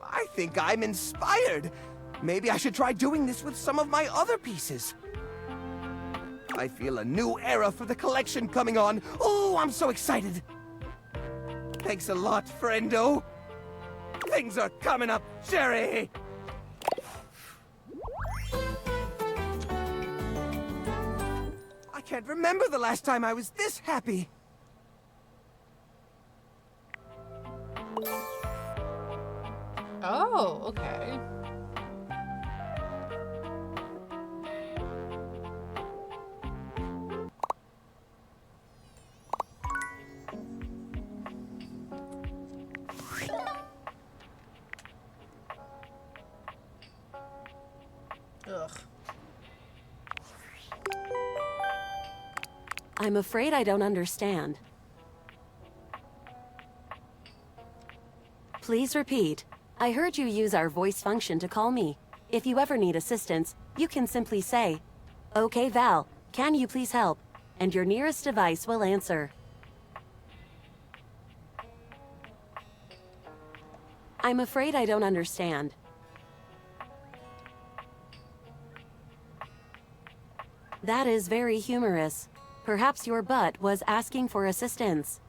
I think I'm inspired. Maybe I should try doing this with some of my other pieces. I feel a new era for the collection coming on. Oh, I'm so excited. Thanks a lot, friendo. Things are coming up, Jerry. can't remember the last time I was this happy. Oh, okay. Ugh. I'm afraid I don't understand. Please repeat. I heard you use our voice function to call me. If you ever need assistance, you can simply say, "Okay, Val, can you please help?" And your nearest device will answer. I'm afraid I don't understand. That is very humorous. Perhaps your butt was asking for assistance.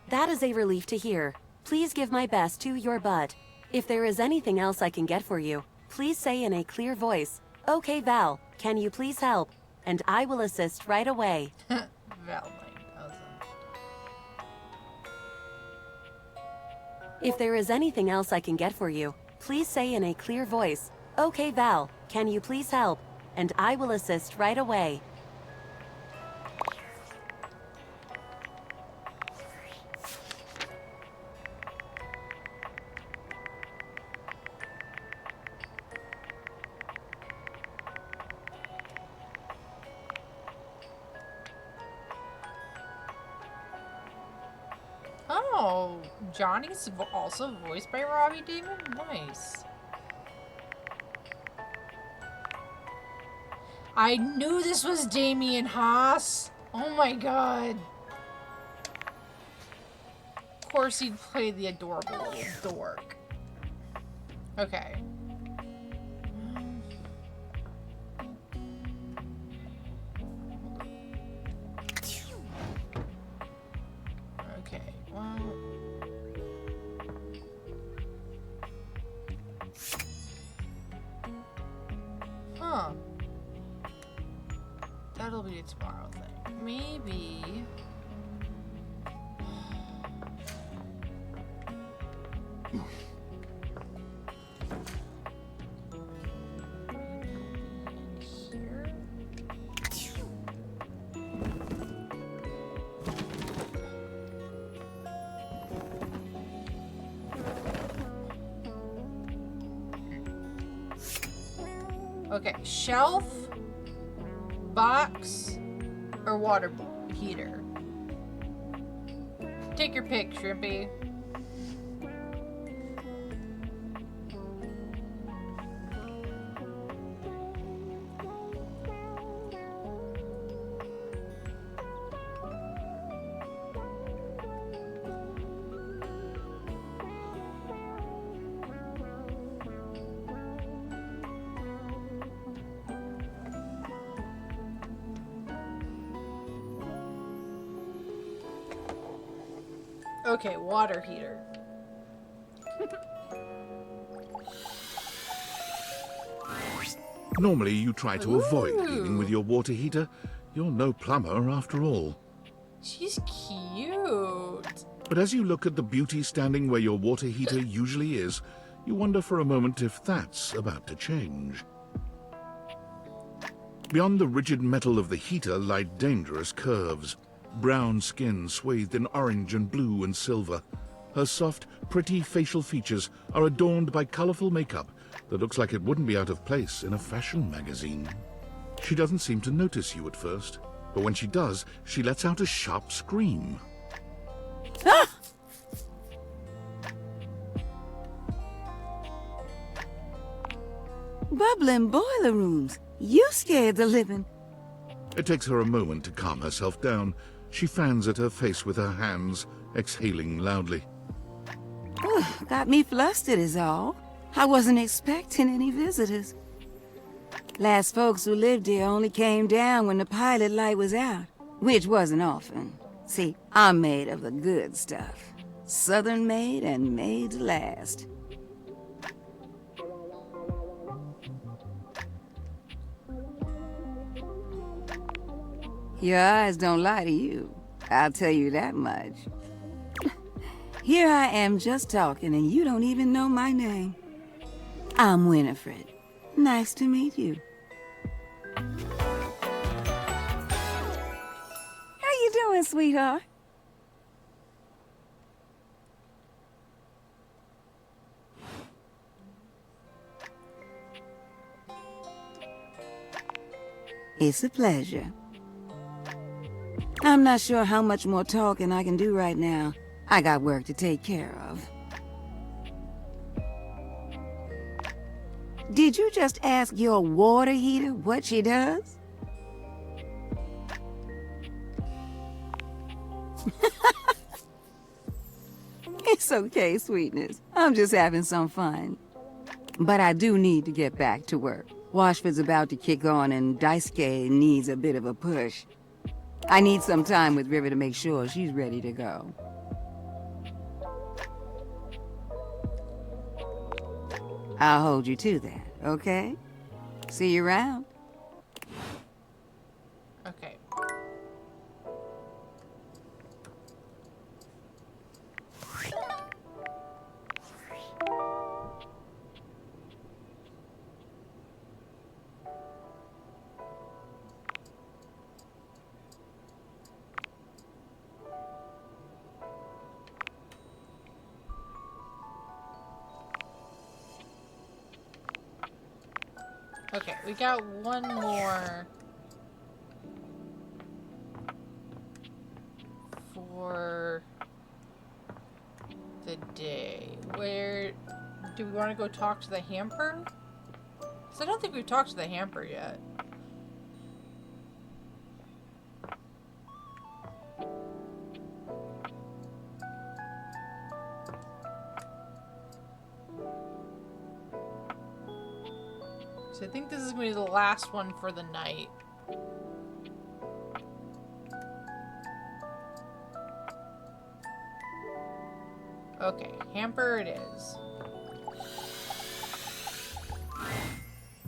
That is a relief to hear. Please give my best to your butt. If there is anything else I can get for you, please say in a clear voice, "Okay, Val, can you please help?" And I will assist right away. Val might doesn't. If there is anything else I can get for you, please say in a clear voice, "Okay, Val, can you please help?" And I will assist right away. Oh, Johnny's also voiced by Robbie Damon? Nice. I knew this was Damien Haas. Oh my god. Of course he'd play the adorable little dork. Okay. Okay, well... Huh. That'll be a tomorrow thing. Maybe... Here? Okay, shelf, box, or water heater. Take your pick, Shrimpy. Okay, water heater. Normally you try to avoid dealing with your water heater. You're no plumber after all. She's cute. But as you look at the beauty standing where your water heater usually is, you wonder for a moment if that's about to change. Beyond the rigid metal of the heater lie dangerous curves. Brown skin swathed in orange and blue and silver. Her soft, pretty facial features are adorned by colorful makeup that looks like it wouldn't be out of place in a fashion magazine. She doesn't seem to notice you at first, but when she does, she lets out a sharp scream. Ah! Bubbling boiler rooms. You scared the living. It takes her a moment to calm herself down. She fans at her face with her hands, exhaling loudly. Got me flustered is all. I wasn't expecting any visitors. Last folks who lived here only came down when the pilot light was out, which wasn't often. See, I'm made of the good stuff. Southern made and made to last. Your eyes don't lie to you. I'll tell you that much. Here I am just talking and you don't even know my name. I'm Winifred. Nice to meet you. How you doing, sweetheart? It's a pleasure. I'm not sure how much more talking I can do right now. I got work to take care of. Did you just ask your water heater what she does? It's okay, sweetness. I'm just having some fun. But I do need to get back to work. Washford's about to kick on and Daisuke needs a bit of a push. I need some time with River to make sure she's ready to go. I'll hold you to that, okay? See you around. Okay. Okay, we got one more for the day. Where do we want to go talk to the hamper? Because I don't think we've talked to the hamper yet. So I think this is going to be the last one for the night. Okay, hamper it is.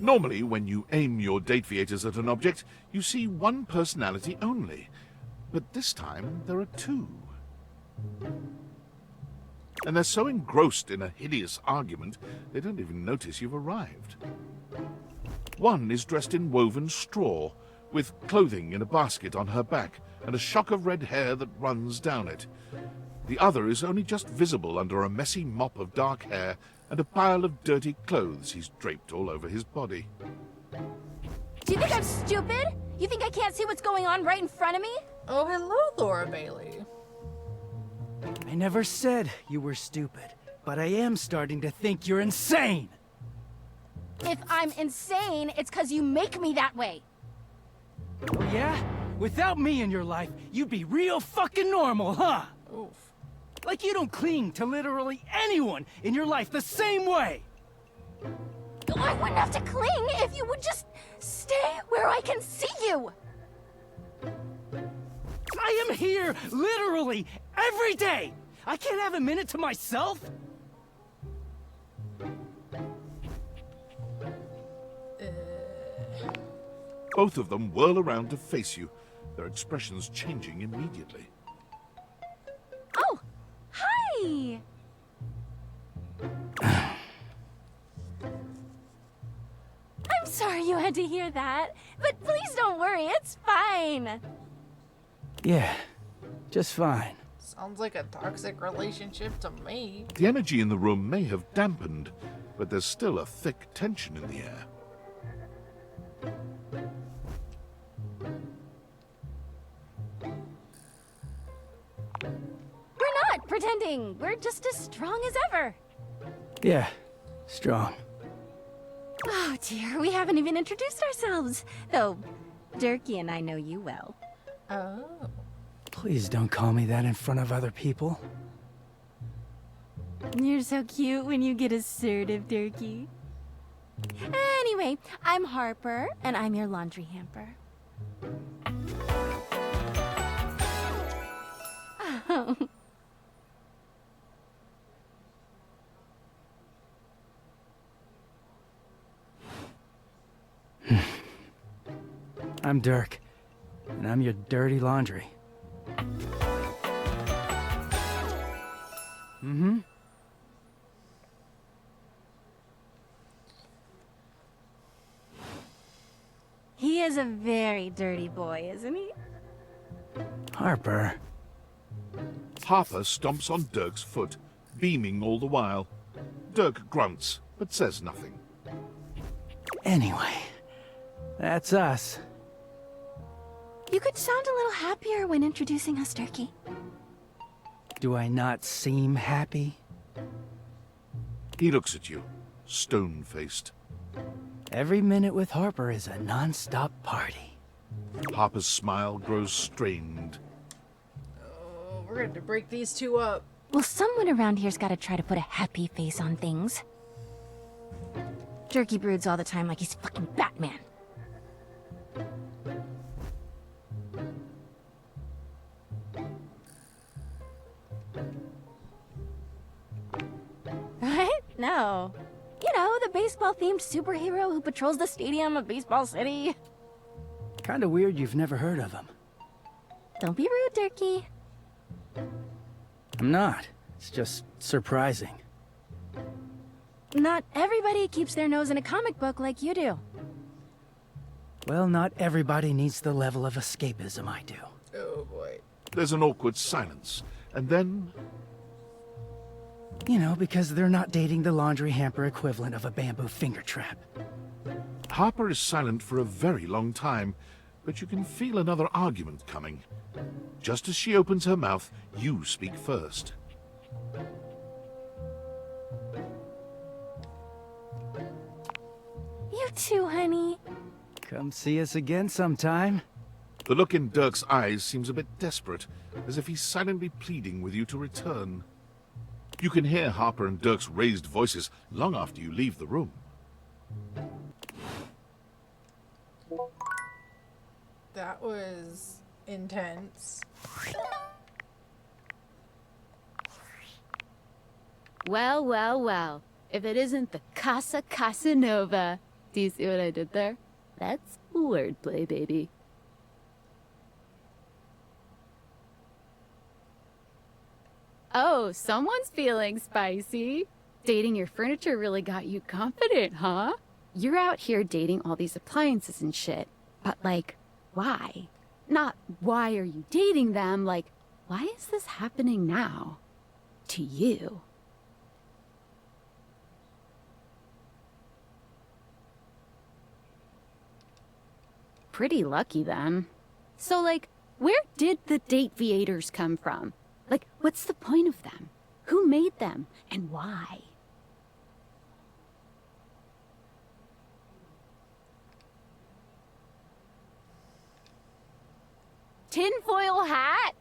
Normally, when you aim your Dateviators at an object, you see one personality only. But this time, there are two. And they're so engrossed in a hideous argument, they don't even notice you've arrived. One is dressed in woven straw, with clothing in a basket on her back, and a shock of red hair that runs down it. The other is only just visible under a messy mop of dark hair and a pile of dirty clothes he's draped all over his body. Do you think I'm stupid? You think I can't see what's going on right in front of me? Oh, hello, Laura Bailey. I never said you were stupid, but I am starting to think you're insane. If I'm insane, it's because you make me that way. Oh yeah? Without me in your life, you'd be real fucking normal, huh? Oof. Like you don't cling to literally anyone in your life the same way. I wouldn't have to cling if you would just stay where I can see you. I am here literally every day. I can't have a minute to myself. Both of them whirl around to face you, their expressions changing immediately. Oh, hi! I'm sorry you had to hear that, but please don't worry, it's fine. Yeah, just fine. Sounds like a toxic relationship to me. The energy in the room may have dampened, but there's still a thick tension in the air. We're not pretending. We're just as strong as ever. Yeah, strong. Oh dear, we haven't even introduced ourselves. Though, Durkee and I know you well. Oh. Please don't call me that in front of other people. You're so cute when you get assertive, Durkee. Anyway, I'm Harper, and I'm your laundry hamper. Oh. I'm Dirk. and I'm your dirty laundry. Mm-hmm. He is a very dirty boy, isn't he? Harper. Harper stomps on Dirk's foot, beaming all the while. Dirk grunts, but says nothing. Anyway, that's us. You could sound a little happier when introducing us, Turkey. Do I not seem happy? He looks at you, stone-faced. Every minute with Harper is a non-stop party. Harper's smile grows strained. Oh, we're going to break these two up. Well, someone around here's got to try to put a happy face on things. Turkey broods all the time like he's fucking Batman. What? No. You know, the baseball-themed superhero who patrols the stadium of Baseball City. Kinda weird you've never heard of him. Don't be rude, Turkey. I'm not. It's just surprising. Not everybody keeps their nose in a comic book like you do. Well, not everybody needs the level of escapism I do. Oh boy. There's an awkward silence, and then... You know, because they're not dating the laundry hamper equivalent of a bamboo finger trap. Harper is silent for a very long time, but you can feel another argument coming. Just as she opens her mouth, you speak first. You too, honey. Come see us again sometime. The look in Dirk's eyes seems a bit desperate, as if he's silently pleading with you to return. You can hear Harper and Dirk's raised voices long after you leave the room. That was intense. Well, well, well. If it isn't the Casa Casanova. Do you see what I did there? That's wordplay, baby. Oh, someone's feeling spicy. Dating your furniture really got you confident, huh? You're out here dating all these appliances and shit. But, like, why? Not why are you dating them, like, why is this happening now? To you. Pretty lucky, then. So, like, where did the Dateviators come from? Like, what's the point of them? Who made them? And why? Tinfoil hat?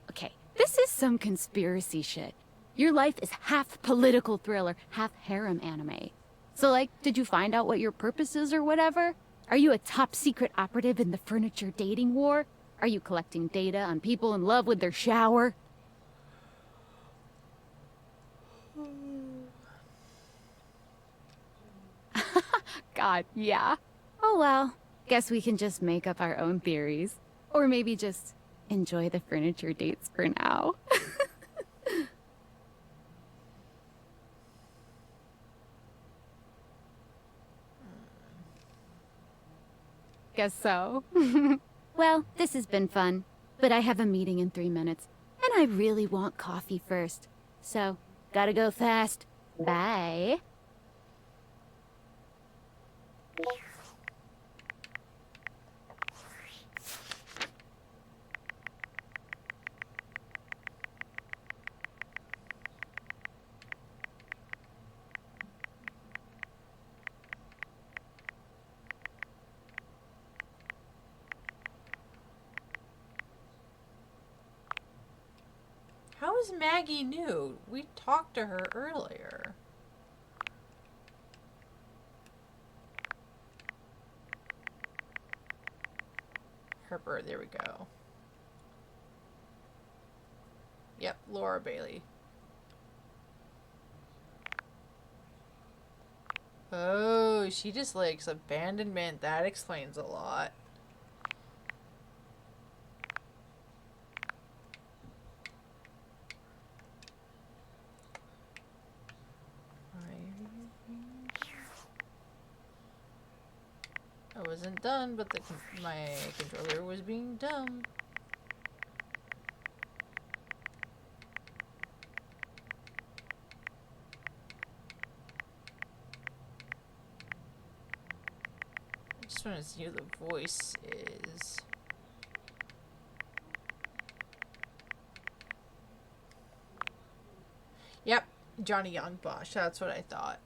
Okay, this is some conspiracy shit. Your life is half political thriller, half harem anime. So, like, did you find out what your purpose is or whatever? Are you a top secret operative in the furniture dating war? Are you collecting data on people in love with their shower? God, yeah. Oh well, guess we can just make up our own theories. Or maybe just enjoy the furniture dates for now. Guess so. Well, this has been fun, but I have a meeting in 3 minutes, and I really want coffee first. So, gotta go fast. Bye. How is Maggie new? We talked to her earlier. Harper, there we go. Yep, Laura Bailey. Oh, she just likes abandonment. That explains a lot. wasn't done, but my controller was being dumb. I just want to see who the voice is. Yep, Johnny Young Bosch. That's what I thought.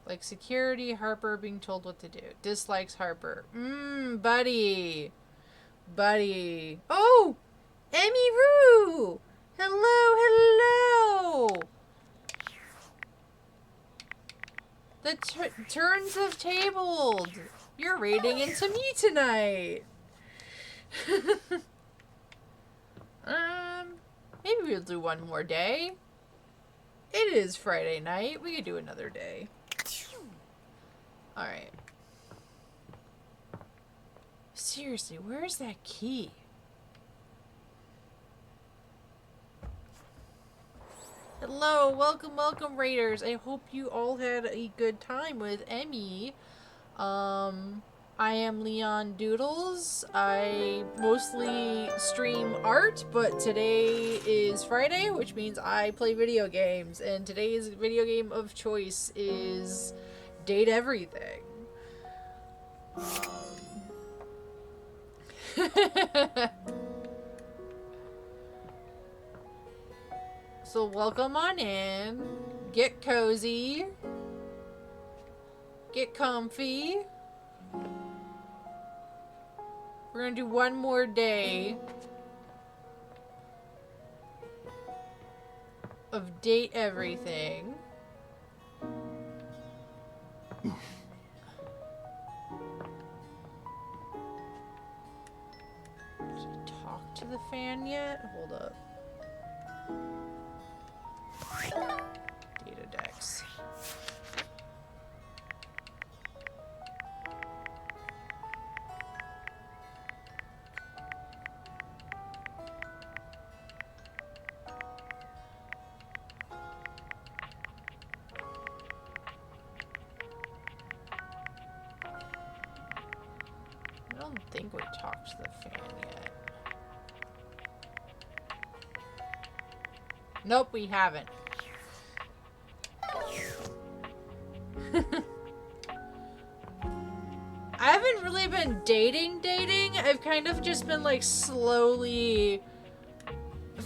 Like security, Harper being told what to do. Dislikes Harper. Buddy. Buddy. Oh! Emmy Roo! Hello, hello! The turns have tabled. You're raiding into me tonight. Maybe we'll do one more day. It is Friday night. We could do another day. Alright. Seriously, where's that key? Hello, welcome, welcome, Raiders. I hope you all had a good time with Emmy. I am Leon Doodles. I mostly stream art, but today is Friday, which means I play video games. And today's video game of choice is Date Everything. So welcome on in. Get cozy. Get comfy. We're gonna do one more day of Date Everything. Did I talk to the fan yet? Hold up. Data decks. I don't think we talked to the fan yet. Nope, we haven't. I haven't really been dating. I've kind of just been like slowly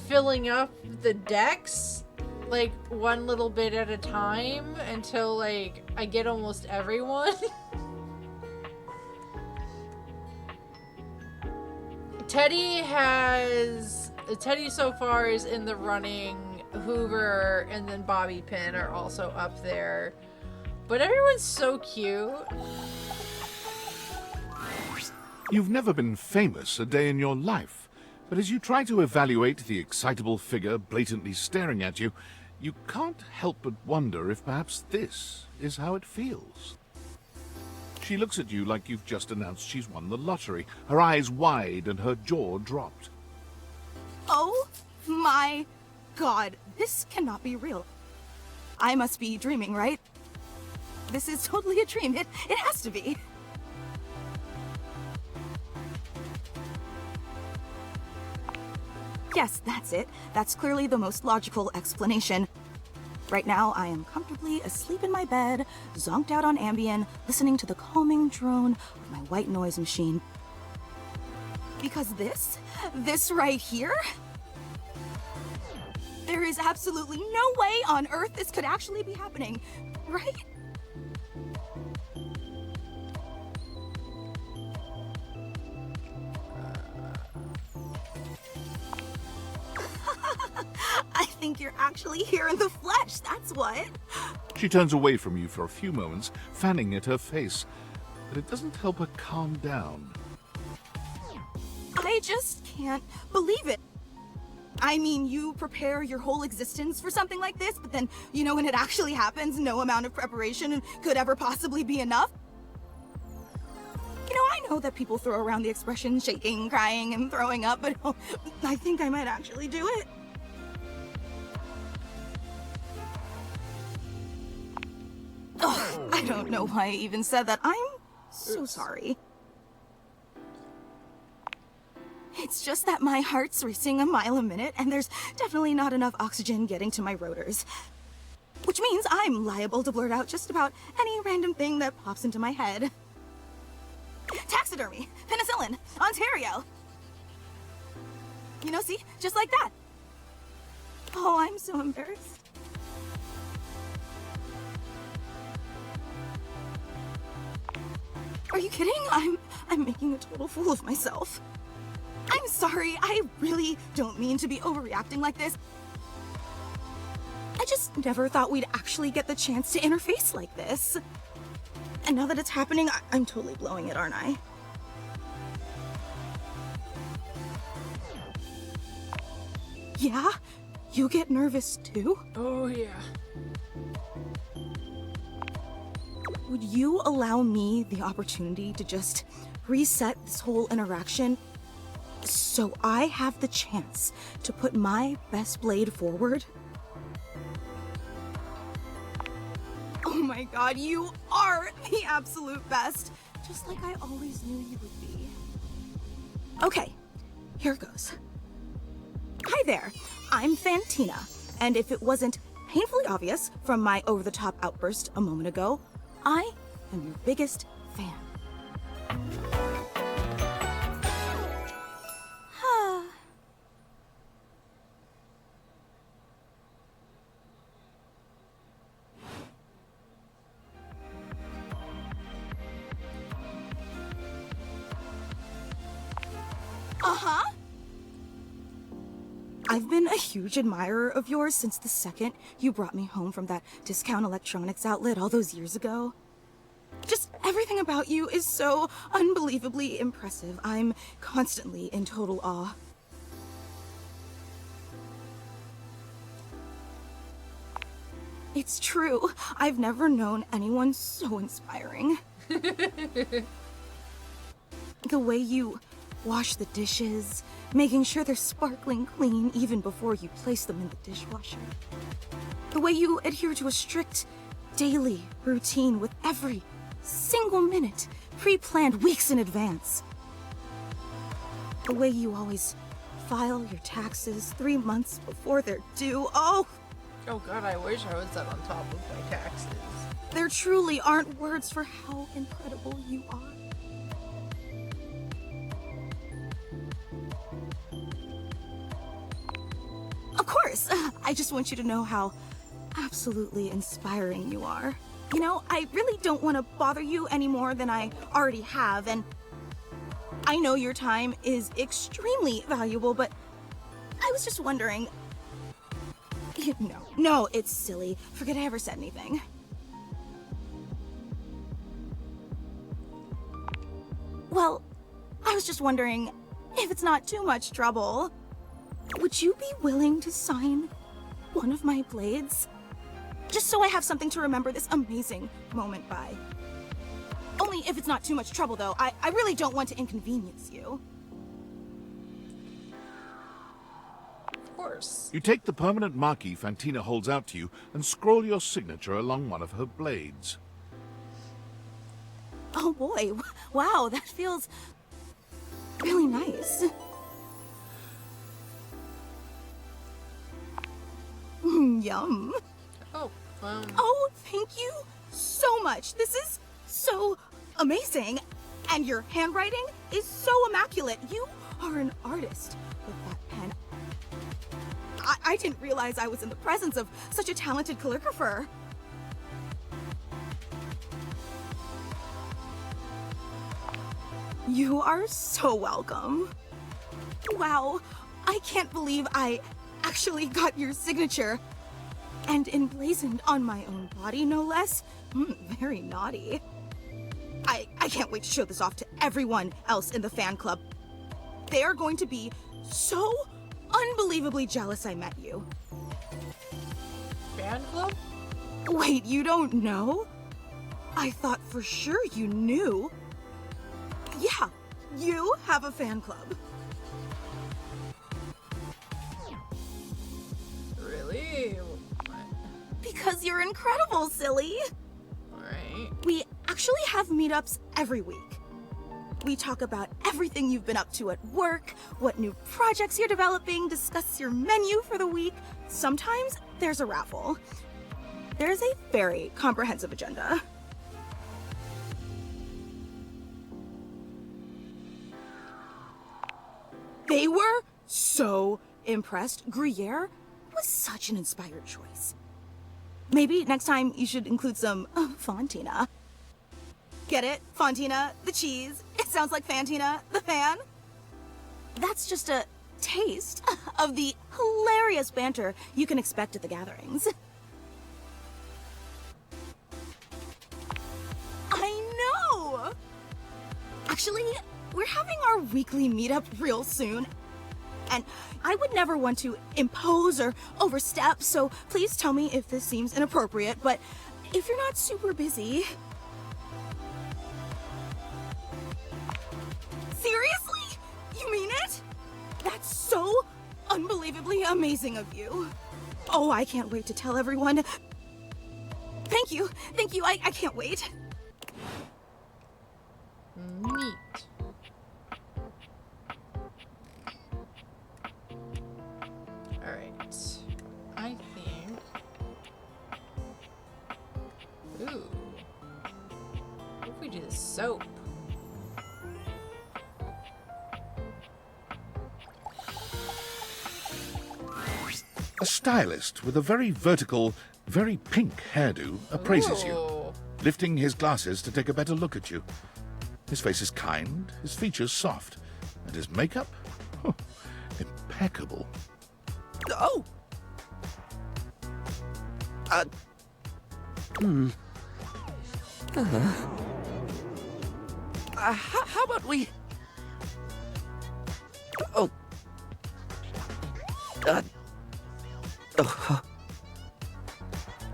filling up the decks like one little bit at a time until like I get almost everyone. Teddy so far is in the running. Hoover and then Bobby Pin are also up there. But everyone's so cute. You've never been famous a day in your life, but as you try to evaluate the excitable figure blatantly staring at you, you can't help but wonder if perhaps this is how it feels. She looks at you like you've just announced she's won the lottery, her eyes wide and her jaw dropped. Oh my God, this cannot be real. I must be dreaming, right? This is totally a dream. It has to be. Yes, that's it. That's clearly the most logical explanation. Right now, I am comfortably asleep in my bed, zonked out on Ambien, listening to the calming drone of my white noise machine. Because this right here, there is absolutely no way on Earth this could actually be happening, right? I think you're actually here in the flesh, that's what. She turns away from you for a few moments, fanning at her face, but it doesn't help her calm down. I just can't believe it. I mean, you prepare your whole existence for something like this, but then, you know, when it actually happens, no amount of preparation could ever possibly be enough. You know, I know that people throw around the expression shaking, crying, and throwing up, but I think I might actually do it. Ugh, I don't know why I even said that. I'm so sorry. It's just that my heart's racing a mile a minute, and there's definitely not enough oxygen getting to my rotors. Which means I'm liable to blurt out just about any random thing that pops into my head. Taxidermy, penicillin, Ontario. You know, see? Just like that. Oh, I'm so embarrassed. Are you kidding? I'm making a total fool of myself. I'm sorry, I really don't mean to be overreacting like this. I just never thought we'd actually get the chance to interface like this. And now that it's happening, I'm totally blowing it, aren't I? Yeah? You get nervous too? Oh, yeah. Would you allow me the opportunity to just reset this whole interaction so I have the chance to put my best blade forward? Oh my god, you are the absolute best! Just like I always knew you would be. Okay, here goes. Hi there, I'm Fantina, and if it wasn't painfully obvious from my over-the-top outburst a moment ago, I am your biggest fan. Uh-huh. I've been a huge admirer of yours since the second you brought me home from that discount electronics outlet all those years ago. Just everything about you is so unbelievably impressive. I'm constantly in total awe. It's true. I've never known anyone so inspiring. The way you wash the dishes, making sure they're sparkling clean even before you place them in the dishwasher. The way you adhere to a strict daily routine with every single minute pre-planned weeks in advance. The way you always file your taxes 3 months before they're due. Oh god, I wish I was set on top of my taxes. There truly aren't words for how incredible you are. Of course, I just want you to know how absolutely inspiring you are. You know, I really don't want to bother you any more than I already have, and I know your time is extremely valuable, but I was just wondering... No, it's silly. Forget I ever said anything. Well, I was just wondering, if it's not too much trouble, would you be willing to sign one of my blades? Just so I have something to remember this amazing moment by. Only if it's not too much trouble, though. I really don't want to inconvenience you. Of course. You take the permanent marquee Fantina holds out to you and scroll your signature along one of her blades. Oh boy, wow, that feels really nice. Yum. Oh, thank you so much. This is so amazing. And your handwriting is so immaculate. You are an artist with that pen. I didn't realize I was in the presence of such a talented calligrapher. You are so welcome. Wow, I can't believe I actually got your signature. And emblazoned on my own body, no less. Very naughty. I can't wait to show this off to everyone else in the fan club. They are going to be so unbelievably jealous I met you. Fan club? Wait, you don't know? I thought for sure you knew. Yeah, you have a fan club. Really? Because you're incredible, silly. actually have meetups every week. We talk about everything you've been up to at work, what new projects you're developing, discuss your menu for the week. Sometimes there's a raffle. There's a very comprehensive agenda. They were so impressed. Gruyere was such an inspired choice. Maybe next time you should include some Fontina. Get it? Fontina, the cheese. It sounds like Fantina, the fan. That's just a taste of the hilarious banter you can expect at the gatherings. I know! Actually, we're having our weekly meetup real soon. And I would never want to impose or overstep, so please tell me if this seems inappropriate, but if you're not super busy... Seriously? You mean it? That's so unbelievably amazing of you. Oh, I can't wait to tell everyone. Thank you. Thank you. I can't wait. Neat. Alright. I think... Ooh. What if we do the soap? A stylist with a very vertical, very pink hairdo appraises you, lifting his glasses to take a better look at you. His face is kind, his features soft, and his makeup? Oh, impeccable. Oh! How about we... Oh.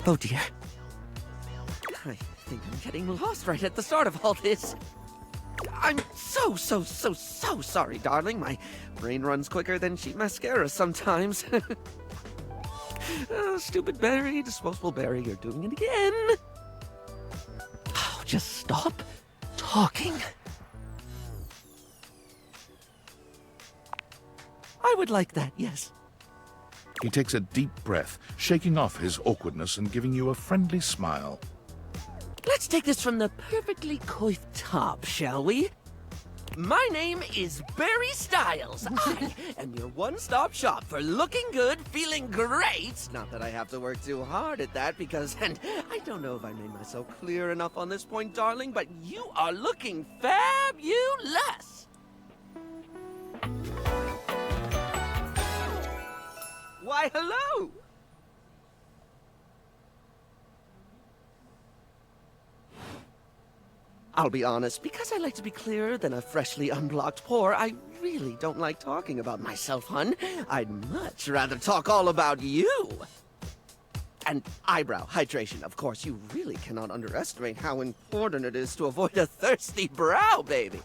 Oh dear. I think I'm getting lost right at the start of all this. I'm so sorry, darling. My brain runs quicker than cheap mascara sometimes. Oh, stupid Barry, disposable Barry, you're doing it again. Oh, just stop talking. I would like that, yes. He takes a deep breath, shaking off his awkwardness and giving you a friendly smile. Let's take this from the perfectly coiffed top, shall we? My name is Barry Styles. I am your one-stop shop for looking good, feeling great. Not that I have to work too hard at that because, and I don't know if I made myself clear enough on this point, darling, but you are looking fabulous. Why, hello! I'll be honest, because I like to be clearer than a freshly unblocked pore, I really don't like talking about myself, hun. I'd much rather talk all about you. And eyebrow hydration, of course. You really cannot underestimate how important it is to avoid a thirsty brow, baby.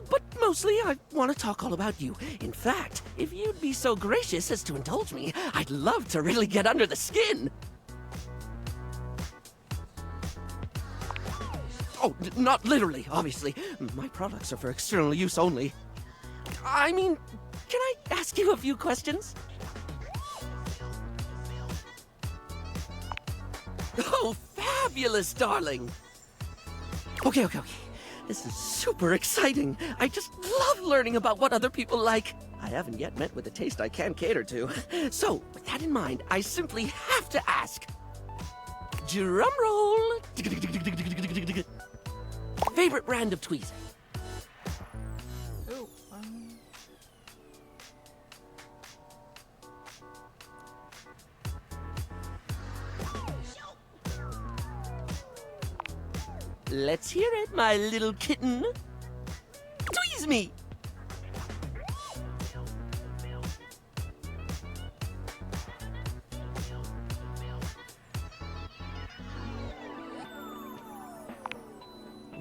But mostly, I want to talk all about you. In fact, if you'd be so gracious as to indulge me, I'd love to really get under the skin. Oh, not literally, obviously. My products are for external use only. I mean, can I ask you a few questions? Oh, fabulous, darling. Okay. This is super exciting. I just love learning about what other people like. I haven't yet met with a taste I can cater to. So, with that in mind, I simply have to ask. Drum roll. Favorite brand of tweezers? Ooh, Let's hear it, my little kitten. Tweeze me!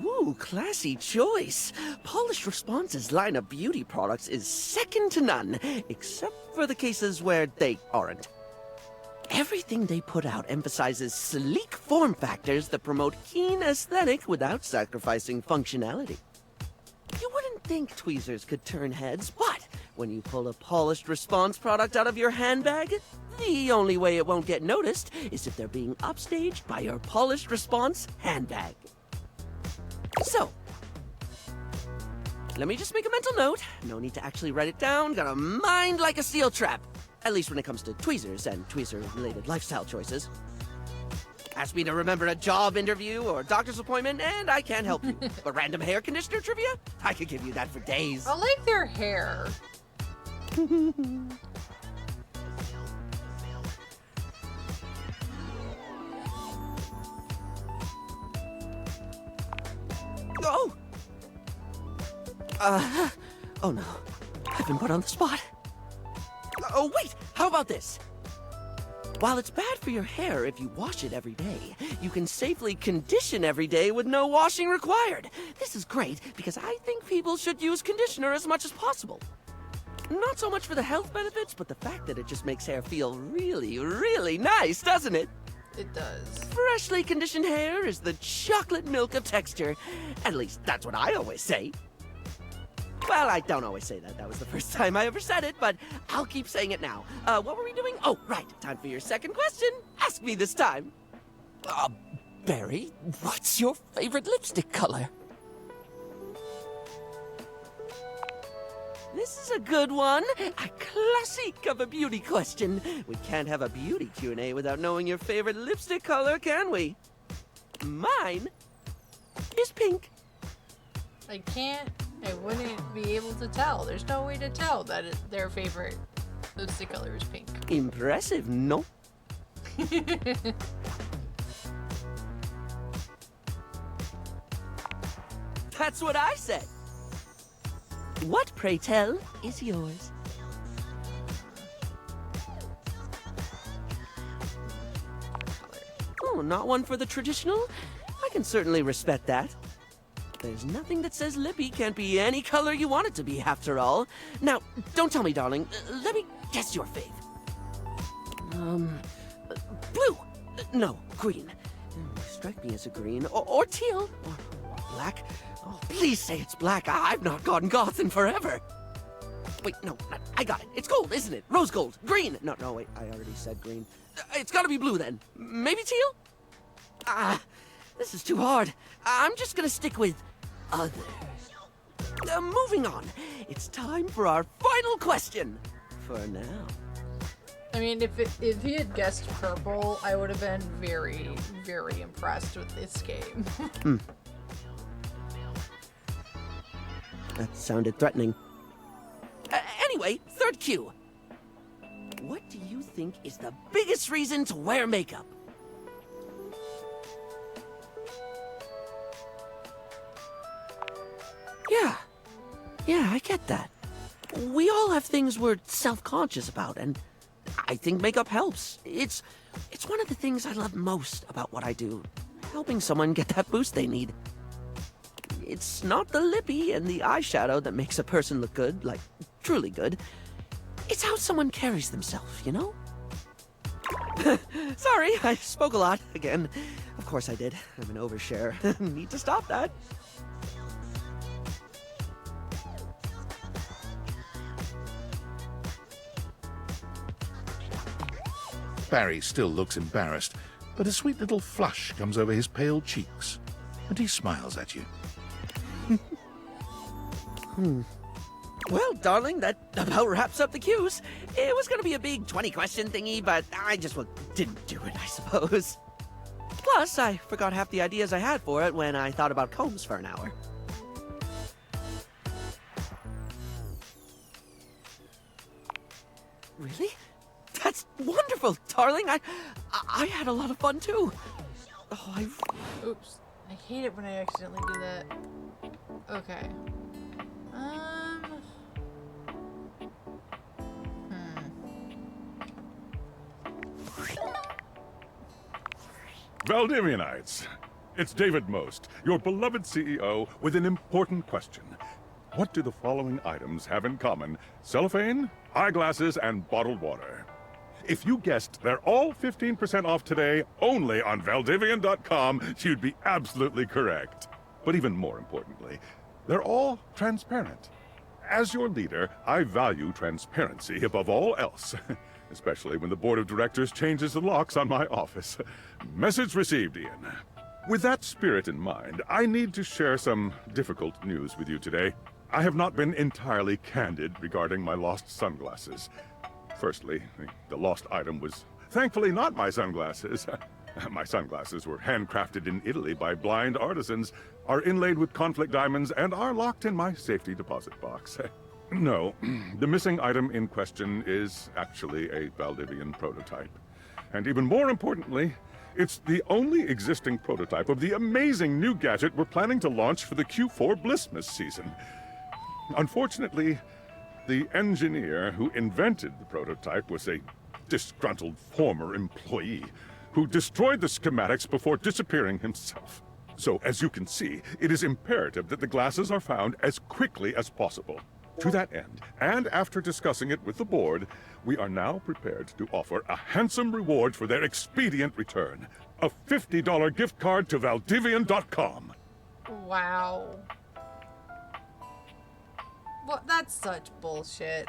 Ooh, classy choice. Polished Response's line of beauty products is second to none, except for the cases where they aren't. Everything they put out emphasizes sleek form factors that promote keen aesthetic without sacrificing functionality. You wouldn't think tweezers could turn heads, but when you pull a polished Response product out of your handbag, the only way it won't get noticed is if they're being upstaged by your polished Response handbag. So, let me just make a mental note. No need to actually write it down. Got a mind like a steel trap. At least when it comes to tweezers and tweezer-related lifestyle choices. Ask me to remember a job interview or doctor's appointment, and I can't help you. A random hair conditioner trivia? I could give you that for days. I like their hair. Oh! Oh no. I've been put on the spot. Oh, wait! How about this? While it's bad for your hair if you wash it every day, you can safely condition every day with no washing required. This is great because I think people should use conditioner as much as possible. Not so much for the health benefits, but the fact that it just makes hair feel really, really nice, doesn't it? It does. Freshly conditioned hair is the chocolate milk of texture. At least that's what I always say. Well, I don't always say that. That was the first time I ever said it, but I'll keep saying it now. What were we doing? Oh, right. Time for your second question. Ask me this time. Barry, what's your favorite lipstick color? This is a good one. A classic of a beauty question. We can't have a beauty Q&A without knowing your favorite lipstick color, can we? Mine is pink. I wouldn't be able to tell. There's no way to tell that their favorite lipstick color is pink. Impressive, no? That's what I said. What, pray tell, is yours? Oh, not one for the traditional? I can certainly respect that. There's nothing that says lippy can't be any color you want it to be, after all. Now, don't tell me, darling. Let me guess your fave. Blue. No, green. Strike me as a green. Or teal. Or black. Oh, please say it's black. I've not gone goth in forever. Wait, no, I got it. It's gold, isn't it? Rose gold. Green. No, wait, I already said green. It's gotta be blue then. Maybe teal? This is too hard. I'm just gonna stick with others. Moving on. It's time for our final question. For now. I mean, if he had guessed purple, I would have been very, very impressed with this game. That sounded threatening. Anyway, third cue. What do you think is the biggest reason to wear makeup? Yeah, I get that. We all have things we're self-conscious about, and I think makeup helps. It's one of the things I love most about what I do, helping someone get that boost they need. It's not the lippy and the eyeshadow that makes a person look good, like, truly good. It's how someone carries themselves, you know? Sorry, I spoke a lot again. Of course I did. I'm an overshare. Need to stop that. Barry still looks embarrassed, but a sweet little flush comes over his pale cheeks, and he smiles at you. Well, darling, that about wraps up the cues. It was gonna be a big 20-question thingy, but I just didn't do it, I suppose. Plus, I forgot half the ideas I had for it when I thought about combs for an hour. Really? That's wonderful, darling. I had a lot of fun too. Oh, Oops. I hate it when I accidentally do that. Okay. Valdemianites, it's David Most, your beloved CEO, with an important question. What do the following items have in common? Cellophane, eyeglasses, and bottled water. If you guessed they're all 15% off today, only on Valdivian.com, you'd be absolutely correct. But even more importantly, they're all transparent. As your leader, I value transparency above all else, especially when the board of directors changes the locks on my office. Message received, Ian. With that spirit in mind, I need to share some difficult news with you today. I have not been entirely candid regarding my lost sunglasses. Firstly, the lost item was thankfully not my sunglasses. My sunglasses were handcrafted in Italy by blind artisans, are inlaid with conflict diamonds, and are locked in my safety deposit box. No, the missing item in question is actually a Valdivian prototype. And even more importantly, it's the only existing prototype of the amazing new gadget we're planning to launch for the Q4 Blissmas season. Unfortunately, the engineer who invented the prototype was a disgruntled former employee who destroyed the schematics before disappearing himself. So, as you can see, it is imperative that the glasses are found as quickly as possible. To that end, and after discussing it with the board, we are now prepared to offer a handsome reward for their expedient return. A $50 gift card to Valdivian.com. Wow. Well, that's such bullshit.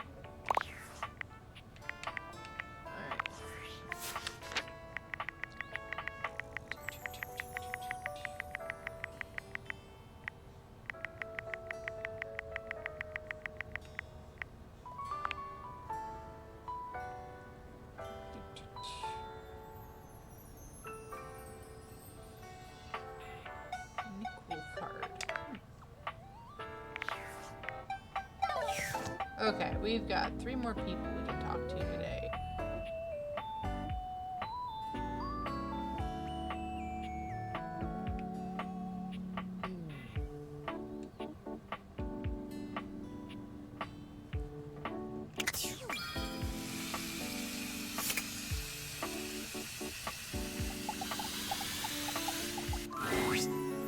Okay, we've got 3 more people we can talk to today.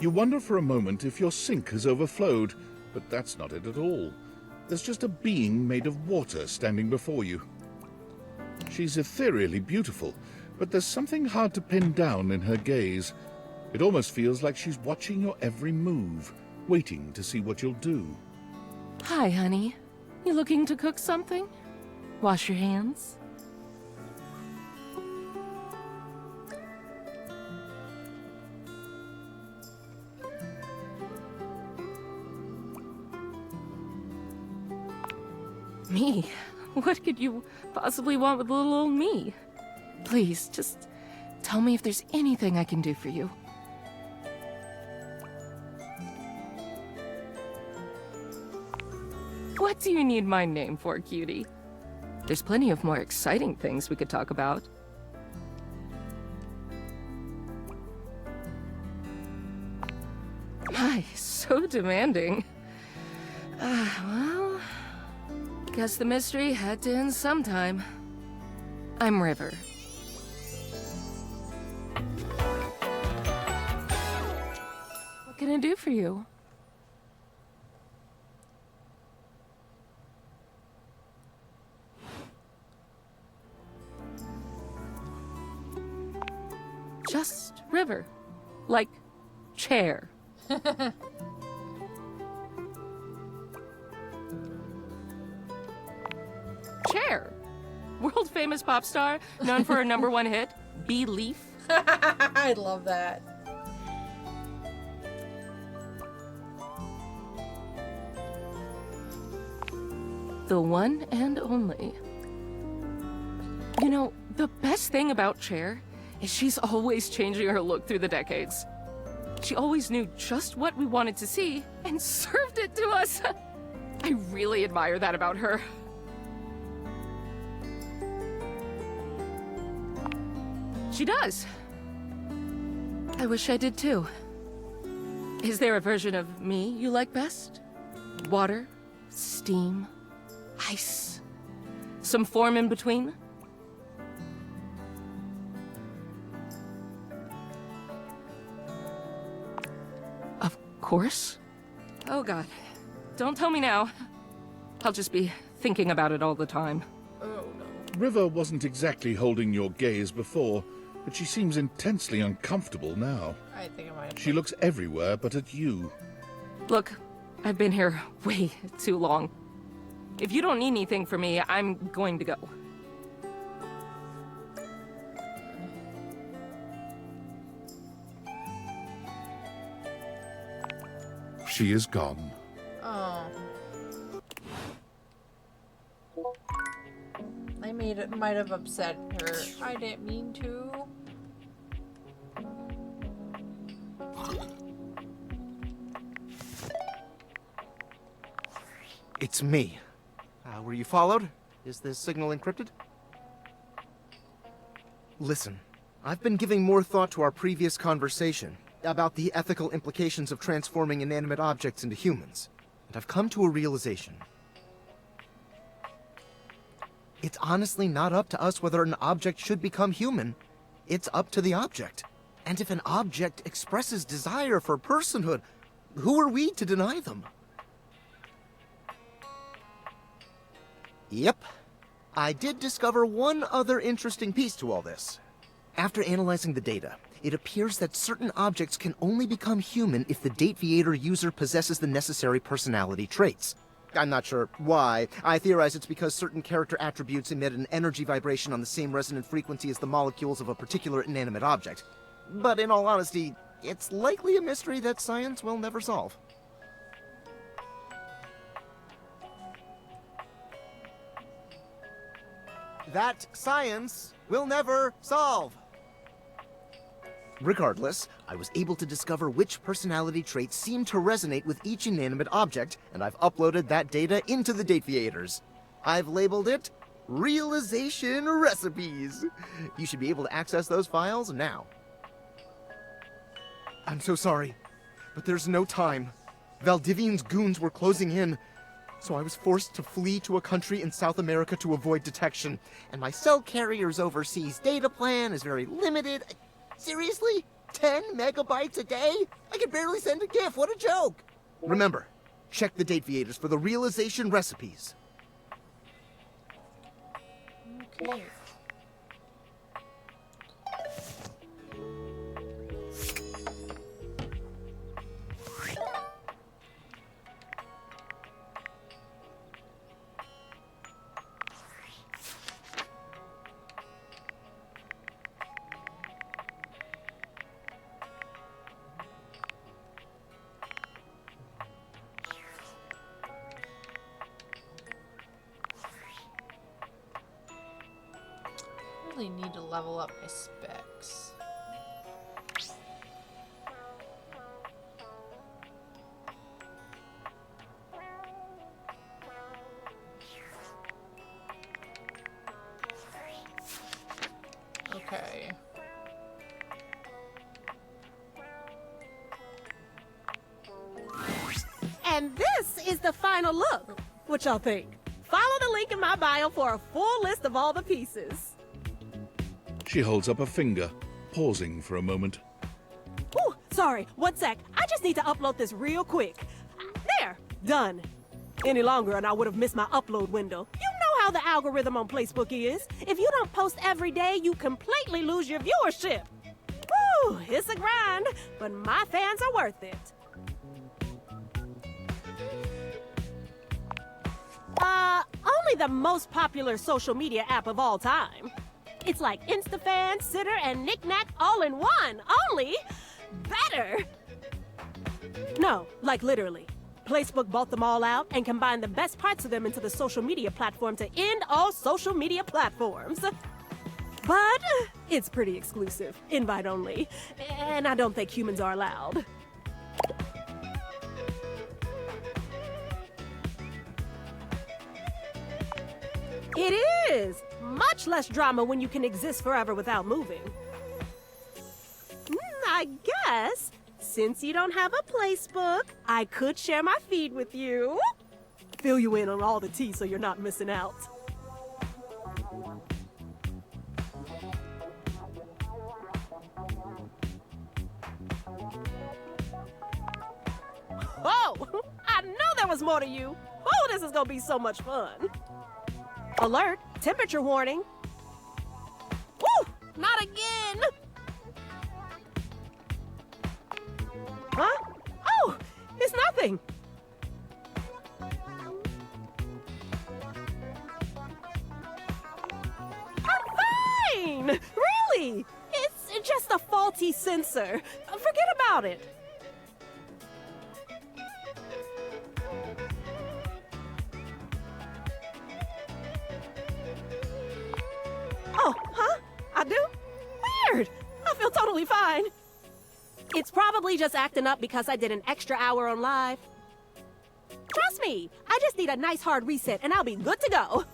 You wonder for a moment if your sink has overflowed, but that's not it at all. There's just a being made of water standing before you. She's ethereally beautiful, but there's something hard to pin down in her gaze. It almost feels like she's watching your every move, waiting to see what you'll do. Hi, honey. You looking to cook something? Wash your hands? Me? What could you possibly want with little old me? Please, just tell me if there's anything I can do for you. What do you need my name for, cutie? There's plenty of more exciting things we could talk about. My, so demanding. Well, guess the mystery had to end sometime. I'm River. What can I do for you? Just River. Like chair. Chair. World famous pop star, known for her #1 hit, Belief. I love that. The one and only. You know, the best thing about Chair is she's always changing her look through the decades. She always knew just what we wanted to see and served it to us. I really admire that about her. She does. I wish I did too. Is there a version of me you like best? Water? Steam? Ice? Some form in between? Of course. Oh God. Don't tell me now. I'll just be thinking about it all the time. Oh no. River wasn't exactly holding your gaze before, but she seems intensely uncomfortable now. I think I might. She looks everywhere but at you. Look, I've been here way too long. If you don't need anything from me, I'm going to go. She is gone. Oh. Might have upset her. I didn't mean to. It's me. Were you followed? Is this signal encrypted? Listen, I've been giving more thought to our previous conversation about the ethical implications of transforming inanimate objects into humans, and I've come to a realization. It's honestly not up to us whether an object should become human. It's up to the object. And if an object expresses desire for personhood, who are we to deny them? Yep. I did discover one other interesting piece to all this. After analyzing the data, it appears that certain objects can only become human if the Dateviator user possesses the necessary personality traits. I'm not sure why. I theorize it's because certain character attributes emit an energy vibration on the same resonant frequency as the molecules of a particular inanimate object. But in all honesty, it's likely a mystery that science will never solve. That science will never solve. Regardless, I was able to discover which personality traits seem to resonate with each inanimate object, and I've uploaded that data into the Dateviators. I've labeled it Realization Recipes. You should be able to access those files now. I'm so sorry, but there's no time. Valdivian's goons were closing in, so I was forced to flee to a country in South America to avoid detection, and my cell carrier's overseas data plan is very limited. Seriously? 10 megabytes a day? I can barely send a GIF, what a joke! Remember, check the Dateviators for the Realization Recipes. Okay. Really need to level up my specs. Okay. And this is the final look. What y'all think? Follow the link in my bio for a full list of all the pieces. She holds up a finger, pausing for a moment. Ooh, sorry, 1 sec. I just need to upload this real quick. There, done. Any longer and I would have missed my upload window. You know how the algorithm on Facebook is. If you don't post every day, you completely lose your viewership. Woo, it's a grind, but my fans are worth it. Only the most popular social media app of all time. It's like InstaFan, Sitter, and Knickknack all in one, only better. No, like literally. Facebook bought them all out and combined the best parts of them into the social media platform to end all social media platforms. But it's pretty exclusive, invite only, and I don't think humans are allowed. It is! Much less drama when you can exist forever without moving. I guess, since you don't have a placebook, I could share my feed with you. Fill you in on all the tea so you're not missing out. Oh! I knew there was more to you! Oh, this is gonna be so much fun! Alert! Temperature warning! Woo! Not again! Huh? Oh! It's nothing! I'm fine! Really! It's just a faulty sensor. Forget about it. Oh, huh? I do? Weird! I feel totally fine. It's probably just acting up because I did an extra hour on live. Trust me, I just need a nice hard reset and I'll be good to go. I'll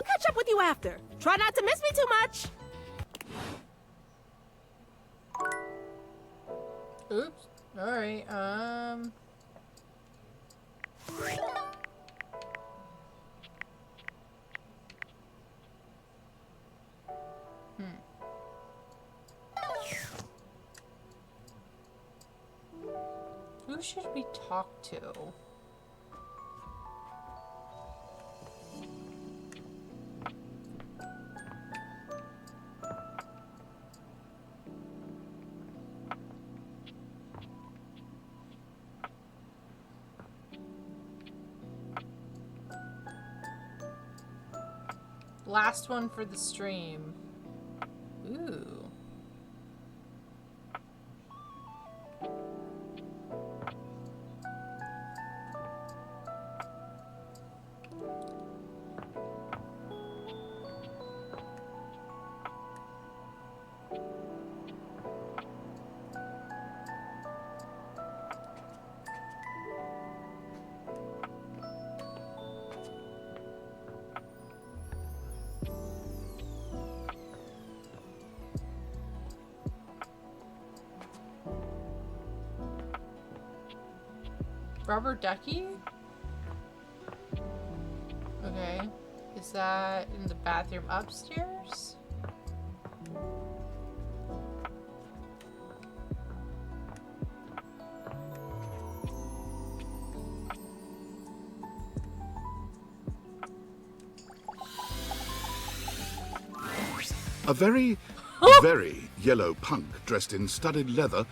catch up with you after. Try not to miss me too much. Oops. Alright, Who should we talk to? Last one for the stream. Ooh. Rubber ducky? Okay. Is that in the bathroom upstairs? A very, very yellow punk dressed in studded leather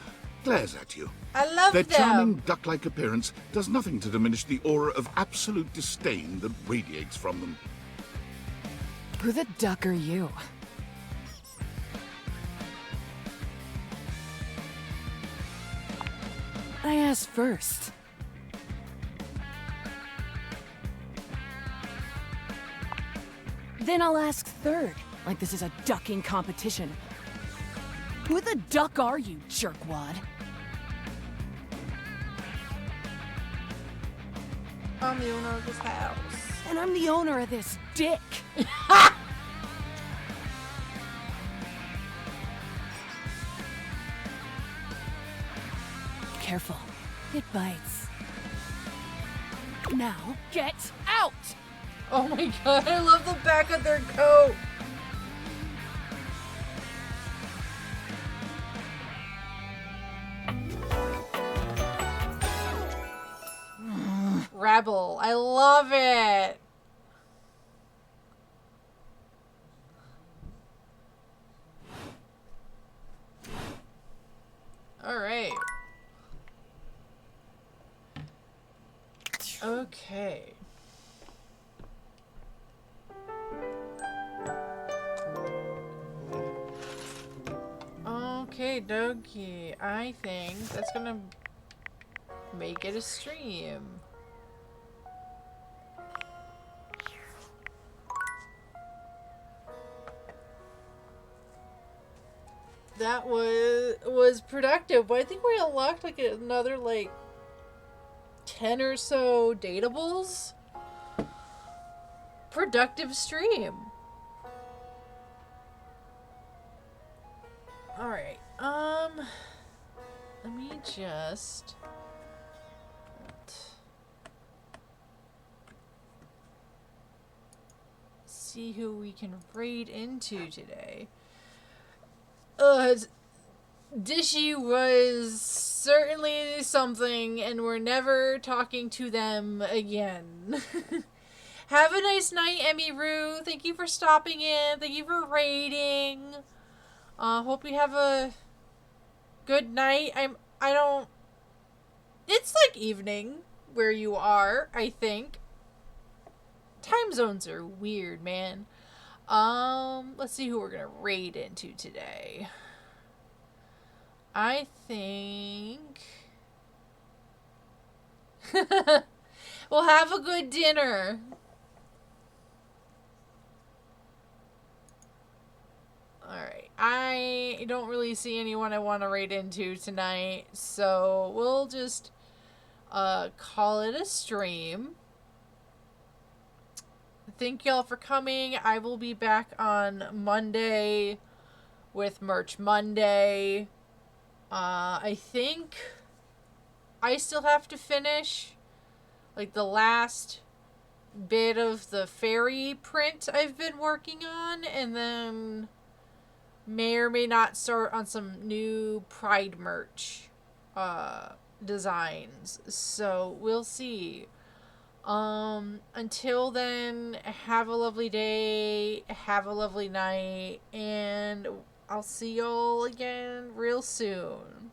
glares at you. I love Their them. charming duck-like appearance does nothing to diminish the aura of absolute disdain that radiates from them. Who the duck are you? I asked first. Then I'll ask third, like this is a ducking competition. Who the duck are you, jerkwad? I'm the owner of this house. And I'm the owner of this dick. Careful. It bites. Now, get out! Oh my god, I love the back of their coat. Rebel. I love it. All right. Okay. Okay, dokie. I think that's gonna make it a stream. That was productive, but I think we unlocked like another like 10 or so dateables. Productive stream. Alright, let me just see who we can raid into today. Dishy was certainly something, and we're never talking to them again. Have a nice night, Emmy Roo. Thank you for stopping in. Thank you for raiding. Hope you have a good night. It's like evening where you are, I think. Time zones are weird, man. Let's see who we're gonna raid into today. I think we'll have a good dinner. Alright, I don't really see anyone I want to raid into tonight, so we'll just call it a stream. Thank y'all for coming. I will be back on Monday with Merch Monday. I think I still have to finish like the last bit of the fairy print I've been working on, and then may or may not start on some new Pride merch designs. So we'll see. Until then, have a lovely day, have a lovely night, and I'll see y'all again real soon.